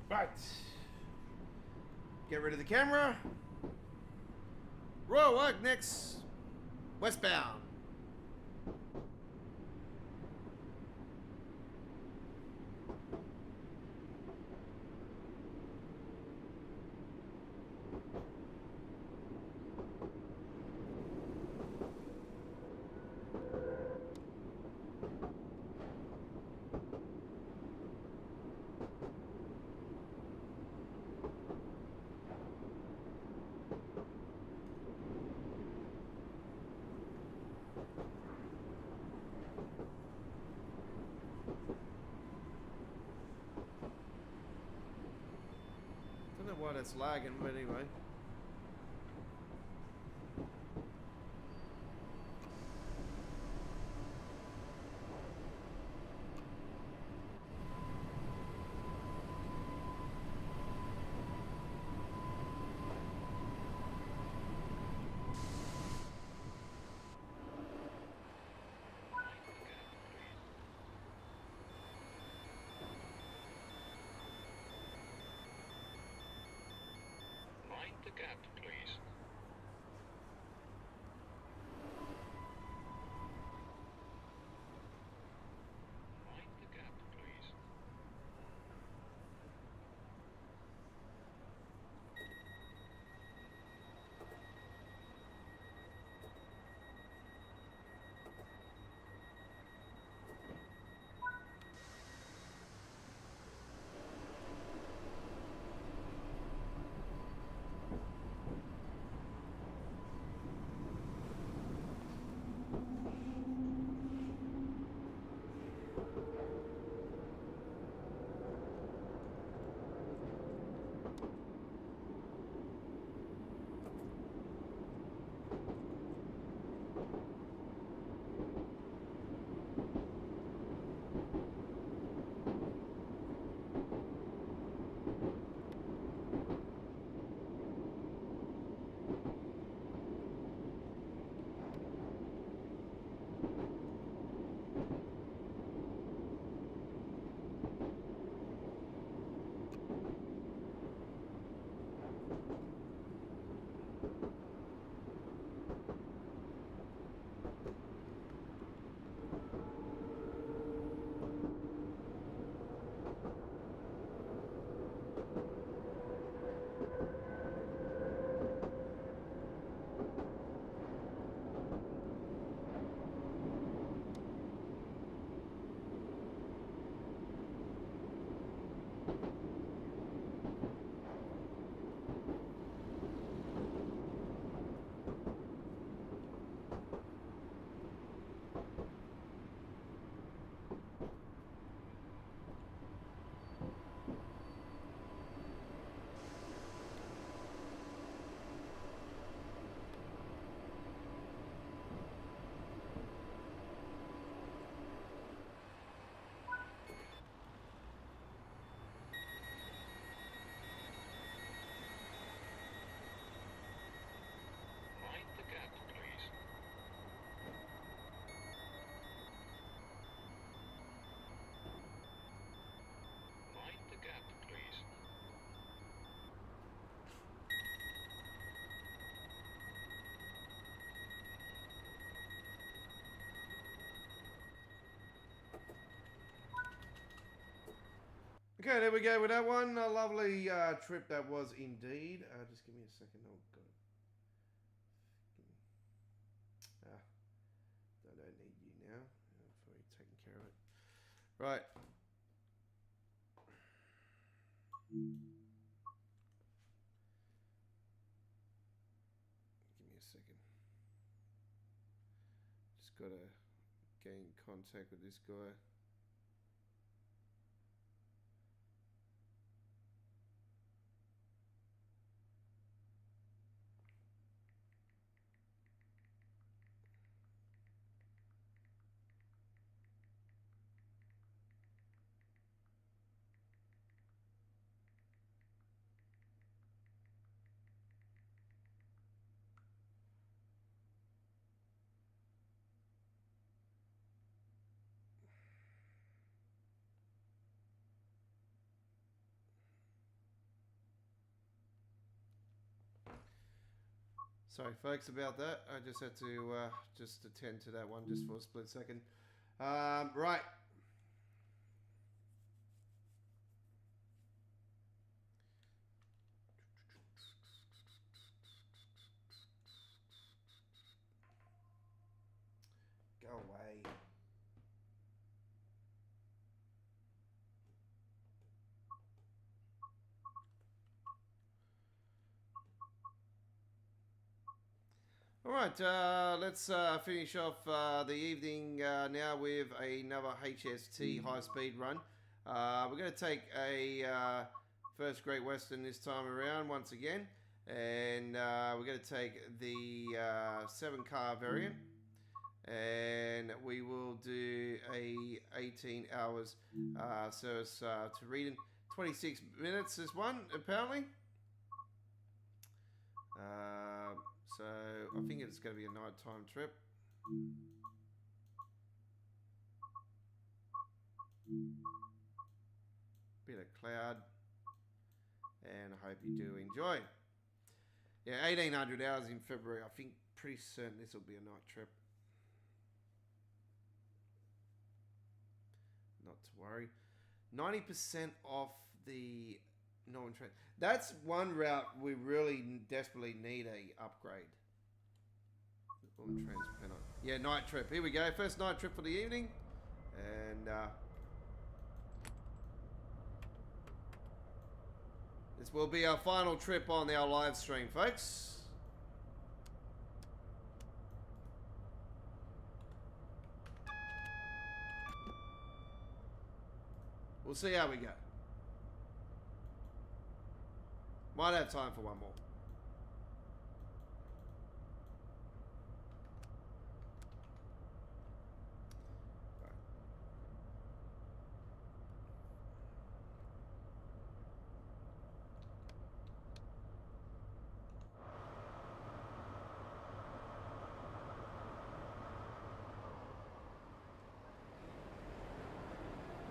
Right. Get rid of the camera. Royal Work next. Westbound. Why that's lagging, but anyway. gap, please. Mind the gap, please. Mind the gap, please. Mind the gap, please. Okay, there we go with that one. A lovely trip that was indeed. Just give me a second. Oh, God. I don't need you now. I've already taken care of it. Right. Give me a second. Just got to gain contact with this guy. Sorry, folks, about that. I just had to just attend to that one just for a split second. Right. Go away. All right, let's finish off the evening now with another HST high-speed run. We're going to take a first Great Western this time around once again, and we're going to take the 7-car variant, and we will do a 18 hours service to Reading. 26 minutes this one, apparently. So I think it's going to be a nighttime trip. Bit of cloud, and I hope you do enjoy. Yeah, 1,800 hours in February. I think pretty certain this will be a night trip. Not to worry. 90% off the Northern Train. That's one route we really desperately need a upgrade. Northern Trains Pennon. Yeah, night trip. Here we go. First night trip for the evening. And this will be our final trip on our live stream, folks. We'll see how we go. Might have time for one more.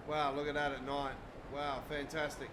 Wow, look at that at night. Wow, fantastic.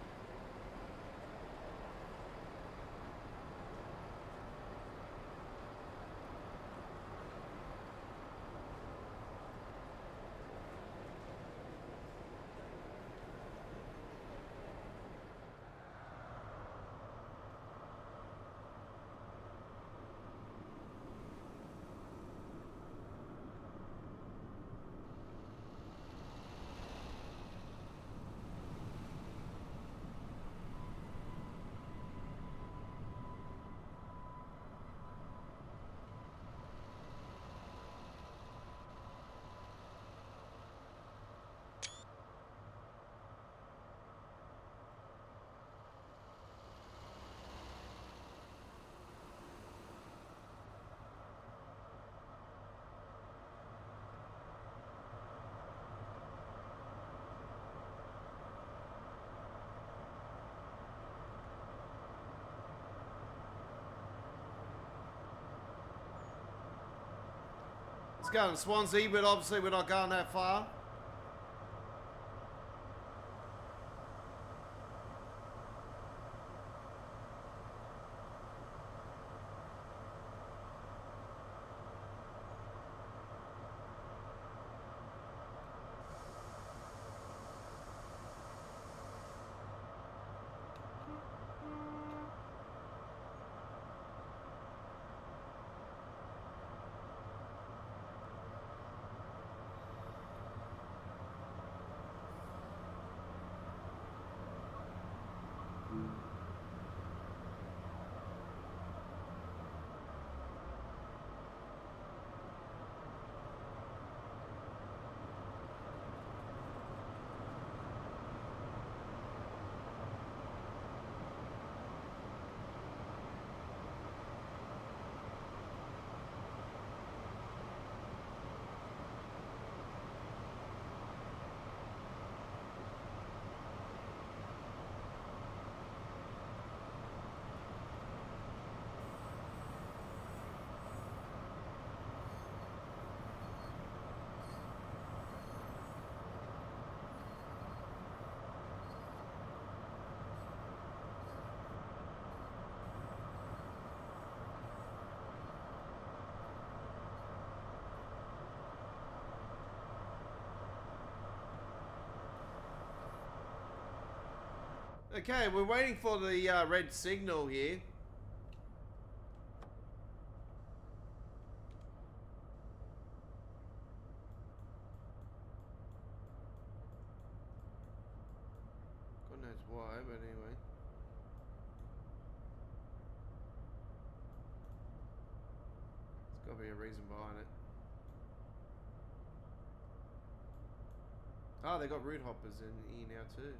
Let's go to Swansea, but obviously we're not going that far. Okay, we're waiting for the red signal here. God knows why, but anyway. There's got to be a reason behind it. Oh, they got route hoppers in here now too.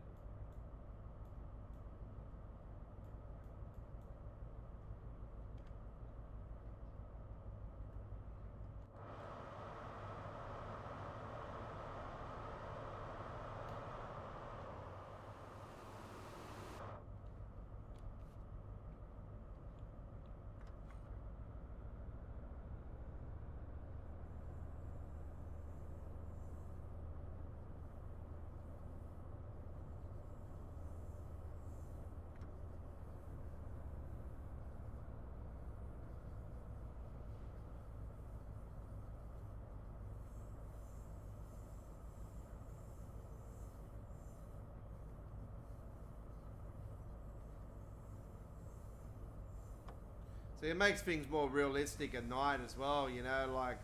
See, it makes things more realistic at night as well, you know, like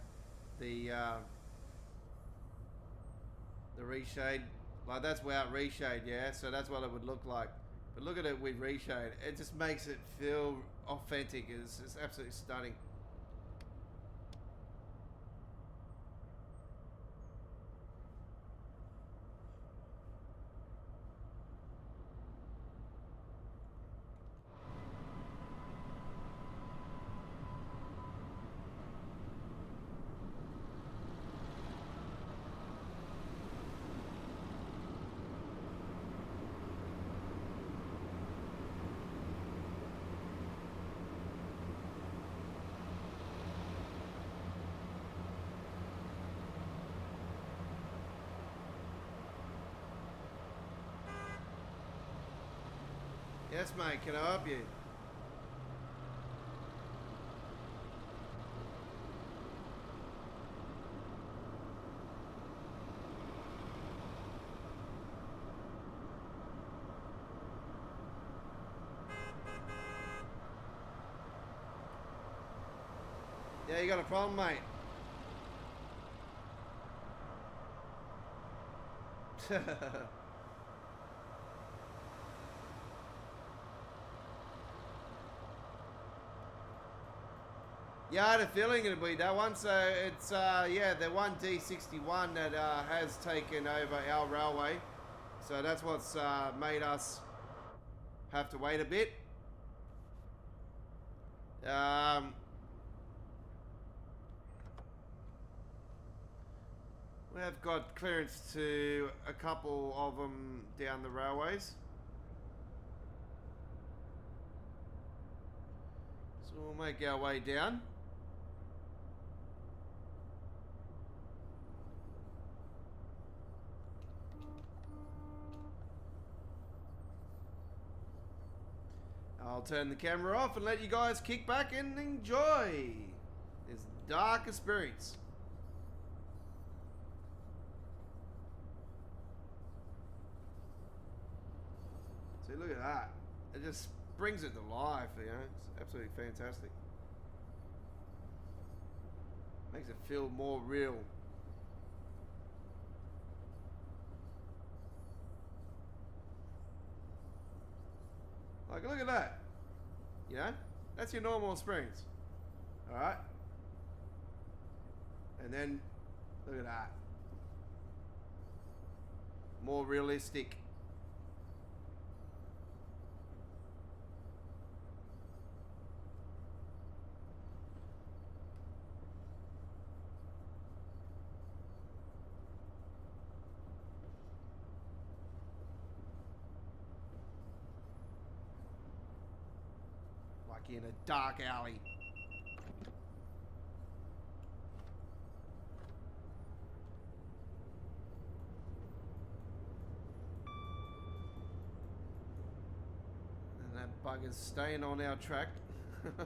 the reshade. Like, that's without reshade, yeah? So that's what it would look like. But look at it with reshade. It just makes it feel authentic. It's absolutely stunning. Yes, mate, can I help you? Yeah, you got a problem, mate? Yeah, I had a feeling it'd be that one. So it's, yeah, the one D61 that has taken over our railway. So that's what's made us have to wait a bit. We have got clearance to a couple of them down the railways. So we'll make our way down. I'll turn the camera off and let you guys kick back and enjoy this dark experience. See, look at that. It just brings it to life, you know. It's absolutely fantastic. Makes it feel more real. Like, look at that. You know? That's your normal experience. Alright? And then, look at that. More realistic. Like in a dark alley. And that bugger's staying on our track. Okay.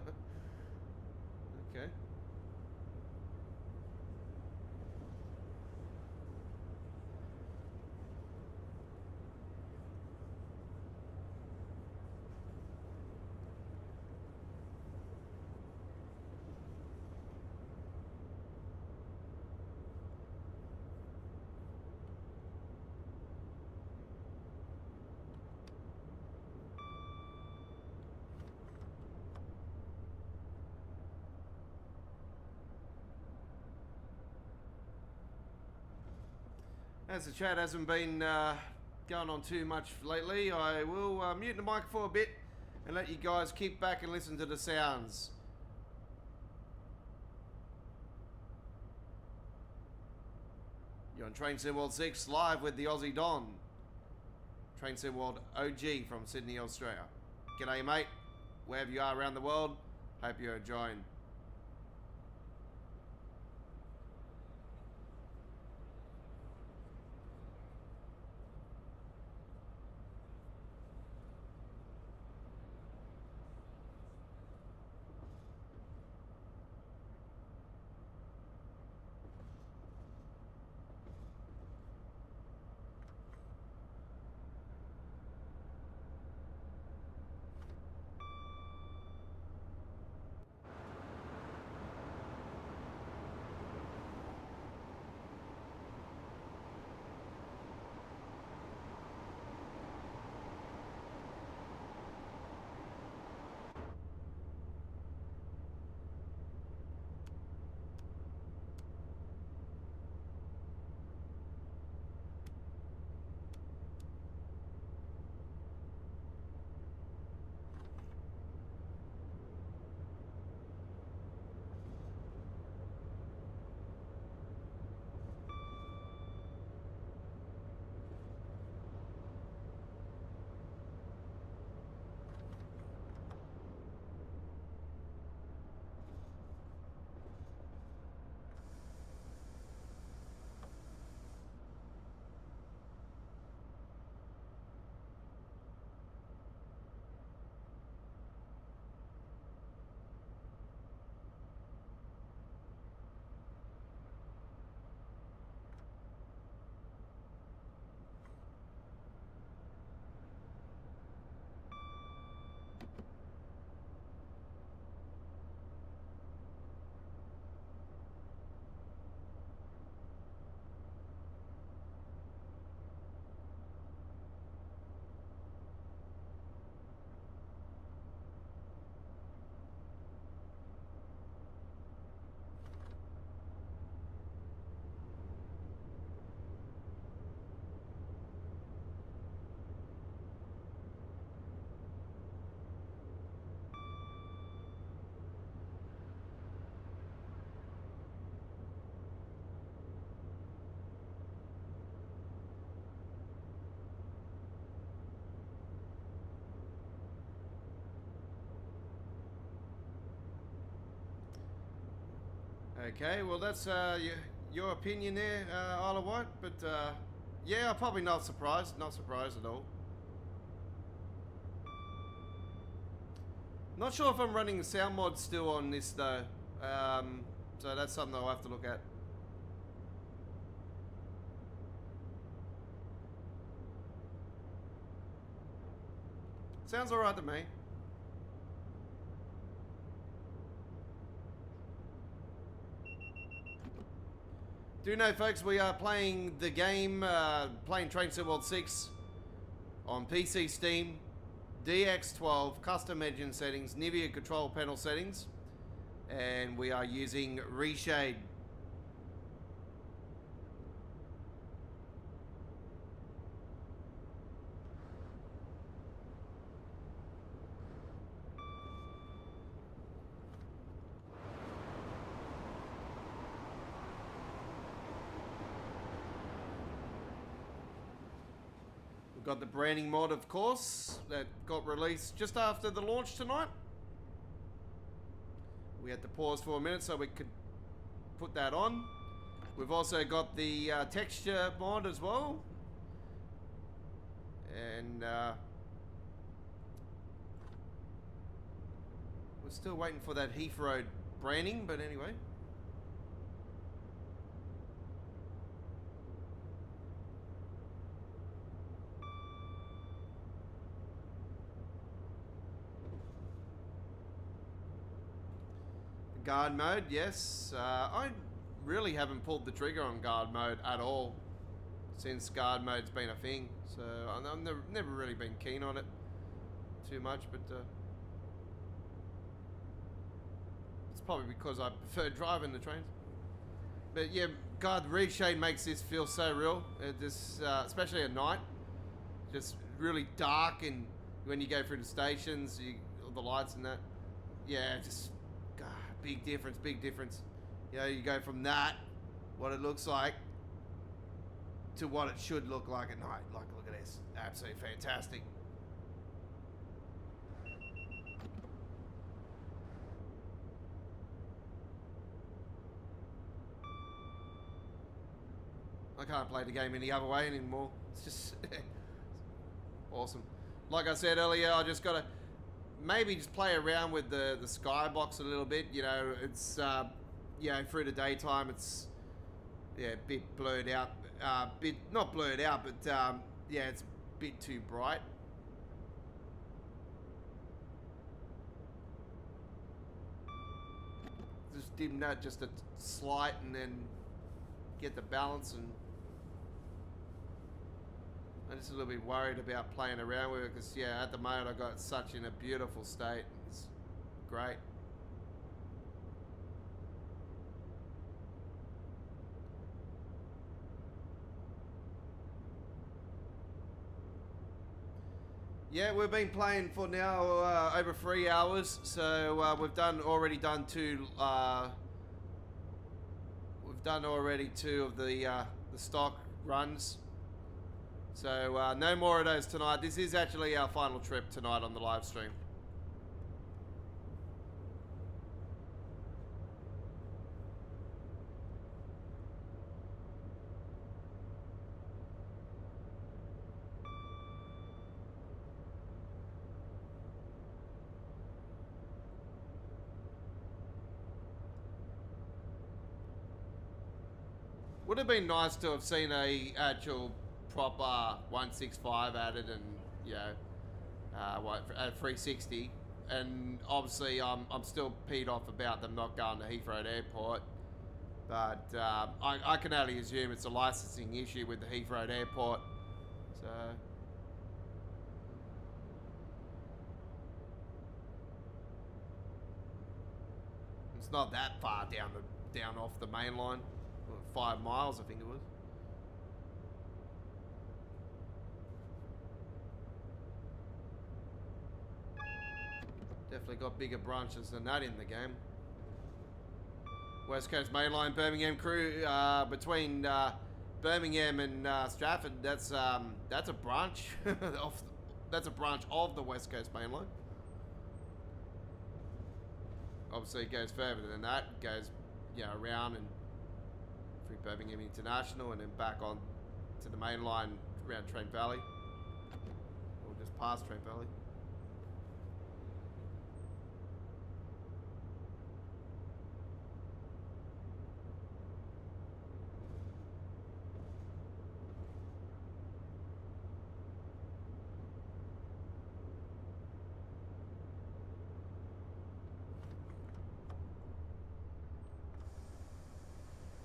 As the chat hasn't been going on too much lately, I will mute the mic for a bit and let you guys kick back and listen to the sounds. You're on Train Sim World 6 live with the Aussie Don. Train Sim World OG from Sydney, Australia. G'day, mate. Wherever you are around the world, hope you're enjoying. Okay, well that's your opinion there, Isla White, but yeah, I'm probably not surprised at all. Not sure if I'm running the sound mod still on this though, so that's something I'll have to look at. Sounds alright to me. Do you know, folks, we are playing the game, playing Train Sim World 6 on PC Steam, DX12, custom engine settings, Nivea control panel settings, and we are using Reshade. Got the branding mod, of course, that got released just after the launch tonight. We had to pause for a minute so we could put that on. We've also got the texture mod as well. And we're still waiting for that Heathrow branding, but anyway. Guard mode, yes. I really haven't pulled the trigger on guard mode at all since guard mode's been a thing. So I've never really been keen on it too much, but it's probably because I prefer driving the trains. But yeah, God, Reshade makes this feel so real. Just, especially at night, just really dark, and when you go through the stations, all the lights and that. Yeah, just. Big difference, big difference. You know, you go from that, what it looks like, to what it should look like at night. Like, look at this. Absolutely fantastic. I can't play the game any other way anymore. It's just awesome. Like I said earlier, I just gotta maybe just play around with the skybox a little bit. You know, it's you know, through the daytime it's a bit blurred out, not blurred out, but yeah, it's a bit too bright. Just dim that just a slight, and then get the balance. And I'm just a little bit worried about playing around with it, because yeah, at the moment I got it such in a beautiful state. It's great. Yeah, we've been playing for now over 3 hours, so we've already done two. We've done already 2 of the stock runs. So no more of those tonight. This is actually our final trip tonight on the live stream. Would have been nice to have seen a actual proper 165 added, and you know, at 360. And obviously I'm still peed off about them not going to Heathrow Airport, but I can only assume it's a licensing issue with the Heathrow Airport. So it's not that far down off the main line. 5 miles, I think it was. Definitely got bigger branches than that in the game. West Coast Mainline Birmingham crew, between Birmingham and Stratford. That's a branch that's a branch of the West Coast Mainline. Obviously, it goes further than that. It goes, around and through Birmingham International and then back on to the main line around Trent Valley. Or just past Trent Valley.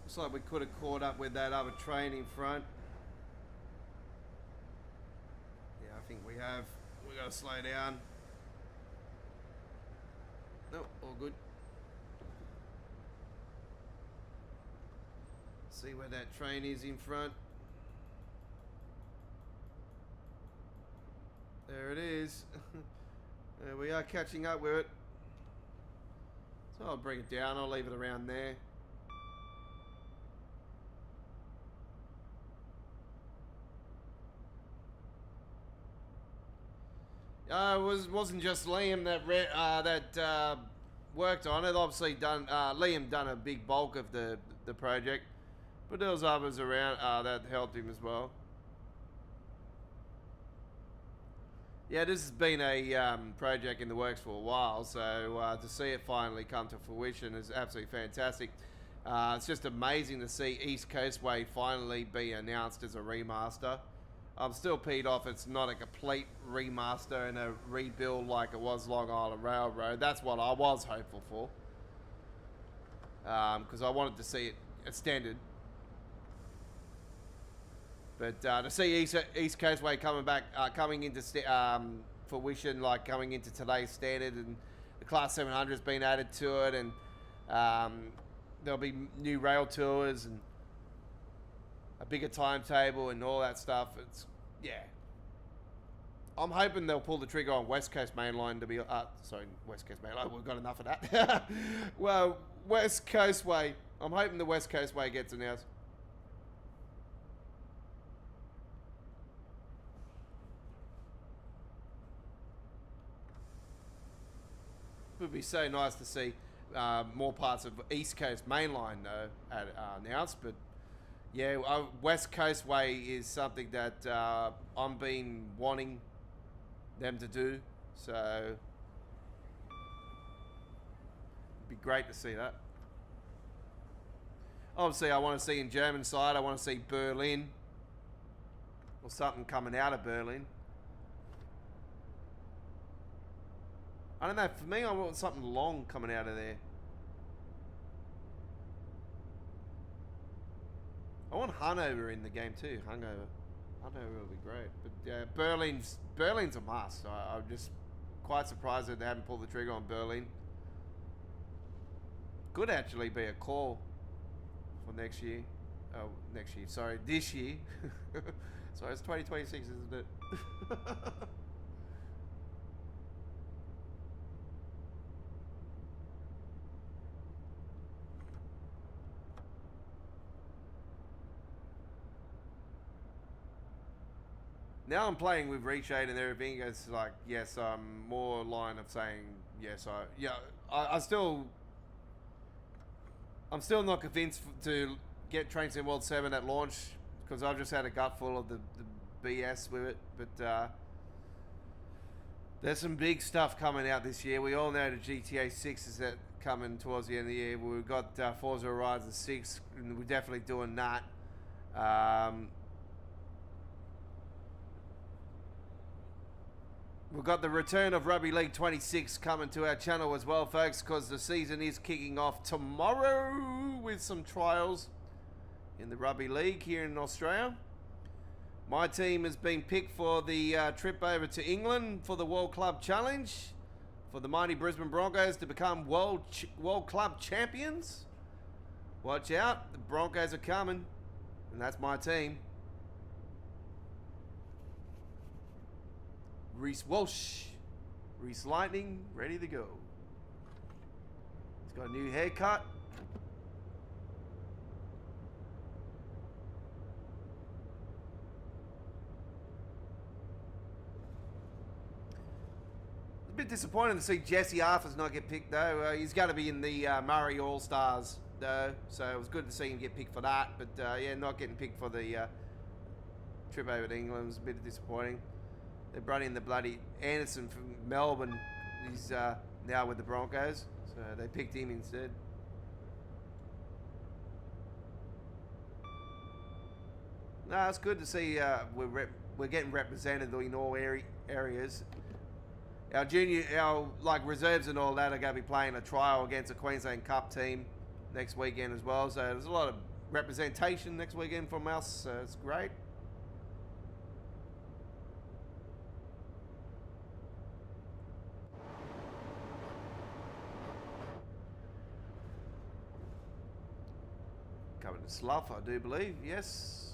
Looks like we could have caught up with that other train in front. Yeah, I think we have. We gotta slow down. Nope, all good. See where that train is in front. There it is. There we are, catching up with it. So I'll bring it down. I'll leave it around there. Wasn't just Liam that worked on it. Obviously, Liam done a big bulk of the project, but there was others around that helped him as well. Yeah, this has been a project in the works for a while, so to see it finally come to fruition is absolutely fantastic. It's just amazing to see East Coastway finally be announced as a remaster. I'm still peed off it's not a complete remaster and a rebuild like it was Long Island Railroad. That's what I was hopeful for. Because I wanted to see it extended. But to see East Coastway coming into fruition, like coming into today's standard, and the Class 700 has been added to it, and there'll be new rail tours and a bigger timetable and all that stuff. It's, yeah. I'm hoping they'll pull the trigger on West Coast Mainline to be, sorry, West Coast Mainline, we've got enough of that. Well, West Coastway. I'm hoping the West Coastway gets announced. It would be so nice to see more parts of East Coast Mainline announced, but yeah, West Coastway is something that I'm been wanting them to do, so it'd be great to see that. Obviously, I want to see in German side, I want to see Berlin or something coming out of Berlin. I don't know, for me, I want something long coming out of there. I want Hanover in the game too. Hanover would be great. But yeah, Berlin's a must. I'm just quite surprised that they haven't pulled the trigger on Berlin. Could actually be a call for next year. Oh, next year. Sorry, this year. Sorry, it's 2026, isn't it? Now I'm playing with Reshade and everything. It's like, yes, I'm more line of saying yes. I'm still not convinced to get Train Sim World 7 at launch because I've just had a gut full of the BS with it. But there's some big stuff coming out this year. We all know the GTA 6 is coming towards the end of the year. We've got Forza Horizon 6, and we're definitely doing that. We've got the return of Rugby League 26 coming to our channel as well, folks, because the season is kicking off tomorrow with some trials in the Rugby League here in Australia. My team has been picked for the trip over to England for the World Club Challenge for the mighty Brisbane Broncos to become World Club Champions. Watch out, the Broncos are coming, and that's my team. Reese Walsh, Reese Lightning, ready to go. He's got a new haircut. It's a bit disappointing to see Jesse Arthur's not get picked though. He's got to be in the Murray All-Stars though, so it was good to see him get picked for that. But yeah, not getting picked for the trip over to England was a bit disappointing. They brought in the bloody Anderson from Melbourne. He's now with the Broncos, so they picked him instead. No, it's good to see we're getting represented in all areas. Our like reserves and all that are going to be playing a trial against a Queensland Cup team next weekend as well. So there's a lot of representation next weekend from us. So it's great. Coming to Slough, I do believe. Yes.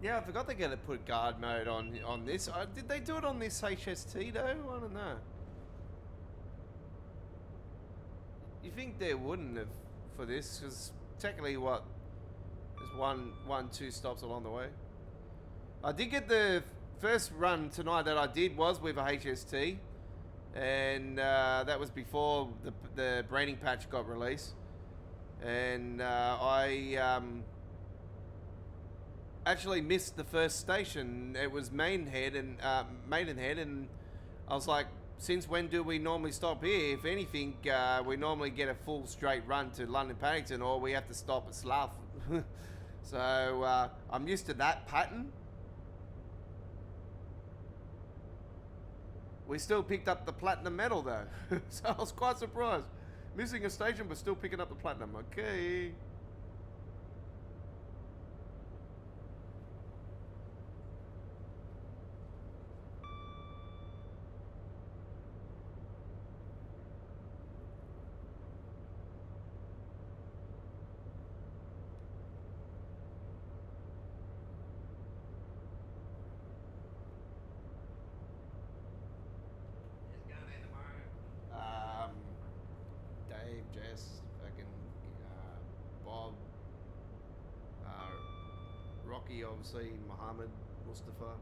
Yeah, I forgot they're going to put guard mode on this. Did they do it on this HST though? I don't know. You think they wouldn't have for this? Because technically, what? There's two stops along the way. I did get the first run tonight that I did was with a HST, and that was before the branding patch got released, and I actually missed the first station. It was Maidenhead, and I was like, since when do we normally stop here? If anything, we normally get a full straight run to London Paddington, or we have to stop at Slough. So I'm used to that pattern. We still picked up the platinum medal though. So I was quite surprised. Missing a station but still picking up the platinum. Okay. Dave, Jess, fucking Bob, Rocky, obviously, Muhammad, Mustafa,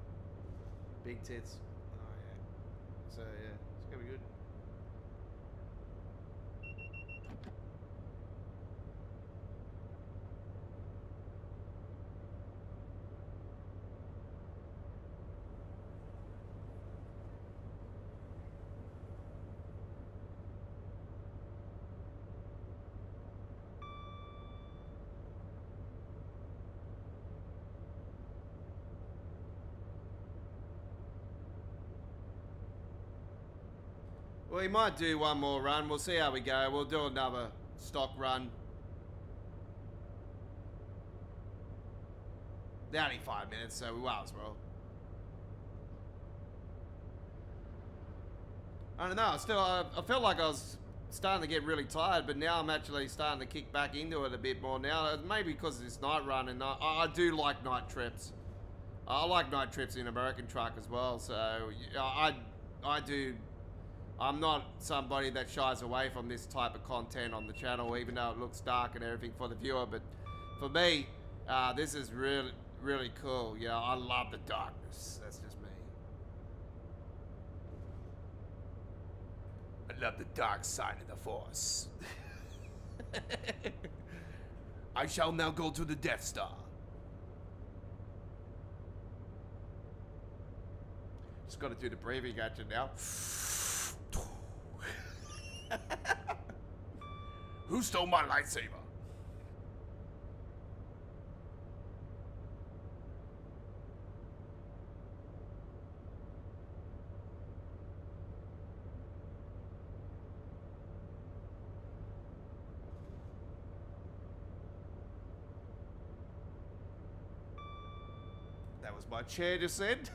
Big Tits. Oh yeah. So yeah, it's gonna be good. Well, we might do one more run. We'll see how we go. We'll do another stock run. They're only 5 minutes, so we might as well. I don't know. Still, I felt like I was starting to get really tired, but now I'm actually starting to kick back into it a bit more now. Maybe because of this night run, and I do like night trips. I like night trips in American truck as well, so I do. I'm not somebody that shies away from this type of content on the channel, even though it looks dark and everything for the viewer. But for me, this is really, really cool. You know, I love the darkness. That's just me. I love the dark side of the Force. I shall now go to the Death Star. Just got to do the breathing action now. Who stole my lightsaber? That was my chair just said.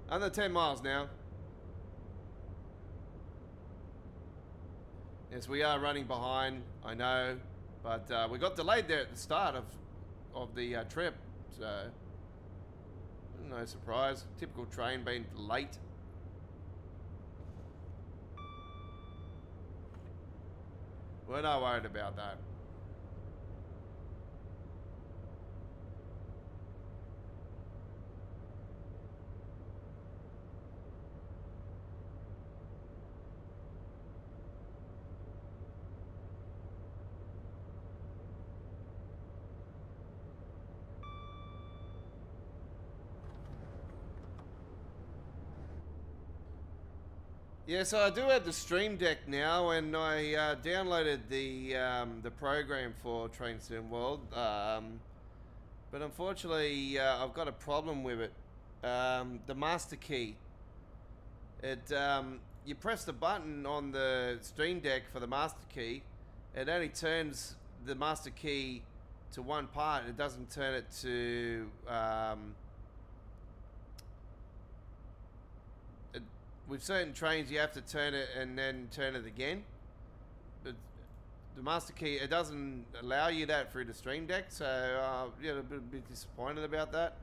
Under 10 miles now. Yes, we are running behind, I know, but we got delayed there at the start of the trip, so no surprise. Typical train being late. We're not worried about that. Yeah, so I do have the Stream Deck now, and I downloaded the program for Train Sim World, but unfortunately I've got a problem with it. The master key. You press the button on the Stream Deck for the master key, it only turns the master key to one part. It doesn't turn it to with certain trains, you have to turn it and then turn it again. But the master key, it doesn't allow you that through the Stream Deck, so yeah, a bit disappointed about that.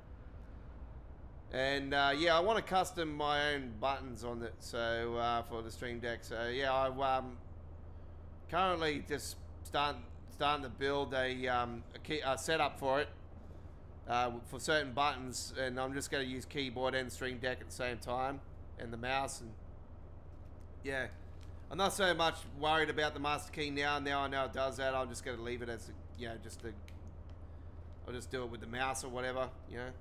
And yeah, I want to custom my own buttons on it, so for the Stream Deck. So yeah, I'm currently just starting to build a setup for it for certain buttons, and I'm just going to use keyboard and Stream Deck at the same time. And the mouse, and yeah, I'm not so much worried about the master key now. Now I know it does that. I'm just going to leave it as, you know, I'll just do it with the mouse or whatever, you know.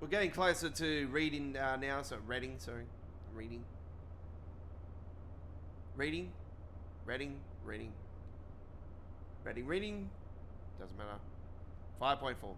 We're getting closer to reading now, so reading. Doesn't matter. 5.4.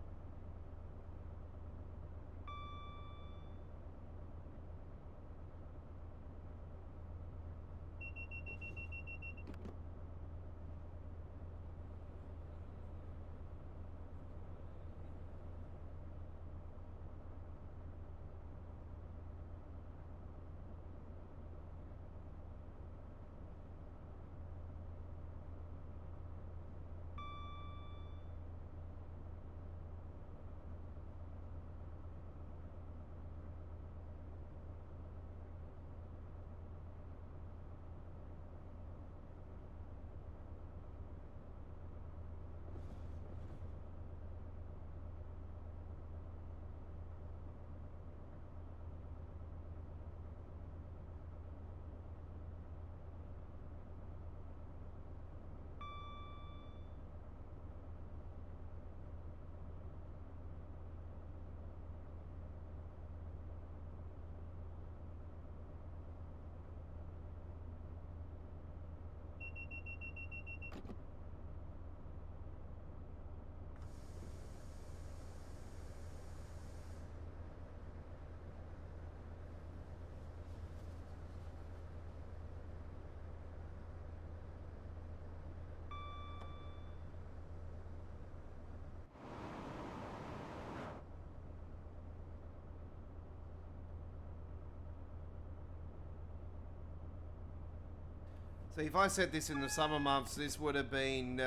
So if I said this in the summer months, this would have been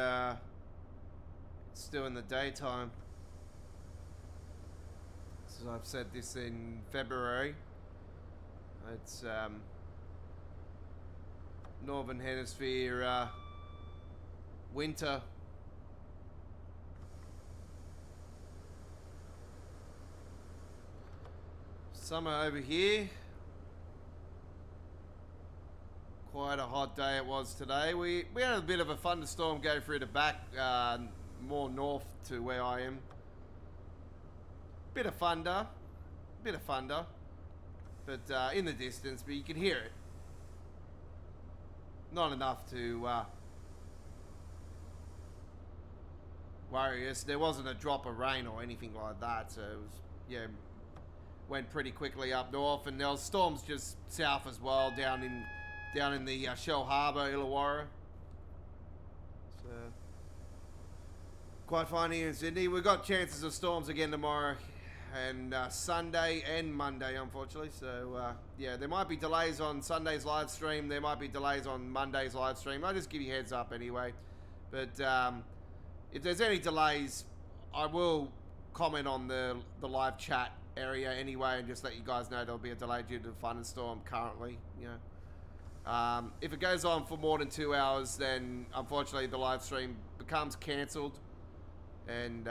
still in the daytime. So I've said this in February. It's Northern Hemisphere winter. Summer over here. Quite a hot day it was today. We had a bit of a thunderstorm go through the back, more north to where I am. Bit of thunder, but in the distance, but you can hear it. Not enough to worry us. There wasn't a drop of rain or anything like that, so it was, yeah, went pretty quickly up north, and there was storms just south as well, down in the Shell Harbour, Illawarra. So, quite fine here in Sydney. We've got chances of storms again tomorrow. and Sunday and Monday, unfortunately. So, yeah, there might be delays on Sunday's live stream. There might be delays on Monday's live stream. I'll just give you a heads up anyway. But if there's any delays, I will comment on the live chat area anyway and just let you guys know there'll be a delay due to the thunderstorm currently, you know. If it goes on for more than 2 hours, then unfortunately the live stream becomes cancelled. And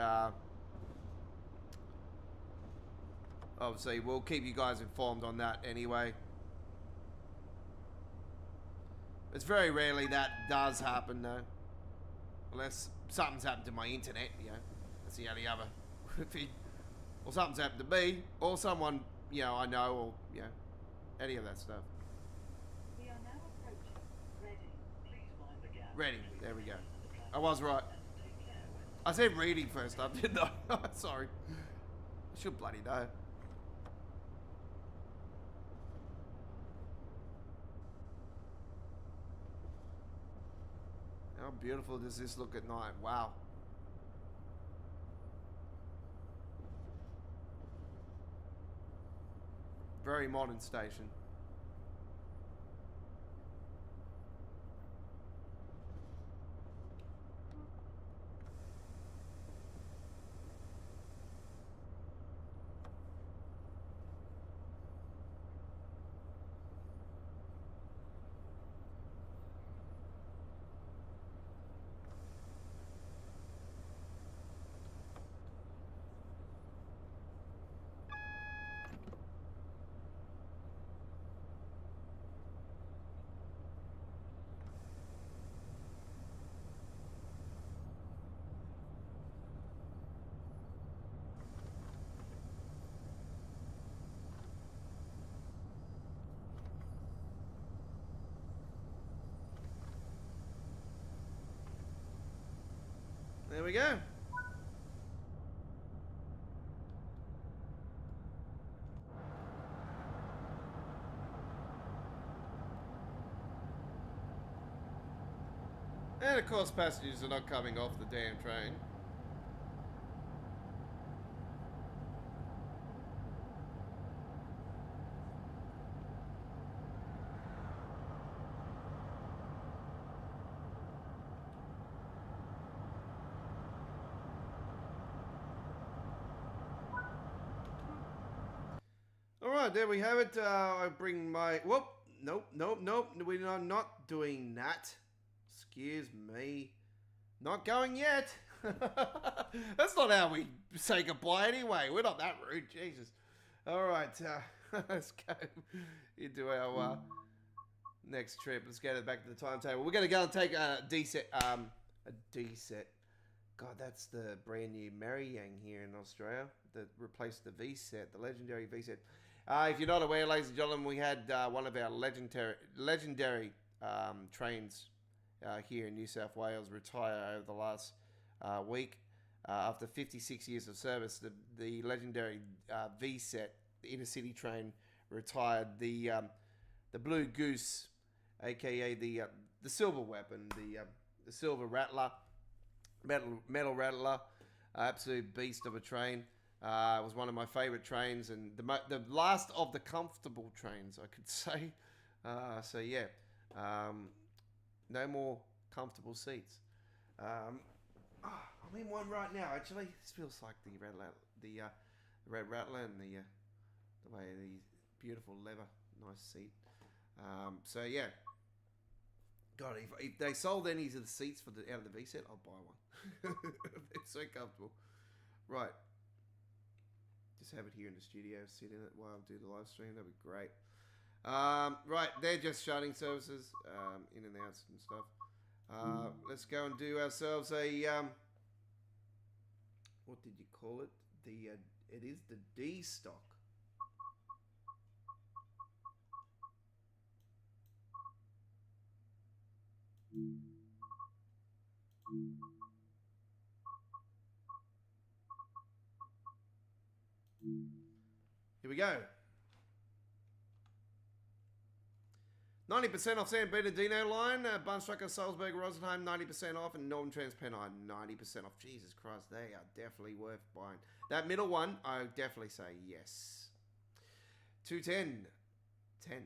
obviously we'll keep you guys informed on that anyway. It's very rarely that does happen though. Unless something's happened to my internet, you know. That's the only other thing. Or something's happened to me, or someone, you know, I know, or, you know, any of that stuff. We are now approaching Reading. Please mind the gap. Ready, there we go. I was right. I said reading first up, didn't I? Sorry. I should bloody know. How beautiful does this look at night? Wow. Very modern station. There we go. And of course passengers are not coming off the damn train. Alright, there we have it. I bring my... Whoop! Nope. We are not doing that. Excuse me. Not going yet. That's not how we say goodbye anyway. We're not that rude. Jesus. Alright, let's go into our next trip. Let's get it back to the timetable. We're going to go and take a D-set. A D-set. God, that's the brand new Marryang here in Australia that replaced the V-set, the legendary V-set. If you're not aware, ladies and gentlemen, we had one of our legendary trains here in New South Wales retire over the last week. After 56 years of service, the legendary V-set, the intercity train, retired. The Blue Goose, aka the silver weapon, the silver rattler, metal rattler, absolute beast of a train. It was one of my favourite trains and the last of the comfortable trains, I could say. So yeah, no more comfortable seats. I'm in one right now. Actually, this feels like the red rattler and the way the beautiful leather, nice seat. So yeah, God, if they sold any of the seats for out of the V set, I'll buy one. It's so comfortable. Right. Just have it here in the studio, sit in it while I do the live stream. That'd be great. Right, they're just shutting services, in and outs and stuff. Let's go and do ourselves a what did you call it? It is the D stock. Here we go. 90% off San Bernardino line, Bunstrucker, Salzburg, Rosenheim, 90% off, and Northern Transpennine, 90% off. Jesus Christ, they are definitely worth buying. That middle one, I would definitely say yes. 210. 10.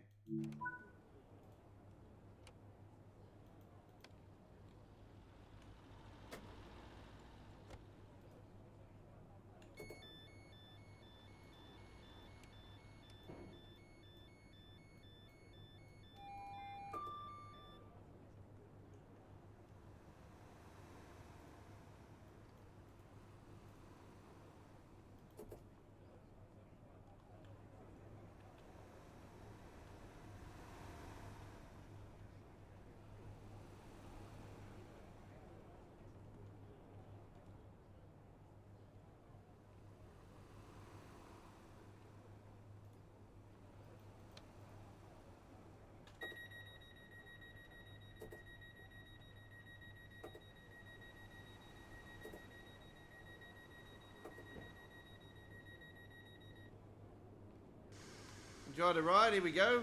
Enjoy the ride, here we go.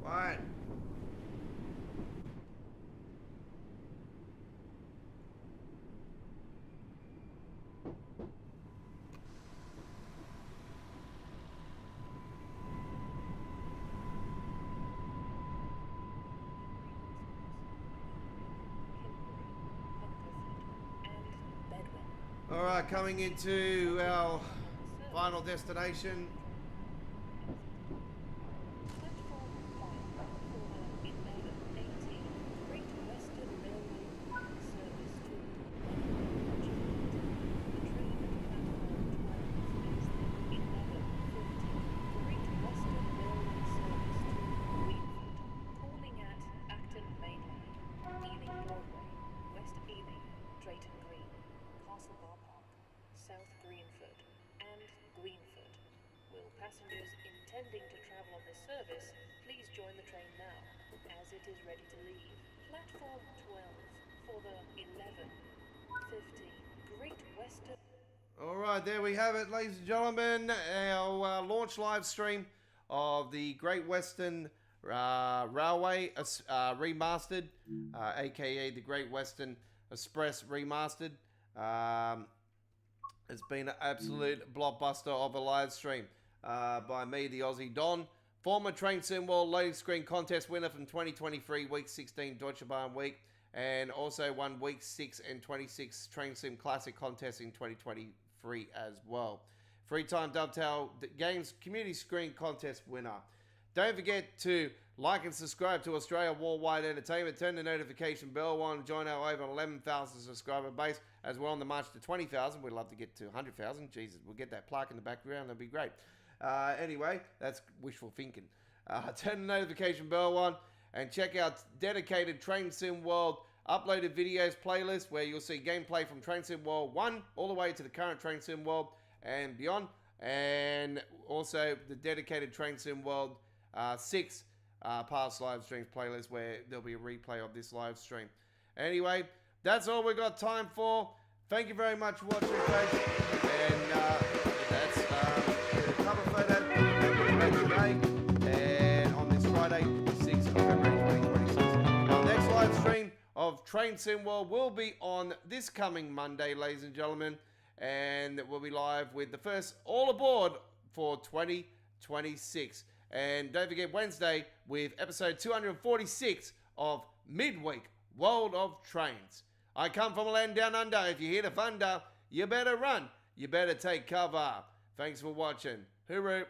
What? All right, coming into our final destination. Platform 5 for the 11:18 Great Western Railway service to Launch Livestream. The train at platform 12 is the 11:50 Great Western Railway service to Greenford, calling at Acton Main Line, Ealing Broadway, West Ealing, Drayton Green, Castle Bar Park, South Greenford, and Greenford. Will passengers intending to travel on this service please join the train now, as it is ready to leave. Platform 12 for the 11:50 Great Western. All right, there we have it, ladies and gentlemen. Our launch live stream of the Great Western Railway Remastered, aka the Great Western Express Remastered. It's been an absolute blockbuster of a live stream by me, the Aussie Don, former Train Sim World Loading Screen Contest winner from 2023 Week 16 Deutsche Bahn Week, and also won Week 6 and 26 Train Sim Classic Contest in 2023 as well. Three-time Dovetail Games Community Screen Contest winner. Don't forget to like and subscribe to Australia Worldwide Entertainment. Turn the notification bell on. Join our over 11,000 subscriber base as we're on the march to 20,000. We'd love to get to 100,000. Jesus, we'll get that plaque in the background. That'd be great. Anyway, that's wishful thinking. Turn the notification bell on and check out dedicated Train Sim World uploaded videos playlist where you'll see gameplay from Train Sim World 1 all the way to the current Train Sim World and beyond. And also the dedicated Train Sim World 6 past live streams playlist where there'll be a replay of this live stream. Anyway, that's all we've got time for. Thank you very much for watching, guys. And that's the cover photo today. And on this Friday, 6th of February 2026. Our next live stream of Train Sim World will be on this coming Monday, ladies and gentlemen. And we'll be live with the first All Aboard for 2026. And don't forget Wednesday with episode 246 of Midweek World of Trains. I come from a land down under. If you hear the thunder, you better run. You better take cover. Thanks for watching. Hooroo.